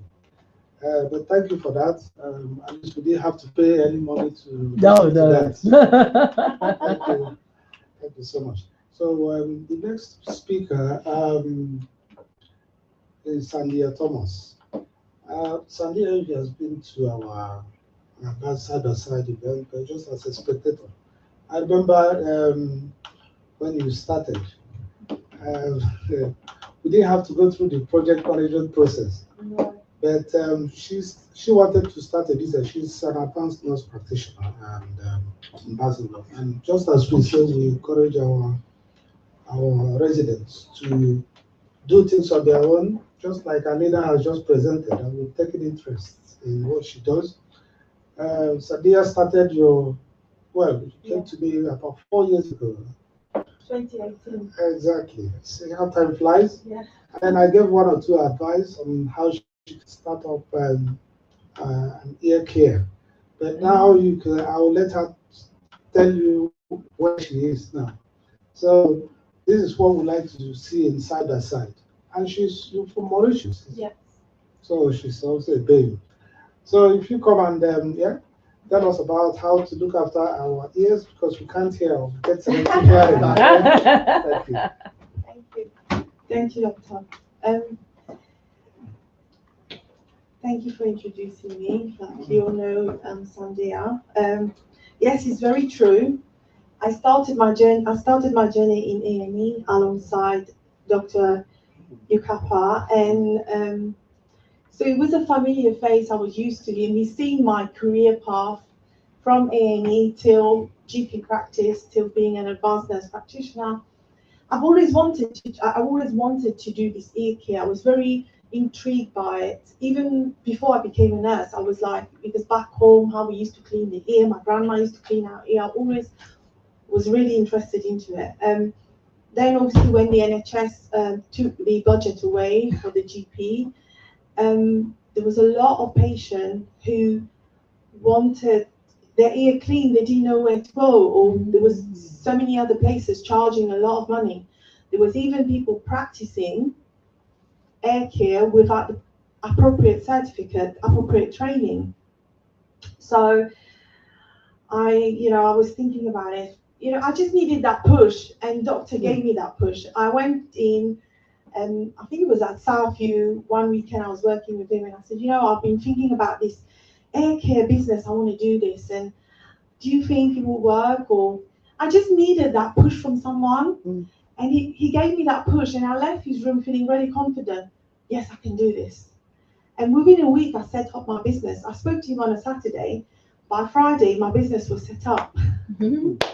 But thank you for that. At least we didn't have to pay any money to No, listen to no. that. Thank you. Thank you so much. So the next speaker is Sandia Thomas. Sandia has been to our side-by-side event, but just as a spectator. I remember when you started, we didn't have to go through the project management process. But she wanted to start a business. She's an advanced nurse practitioner and in Barcelona. And just as we said, we encourage our residents to do things on their own, just like Alina has just presented, and we've taken interest in what she does. Sadia started you came to me about 4 years ago. 2018. Exactly. See how time flies? Yeah. And I gave one or two advice on how she could start up an ear care. But now I'll let her tell you where she is now. So this is what we like to see in side by side. And she's from Mauritius. Yes. So she's also a baby. So if you come and tell us about how to look after our ears, because we can't hear or get selective hearing. Thank you. Thank you. Thank you, Doctor. Thank you for introducing me. Like you all know, Sandia. Yes, it's very true. I started my journey in A&E alongside Dr. Yukapa, and so it was a familiar face. I was used to him. He's seen my career path from A&E till GP practice, till being an advanced nurse practitioner. I've always wanted to do this ear care. I was very intrigued by it. Even before I became a nurse, I was like, because back home, how we used to clean the ear, my grandma used to clean our ear. I always was really interested into it. Then obviously when the NHS took the budget away for the GP, there was a lot of patients who wanted their ear clean. They didn't know where to go, or there was so many other places charging a lot of money. There was even people practicing ear care without the appropriate certificate, appropriate training. So I was thinking about it. I just needed that push, and doctor gave me that push. I went in, and I think it was at Southview one weekend. I was working with him, and I said, I've been thinking about this air care business. I want to do this, and do you think it will work? Or I just needed that push from someone, and he gave me that push, and I left his room feeling really confident. Yes, I can do this. And within a week, I set up my business. I spoke to him on a Saturday. By Friday, my business was set up. Thank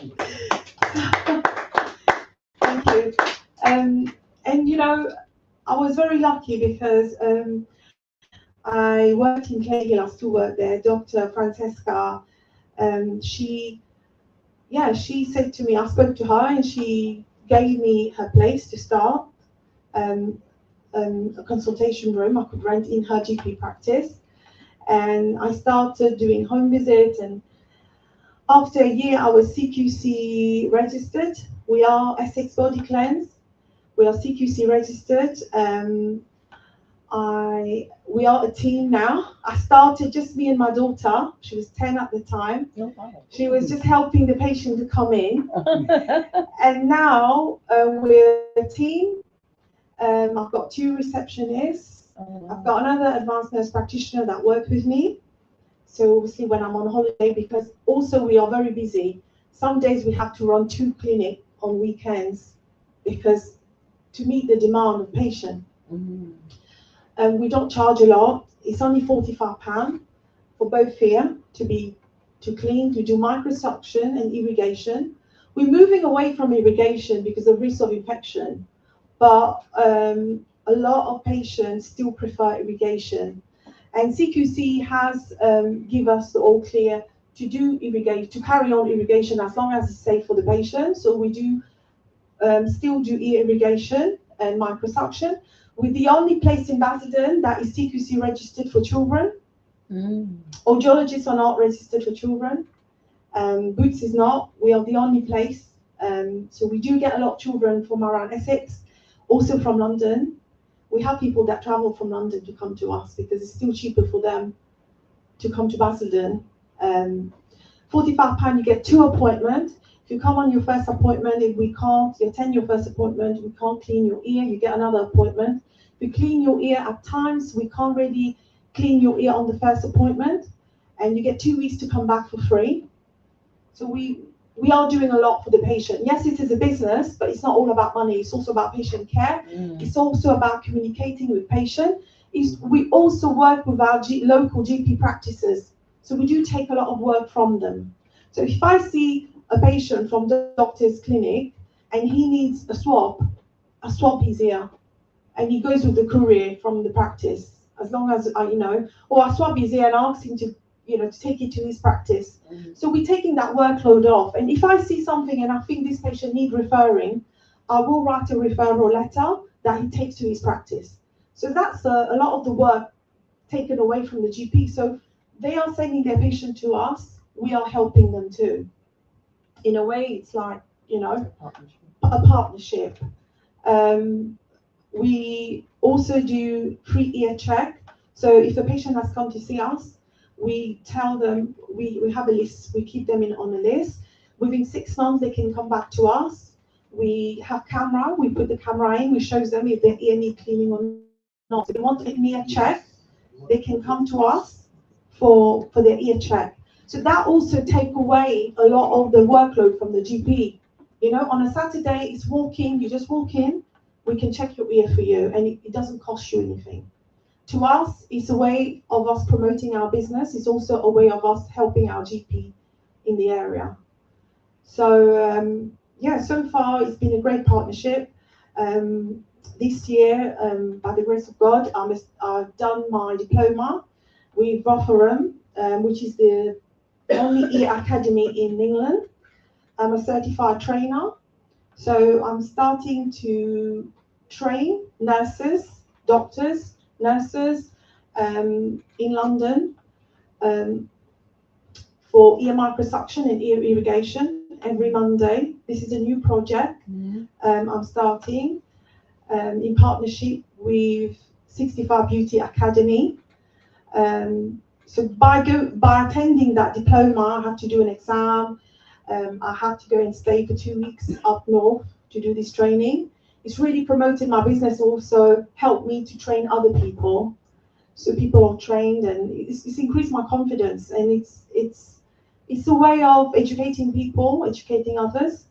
you. And I was very lucky because I worked in Clay, I still work there. Dr. Francesca, she said to me, I spoke to her, and she gave me her place to start, a consultation room I could rent in her GP practice. And I started doing home visits, and after a year I was CQC registered. We are Essex Body Cleanse. We are CQC registered. We are a team now. I started just me and my daughter. She was 10 at the time. Oh, wow. She was just helping the patient to come in. And now we're a team. I've got 2 receptionists. I've got another advanced nurse practitioner that works with me. So obviously when I'm on holiday, because also we are very busy. Some days we have to run 2 clinics on weekends because to meet the demand of patient. We don't charge a lot. It's only £45 for both here to clean, to do microsuction and irrigation. We're moving away from irrigation because of risk of infection, but a lot of patients still prefer irrigation. And CQC has given us the all clear to do irrigation, to carry on irrigation as long as it's safe for the patient. So we do still do ear irrigation and microsuction. We're the only place in Basildon that is CQC registered for children. Audiologists are not registered for children. Boots is not. We are the only place. So we do get a lot of children from around Essex, also from London. We have people that travel from London to come to us because it's still cheaper for them to come to Basildon. £45, you get 2 appointments. If you come on your first appointment, if we can't, you attend your first appointment, we can't clean your ear, you get another appointment. We clean your ear at times, we can't really clean your ear on the first appointment, and you get 2 weeks to come back for free. So we are doing a lot for the patient. Yes, it is a business, but it's not all about money. It's also about patient care. It's also about communicating with patient. We also work with our local GP practices. So we do take a lot of work from them. So if I see a patient from the doctor's clinic and he needs a swab his ear, and he goes with the courier from the practice, as long as or I swab his ear and ask him to take it to his practice. So we're taking that workload off. And if I see something and I think this patient needs referring, I will write a referral letter that he takes to his practice. So that's a lot of the work taken away from the GP. So they are sending their patient to us. We are helping them too. In a way, it's like, a partnership. We also do free ear check. So if a patient has come to see us, we tell them, we have a list, we keep them on a list. Within 6 months, they can come back to us. We have camera, we put the camera in, we show them if their ear need cleaning or not. If they want an ear check, they can come to us for their ear check. So that also take away a lot of the workload from the GP. On a Saturday, it's walk-in, you just walk in, we can check your ear for you, and it doesn't cost you anything. To us, it's a way of us promoting our business. It's also a way of us helping our GP in the area. So, so far it's been a great partnership. This year, by the grace of God, I've done my diploma with Rotherham, which is the only ear academy in England. I'm a certified trainer. So I'm starting to train nurses, doctors, nurses in London for ear microsuction and ear irrigation every Monday. This is a new project I'm starting in partnership with 65 Beauty Academy. So by attending that diploma, I have to do an exam. I have to go and stay for 2 weeks up north to do this training. It's really promoted my business, also helped me to train other people. So people are trained, and it's increased my confidence, and it's a way of educating people, educating others.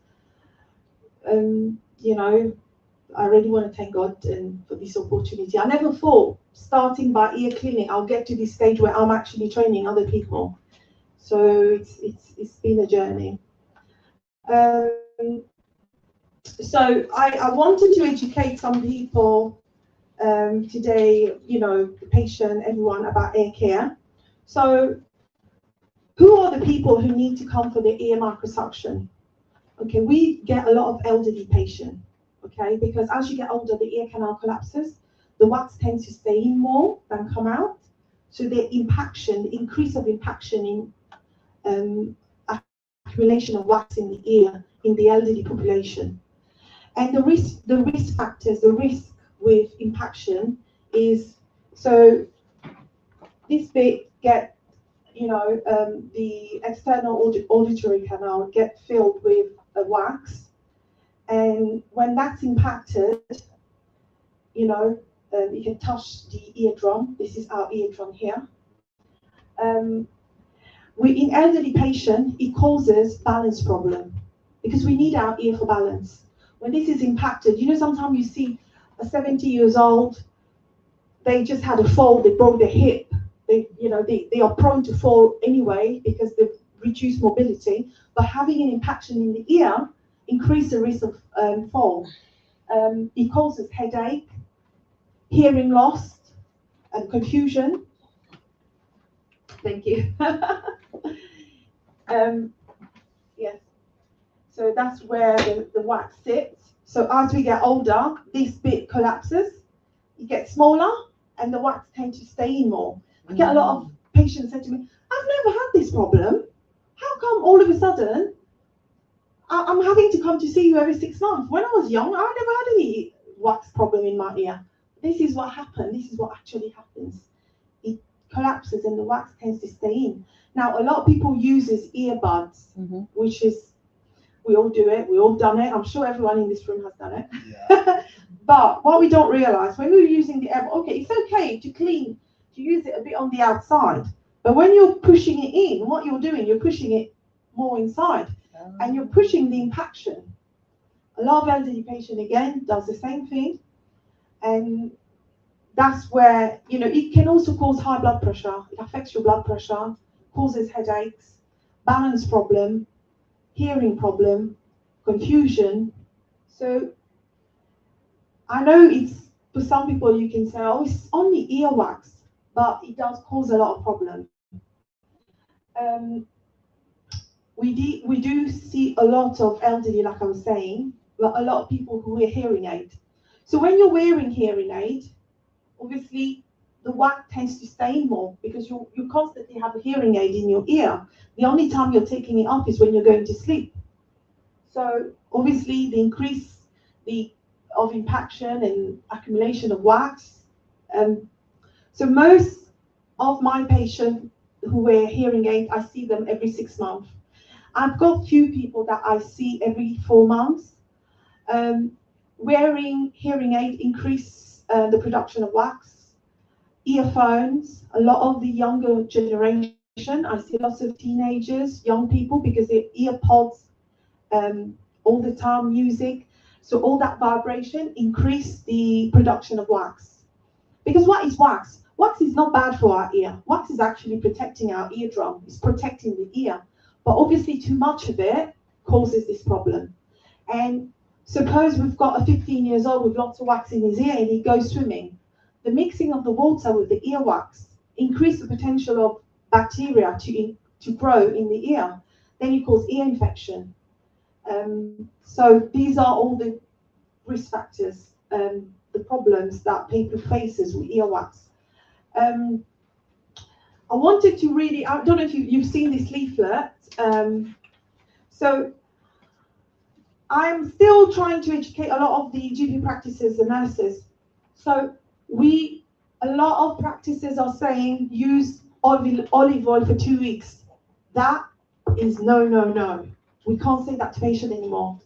I really want to thank God for this opportunity. I never thought, starting by ear cleaning, I'll get to this stage where I'm actually training other people. So it's been a journey. So I wanted to educate some people today, the patient, everyone, about ear care. So who are the people who need to come for the ear microsuction? Okay, we get a lot of elderly patients, okay, because as you get older, the ear canal collapses, the wax tends to stay in more than come out. So the increase of impaction in accumulation of wax in the ear in the elderly population. And the risk factors, the risk with impaction is, so this bit get, the external auditory canal get filled with a wax. And when that's impacted, you can touch the eardrum. This is our eardrum here. In elderly patients, it causes balance problem because we need our ear for balance. When this is impacted, sometimes you see a 70 years old, they just had a fall, they broke their hip. They are prone to fall anyway because they've reduced mobility, but having an impaction in the ear increases the risk of fall. It causes headache, hearing loss, and confusion. Thank you. Yes. So that's where the wax sits. So as we get older, this bit collapses, it gets smaller, and the wax tends to stay in more. I get a lot of patients say to me, I've never had this problem. How come all of a sudden I'm having to come to see you every 6 months? When I was young, I never had any wax problem in my ear. this is what happened. This is what actually happens. It collapses and the wax tends to stay in. Now, a lot of people uses earbuds, which is, we all do it. We all done it. I'm sure everyone in this room has done it. Yeah. But what we don't realize when we're using the earbud, okay, it's okay to clean, to use it a bit on the outside. But when you're pushing it in, what you're doing, you're pushing it more inside, and you're pushing the impaction. A lot of elderly patient again does the same thing, and that's where, you know, it can also cause high blood pressure. It affects your blood pressure, causes headaches, balance problem, hearing problem, confusion. So I know it's, for some people you can say, oh, it's only earwax, but it does cause a lot of problems. We do see a lot of elderly, like I was saying, but a lot of people who wear hearing aid. So when you're wearing hearing aid, obviously the wax tends to stay in more because you constantly have a hearing aid in your ear. The only time you're taking it off is when you're going to sleep. So obviously the increase of impaction and accumulation of wax. So most of my patients who wear hearing aid, I see them every 6 months. I've got few people that I see every 4 months. Wearing hearing aid increase the production of wax. Earphones, a lot of the younger generation, I see lots of teenagers, young people, because they're earpods all the time, music. So all that vibration increase the production of wax. Because what is wax? Wax is not bad for our ear. Wax is actually protecting our eardrum. It's protecting the ear. But obviously too much of it causes this problem. And suppose we've got a 15 years old with lots of wax in his ear and he goes swimming. The mixing of the water with the earwax increase the potential of bacteria to grow in the ear. Then you cause ear infection. So these are all the risk factors, the problems that people faces with earwax. I wanted to really, I don't know if you've seen this leaflet. So I'm still trying to educate a lot of the GP practices and nurses. So a lot of practices are saying use olive oil for 2 weeks. That is no, no, no. We can't say that to patient anymore.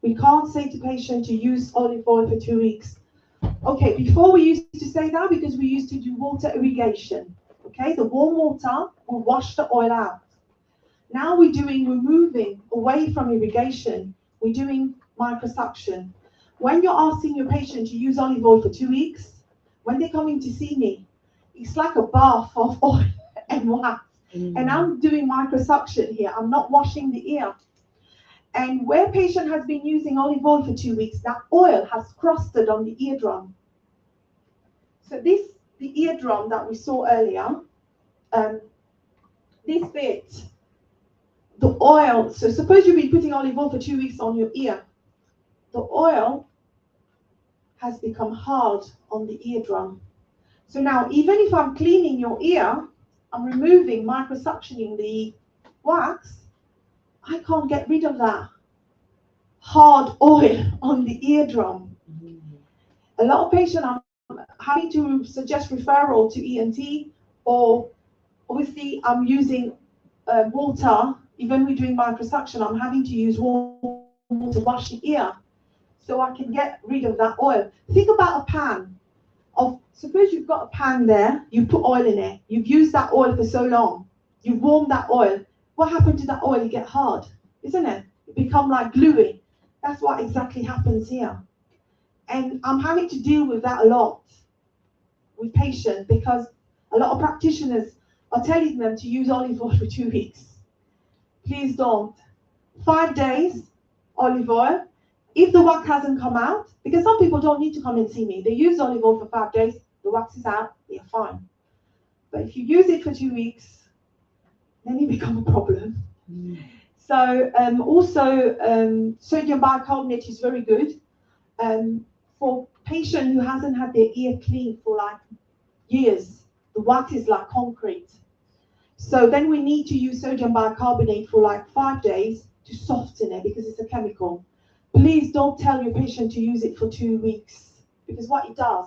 We can't say to patient to use olive oil for 2 weeks. Okay, before we used to say that because we used to do water irrigation. Okay, the warm water will wash the oil out. Now we're moving away from irrigation. We're doing microsuction. When you're asking your patient to use olive oil for 2 weeks, when they come in to see me, it's like a bath of oil and wax. And I'm doing microsuction here. I'm not washing the ear. And where patient has been using olive oil for 2 weeks, that oil has crusted on the eardrum. So the eardrum that we saw earlier, this bit, the oil, so suppose you've been putting olive oil for 2 weeks on your ear. The oil has become hard on the eardrum. So now, even if I'm cleaning your ear, I'm removing, microsuctioning the wax, I can't get rid of that hard oil on the eardrum. A lot of patients are having to suggest referral to ENT, or obviously I'm using water. Even we're doing microsuction, I'm having to use water to wash the ear so I can get rid of that oil. Think about a pan. Suppose you've got a pan there, you put oil in it, you've used that oil for so long, you've warmed that oil. What happened to that oil? It get hard, isn't it? It become like gluey. That's what exactly happens here. And I'm having to deal with that a lot with patients because a lot of practitioners are telling them to use olive oil for 2 weeks. Please don't. 5 days, olive oil. If the wax hasn't come out, because some people don't need to come and see me. They use olive oil for 5 days, the wax is out, they're fine. But if you use it for 2 weeks, then it becomes a problem. So also sodium bicarbonate is very good for patient who hasn't had their ear cleaned for like years. The wax is like concrete. So then we need to use sodium bicarbonate for like 5 days to soften it because it's a chemical. Please don't tell your patient to use it for 2 weeks because what it does,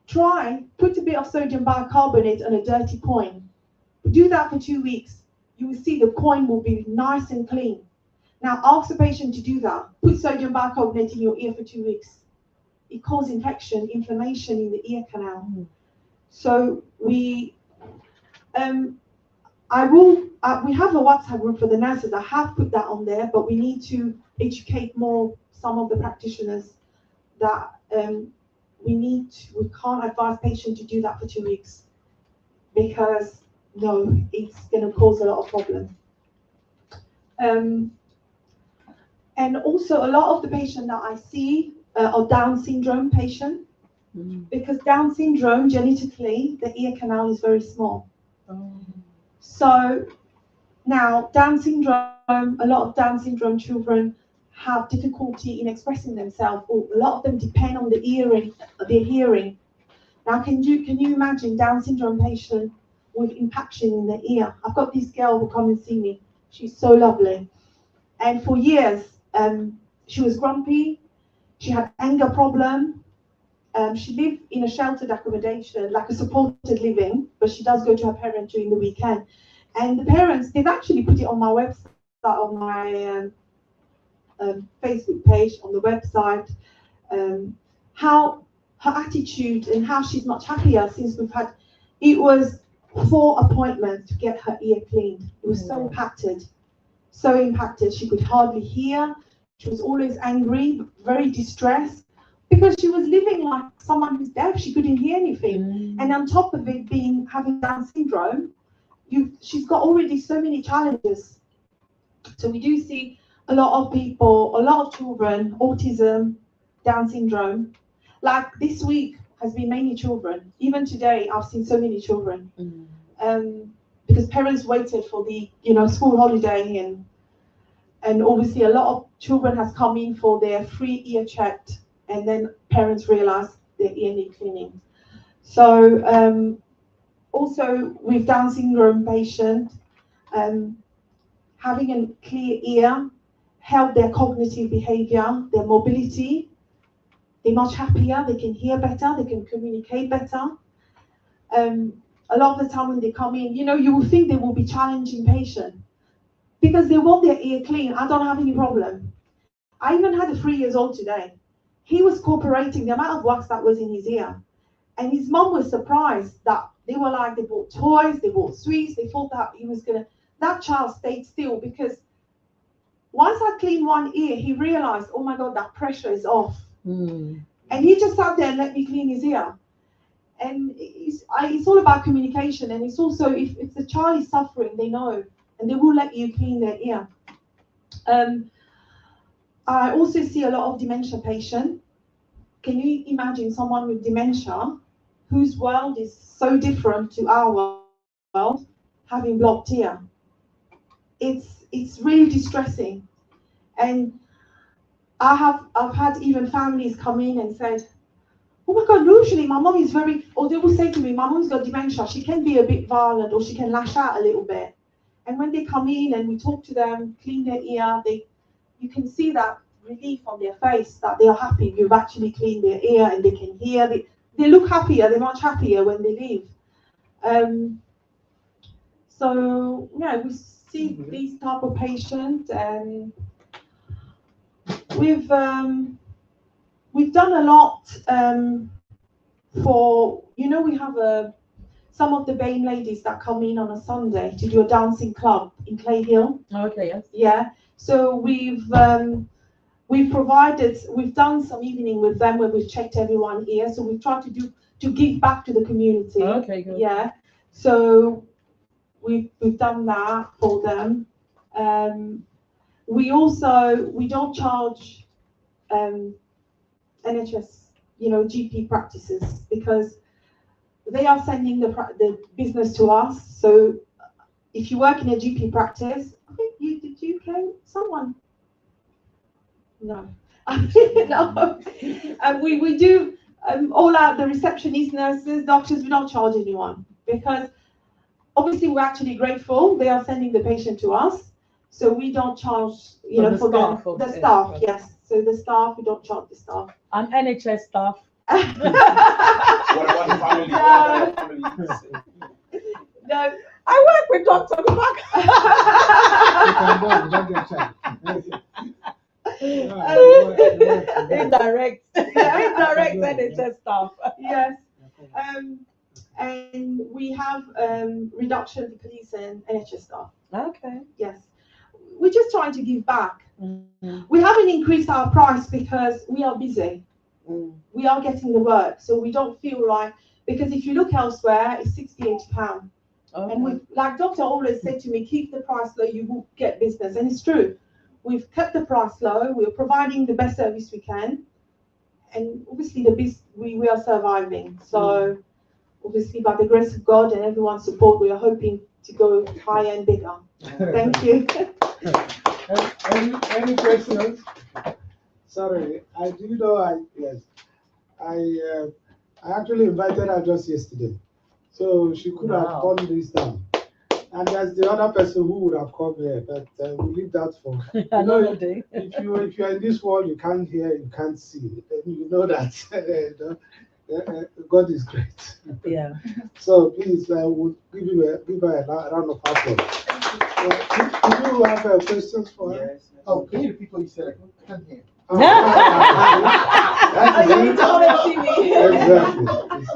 Try, put a bit of sodium bicarbonate on a dirty coin. Do that for 2 weeks. You will see the coin will be nice and clean. Now ask the patient to do that. Put sodium bicarbonate in your ear for 2 weeks. It causes infection, inflammation in the ear canal. So we have a WhatsApp group for the nurses. I have put that on there, but we need to educate more some of the practitioners that we can't advise patients to do that for 2 weeks because no, it's going to cause a lot of problems. And also a lot of the patients that I see are Down syndrome patients because Down syndrome, genetically, the ear canal is very small. So now Down syndrome, a lot of Down syndrome children have difficulty in expressing themselves, or a lot of them depend on their hearing. Now, can you imagine Down syndrome patient with impaction in the ear? I've got this girl who come and see me. She's so lovely, and for years she was grumpy. She had anger problem. She lived in a sheltered accommodation, like a supported living, but she does go to her parents during the weekend. And the parents, they've actually put it on my website, on my Facebook page, on the website, how her attitude and how she's much happier since it was 4 appointments to get her ear cleaned. It was so impacted. She could hardly hear. She was always angry, very distressed, because she was living like someone who's deaf. She couldn't hear anything. And on top of it having Down syndrome, she's got already so many challenges. So we do see a lot of people, a lot of children, autism, Down syndrome. Like this week has been mainly children. Even today, I've seen so many children. Because parents waited for the school holiday, and obviously a lot of children has come in for their free ear check, and then parents realize their ear need cleaning. So also with Down syndrome patient, having a clear ear help their cognitive behavior, their mobility. They're much happier, they can hear better, they can communicate better. A lot of the time when they come in, you will think they will be challenging patient because they want their ear clean. I don't have any problem. I even had a 3-year-old today. He was cooperating, the amount of wax that was in his ear. And his mom was surprised that they bought toys, they bought sweets, they thought that that child stayed still because once I cleaned one ear, he realized, oh my God, that pressure is off. And he just sat there and let me clean his ear. And it's all about communication. And it's also, if the child is suffering, they know, and they will let you clean their ear. I also see a lot of dementia patients. Can you imagine someone with dementia whose world is so different to our world, having blocked ear? It's really distressing. And I've had even families come in and said, oh my God, usually my mom is or they will say to me, my mom's got dementia, she can be a bit violent or she can lash out a little bit. And when they come in and we talk to them, clean their ear, you can see that relief on their face, that they are happy. You've actually cleaned their ear and they can hear. They look happier, they're much happier when they leave. So yeah, we see these type of patients, and we've done a lot for, we have some of the BAME ladies that come in on a Sunday to do a dancing club in Clay Hill. Okay, yes. Yeah. So we've done some evening with them where we've checked everyone here. So we've tried to give back to the community. Okay, good. Yeah. So we've done that for them. We don't charge NHS, GP practices, because they are sending the business to us. So if you work in a GP practice, I think did you pay someone? No. No. And we do all out the receptionists, nurses, doctors. We don't charge anyone because obviously we're actually grateful they are sending the patient to us. So we don't charge, for the staff. Yes. So the staff, we don't charge the staff. I'm NHS staff. What No, I work with Dr. Kubaka. Indirect, indirect NHS staff. Yes. And we have reduction for police and NHS staff. Okay. Yes. We're just trying to give back. Mm. We haven't increased our price because we are busy. We are getting the work, so we don't feel like, because if you look elsewhere, it's £68. Okay. And like Doctor always said to me, keep the price low, you will get business. And it's true. We've kept the price low, we're providing the best service we can. And obviously we are surviving. So obviously by the grace of God and everyone's support, we are hoping to go higher and bigger. Thank you. Any questions? Sorry, I actually invited her just yesterday, so she could have turned this down. And there's the other person who would have come here, but we'll leave that for another day. If you're in this world, you can't hear, you can't see, then you know that God is great. Yeah. So please, we'll give her a round of applause. Do you have questions for her? Yes. Oh, can you repeat what you said? I can't hear. Oh, you need to come and see me.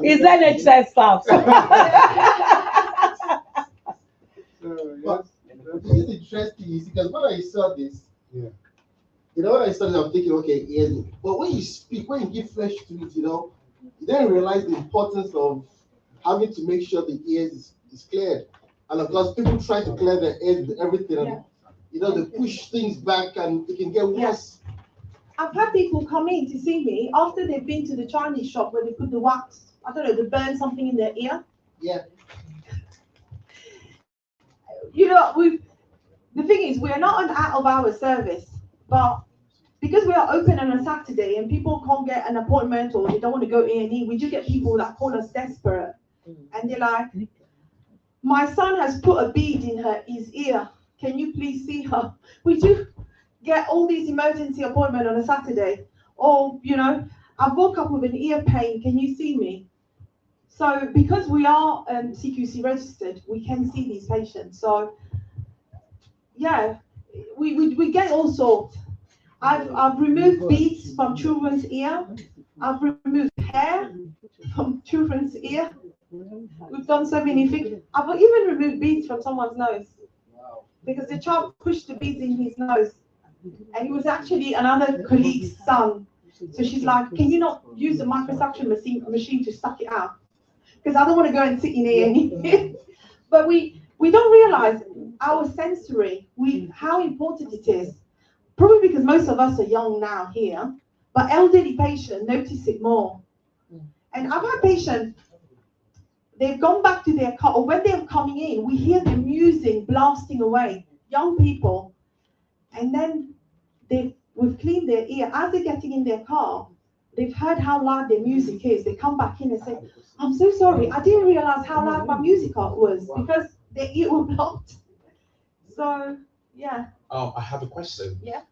Exactly. It's NHS staff. But this is interesting, because when I saw this, yeah, when I saw this, I'm thinking, okay, yes. But when you speak, when you give flesh to it, you then realize the importance of having to make sure the ears is cleared. And of course, people try to clear their ears with everything. And, they push things back and it can get worse. Yes. I've had people come in to see me after they've been to the Chinese shop where they put the wax, I don't know, they burn something in their ear. Yeah. The thing is, we're not an out-of-hours service, but because we are open on a Saturday and people can't get an appointment or they don't want to go A&E, we do get people that call us desperate. And they're like, my son has put a bead in his ear. Can you please see her? We do get all these emergency appointments on a Saturday. Or, I woke up with an ear pain. Can you see me? So because we are CQC registered, we can see these patients. So yeah, we get all sorts. I've removed beads from children's ear. I've removed hair from children's ear. We've done so many things. I've even removed beads from someone's nose because the child pushed the beads in his nose, and it was actually another colleague's son. So she's like, "Can you not use the microsuction machine to suck it out? Because I don't want to go and sit in A&E." But we don't realize our sensory, how important it is. Probably because most of us are young now here, but elderly patients notice it more. And I've had patients, they've gone back to their car, or when they're coming in, we hear the music blasting away, young people. And then we've cleaned their ear. As they're getting in their car, they've heard how loud their music is. They come back in and say, "I'm so sorry, I didn't realize how loud my music was," because their ear was blocked. So, yeah. I have a question. Yeah.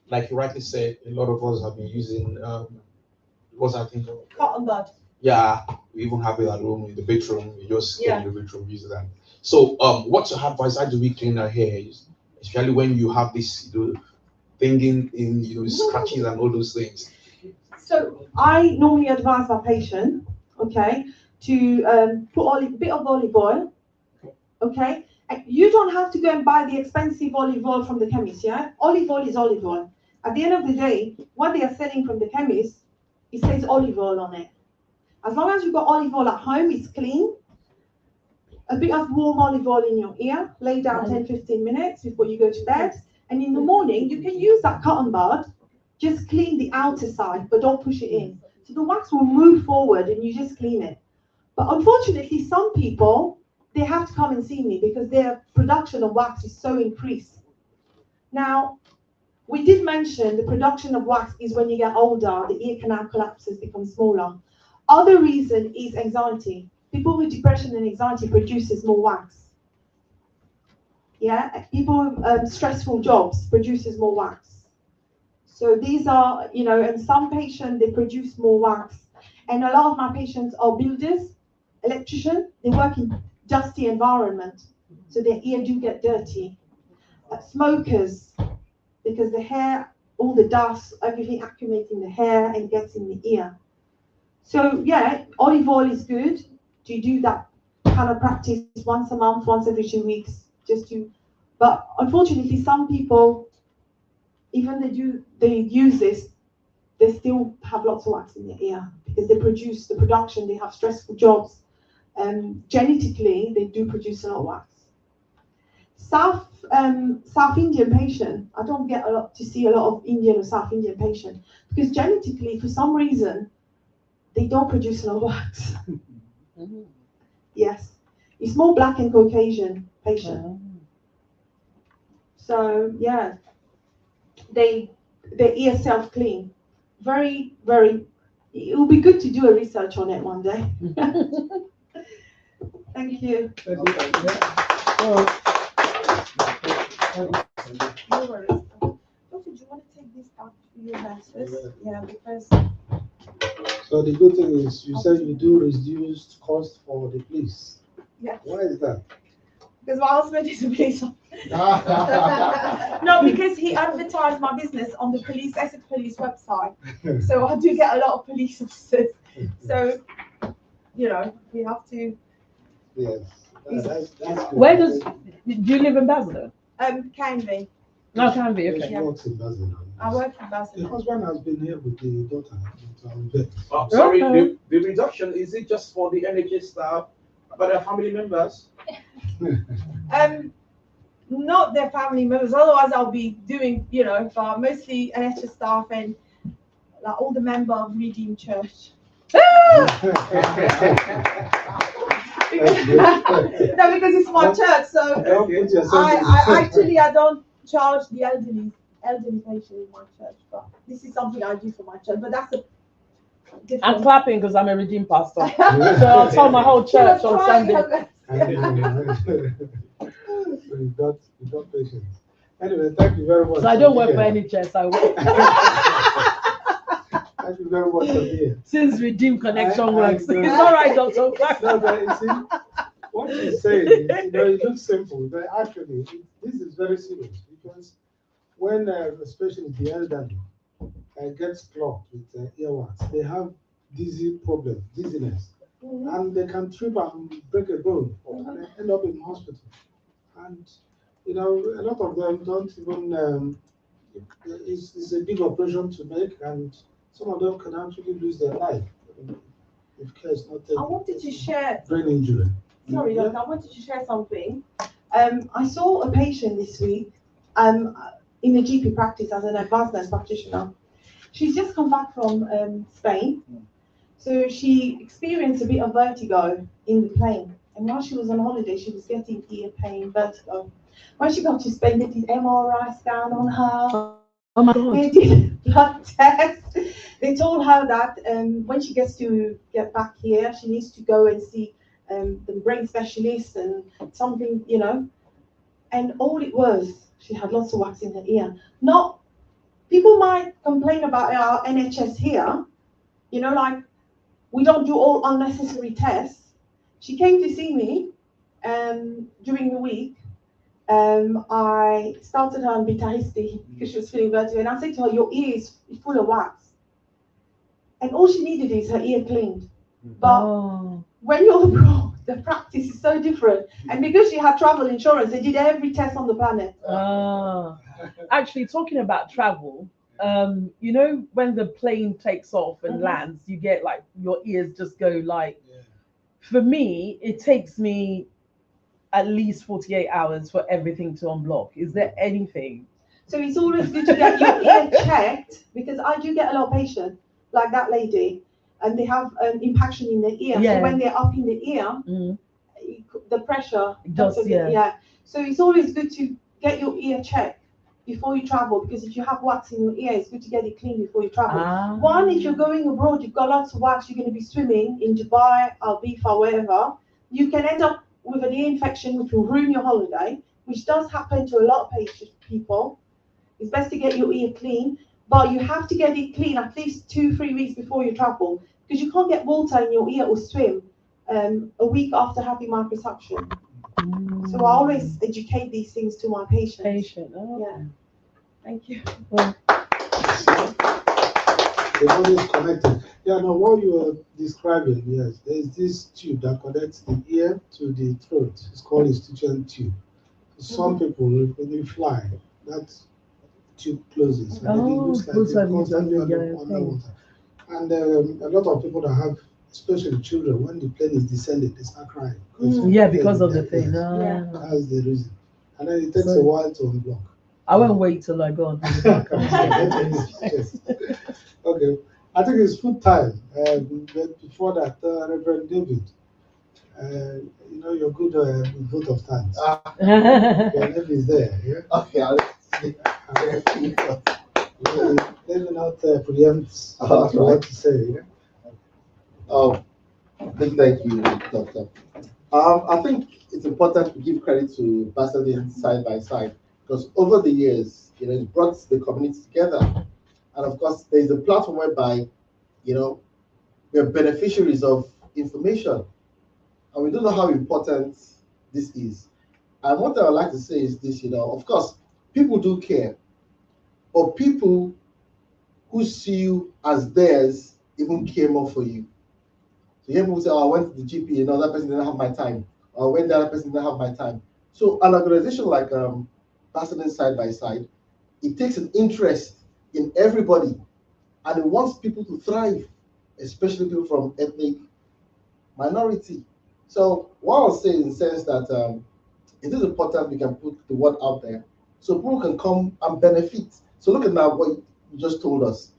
Like you rightly said, a lot of us have been using what's that thing called? Cotton bud. Yeah, we even have it at home in the bedroom. You just get in the bedroom, use that. So, what's your advice? How do we clean our hair, especially when you have this thinking in scratches and all those things? So I normally advise my patient, okay, to put a bit of olive oil, okay. And you don't have to go and buy the expensive olive oil from the chemist, yeah. Olive oil is olive oil. At the end of the day, what they are selling from the chemist, it says olive oil on it. As long as you've got olive oil at home, it's clean. A bit of warm olive oil in your ear, lay down 10-15 minutes before you go to bed. And in the morning, you can use that cotton bud, just clean the outer side, but don't push it in. So the wax will move forward and you just clean it. But unfortunately, some people, they have to come and see me because their production of wax is so increased. Now, we did mention the production of wax is when you get older, the ear canal collapses, become smaller. Other reason is anxiety. People with depression and anxiety produces more wax. Yeah, people with stressful jobs produces more wax. So these are, and some patients, they produce more wax. And a lot of my patients are builders. electrician, they work in dusty environment, so their ear do get dirty. Smokers, because the hair, all the dust, everything accumulates in the hair and gets in the ear. So yeah, olive oil is good to do that kind of practice once a month, once every 2 weeks, just to. But unfortunately, some people, even they use this, they still have lots of wax in their ear because they produce the production. They have stressful jobs, and genetically they do produce a lot of wax. South Indian patient, I don't get to see a lot of Indian or South Indian patient because genetically, for some reason, they don't produce a lot of wax. Yes, it's more black and Caucasian patient. So yeah, their ear self clean. Very, very. It will be good to do a research on it one day. Thank you. No worries. Doctor, do you want to take this back to your nurses? Yeah, because. So the good thing is, you said you do reduced cost for the police. Yeah. Why is that? Because my husband is a police officer. No, because he advertised my business on the Essex Police website. So I do get a lot of police officers. So, we have to. Yes. That's good. Where do you live in Basildon? Canby. No, Canby, okay. She works in Basildon. I work in Basildon. The husband has been here with the daughter. Sorry, the reduction, is it just for the NHS staff, but their family members? Not their family members, otherwise I'll be doing, but mostly NHS staff and like all the members of Redeemed Church. because it's my church, so I don't charge the elderly patient in my church, but this is something I do for my church. But that's a different. I'm clapping because I'm a redeemed pastor, so I'll tell my whole church on Sunday. So you got patience. Anyway, thank you very much. So I don't work for NHS. I work. Thank you very much for being. Since Redeem Connection works, it's all right, Doctor. No, but you see, what she's saying is, it looks simple, but actually, this is very serious because when, especially the elderly, gets clogged with earwax, they have dizziness, and they can trip and break a bone and they end up in hospital. And a lot of them don't even. It's a big operation to make, and some of them can actually lose their life if care is not taken. I wanted to share. Brain injury. Sorry, Doctor, I wanted to share something. I saw a patient this week in a GP practice as an advanced nurse practitioner. She's just come back from Spain. So she experienced a bit of vertigo in the plane. And while she was on holiday, she was getting ear pain, vertigo. When she got to Spain, they did MRI scan on her. Oh my God. They did blood tests. They told her that when she get back here, she needs to go and see the brain specialist and something, And all it was, she had lots of wax in her ear. People might complain about our NHS here, like we don't do all unnecessary tests. She came to see me during the week. I started her on Betahisti because she was feeling vertigo, and I said to her, "Your ear is full of wax," and all she needed is her ear cleaned. But when you're abroad, the practice is so different, and because she had travel insurance, they did every test on the planet. Actually, talking about travel, when the plane takes off and lands, you get like your ears just go like. For me, it takes me at least 48 hours for everything to unblock. Is there anything? So it's always good to get your ear checked because I do get a lot of patients like that lady, and they have an impaction in their ear. Yeah. So when they're up in the ear, the pressure does. So it's always good to get your ear checked before you travel, because if you have wax in your ear, it's good to get it clean before you travel. One, if you're going abroad, you've got lots of wax, you're going to be swimming in Dubai, Ibiza, wherever, you can end up with an ear infection which will ruin your holiday, which does happen to a lot of people. It's best to get your ear clean, but you have to get it clean at least 2-3 weeks before you travel, because you can't get water in your ear or swim a week after having my resuction. So I always educate these things to my patients. Yeah. Thank you. The body is connected. Yeah, no, what you are describing, yes, there's this tube that connects the ear to the throat. It's called institution tube. Some people, when they fly, that tube closes. And then it looks like they're constantly underwater. And a lot of people that have, especially children, when the plane is descending, they start crying. Yeah, because of the thing. Yes, that's the reason. And then it takes a while to unblock. I won't wait till I go on. Okay, I think it's food time. But before that, Reverend David, you know your good vote of thanks. Your name is there, yeah? Okay, I'll let me not preempt what you want to say, yeah? Oh, big thank you, Doctor. I think it's important to give credit to Basildon side by side because over the years, it brought the community together. And of course, there's a platform whereby, we're beneficiaries of information. And we don't know how important this is. And what I would like to say is this, of course, people do care, but people who see you as theirs even care more for you. So you hear people say, oh, I went to the GP, that person didn't have my time. Or when the other person didn't have my time. So an organization like Basildon Side by Side, it takes an interest in everybody and it wants people to thrive, especially people from ethnic minority. So what I'll say in the sense that it is important we can put the word out there so people can come and benefit. So look at now what you just told us.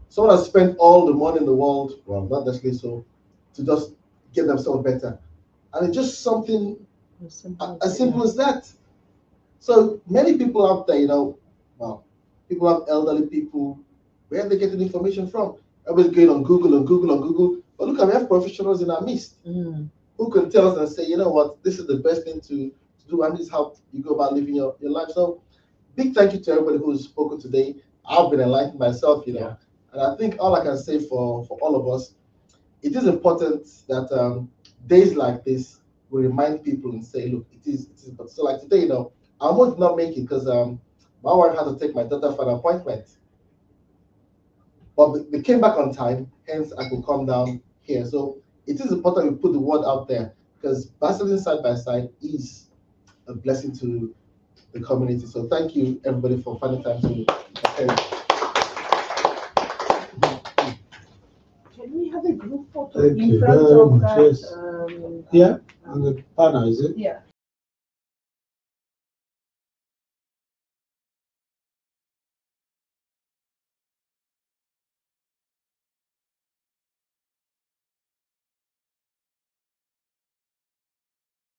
Someone has spent all the money in the world, well, not necessarily so, to just get themselves better. And it's just something as simple as that. So many people out there, people have elderly people, where are they getting information from? Everybody's going on Google and Google and Google. But look, we have professionals in our midst who can tell us and say, you know what, this is the best thing to do, and this is how you go about living your life. So big thank you to everybody who's spoken today. I've been enlightened myself, and I think all I can say for all of us, it is important that days like this will remind people and say, look, it is. So like today, I almost did not make it because my wife had to take my daughter for an appointment. But we came back on time, hence I could come down here. So it is important we put the word out there because Basildon Side by Side is a blessing to the community. So thank you everybody for finding time to attend. Can we have a group photo Thank in you front very of much, that? yes. Yeah, on the banner, is it? Yeah.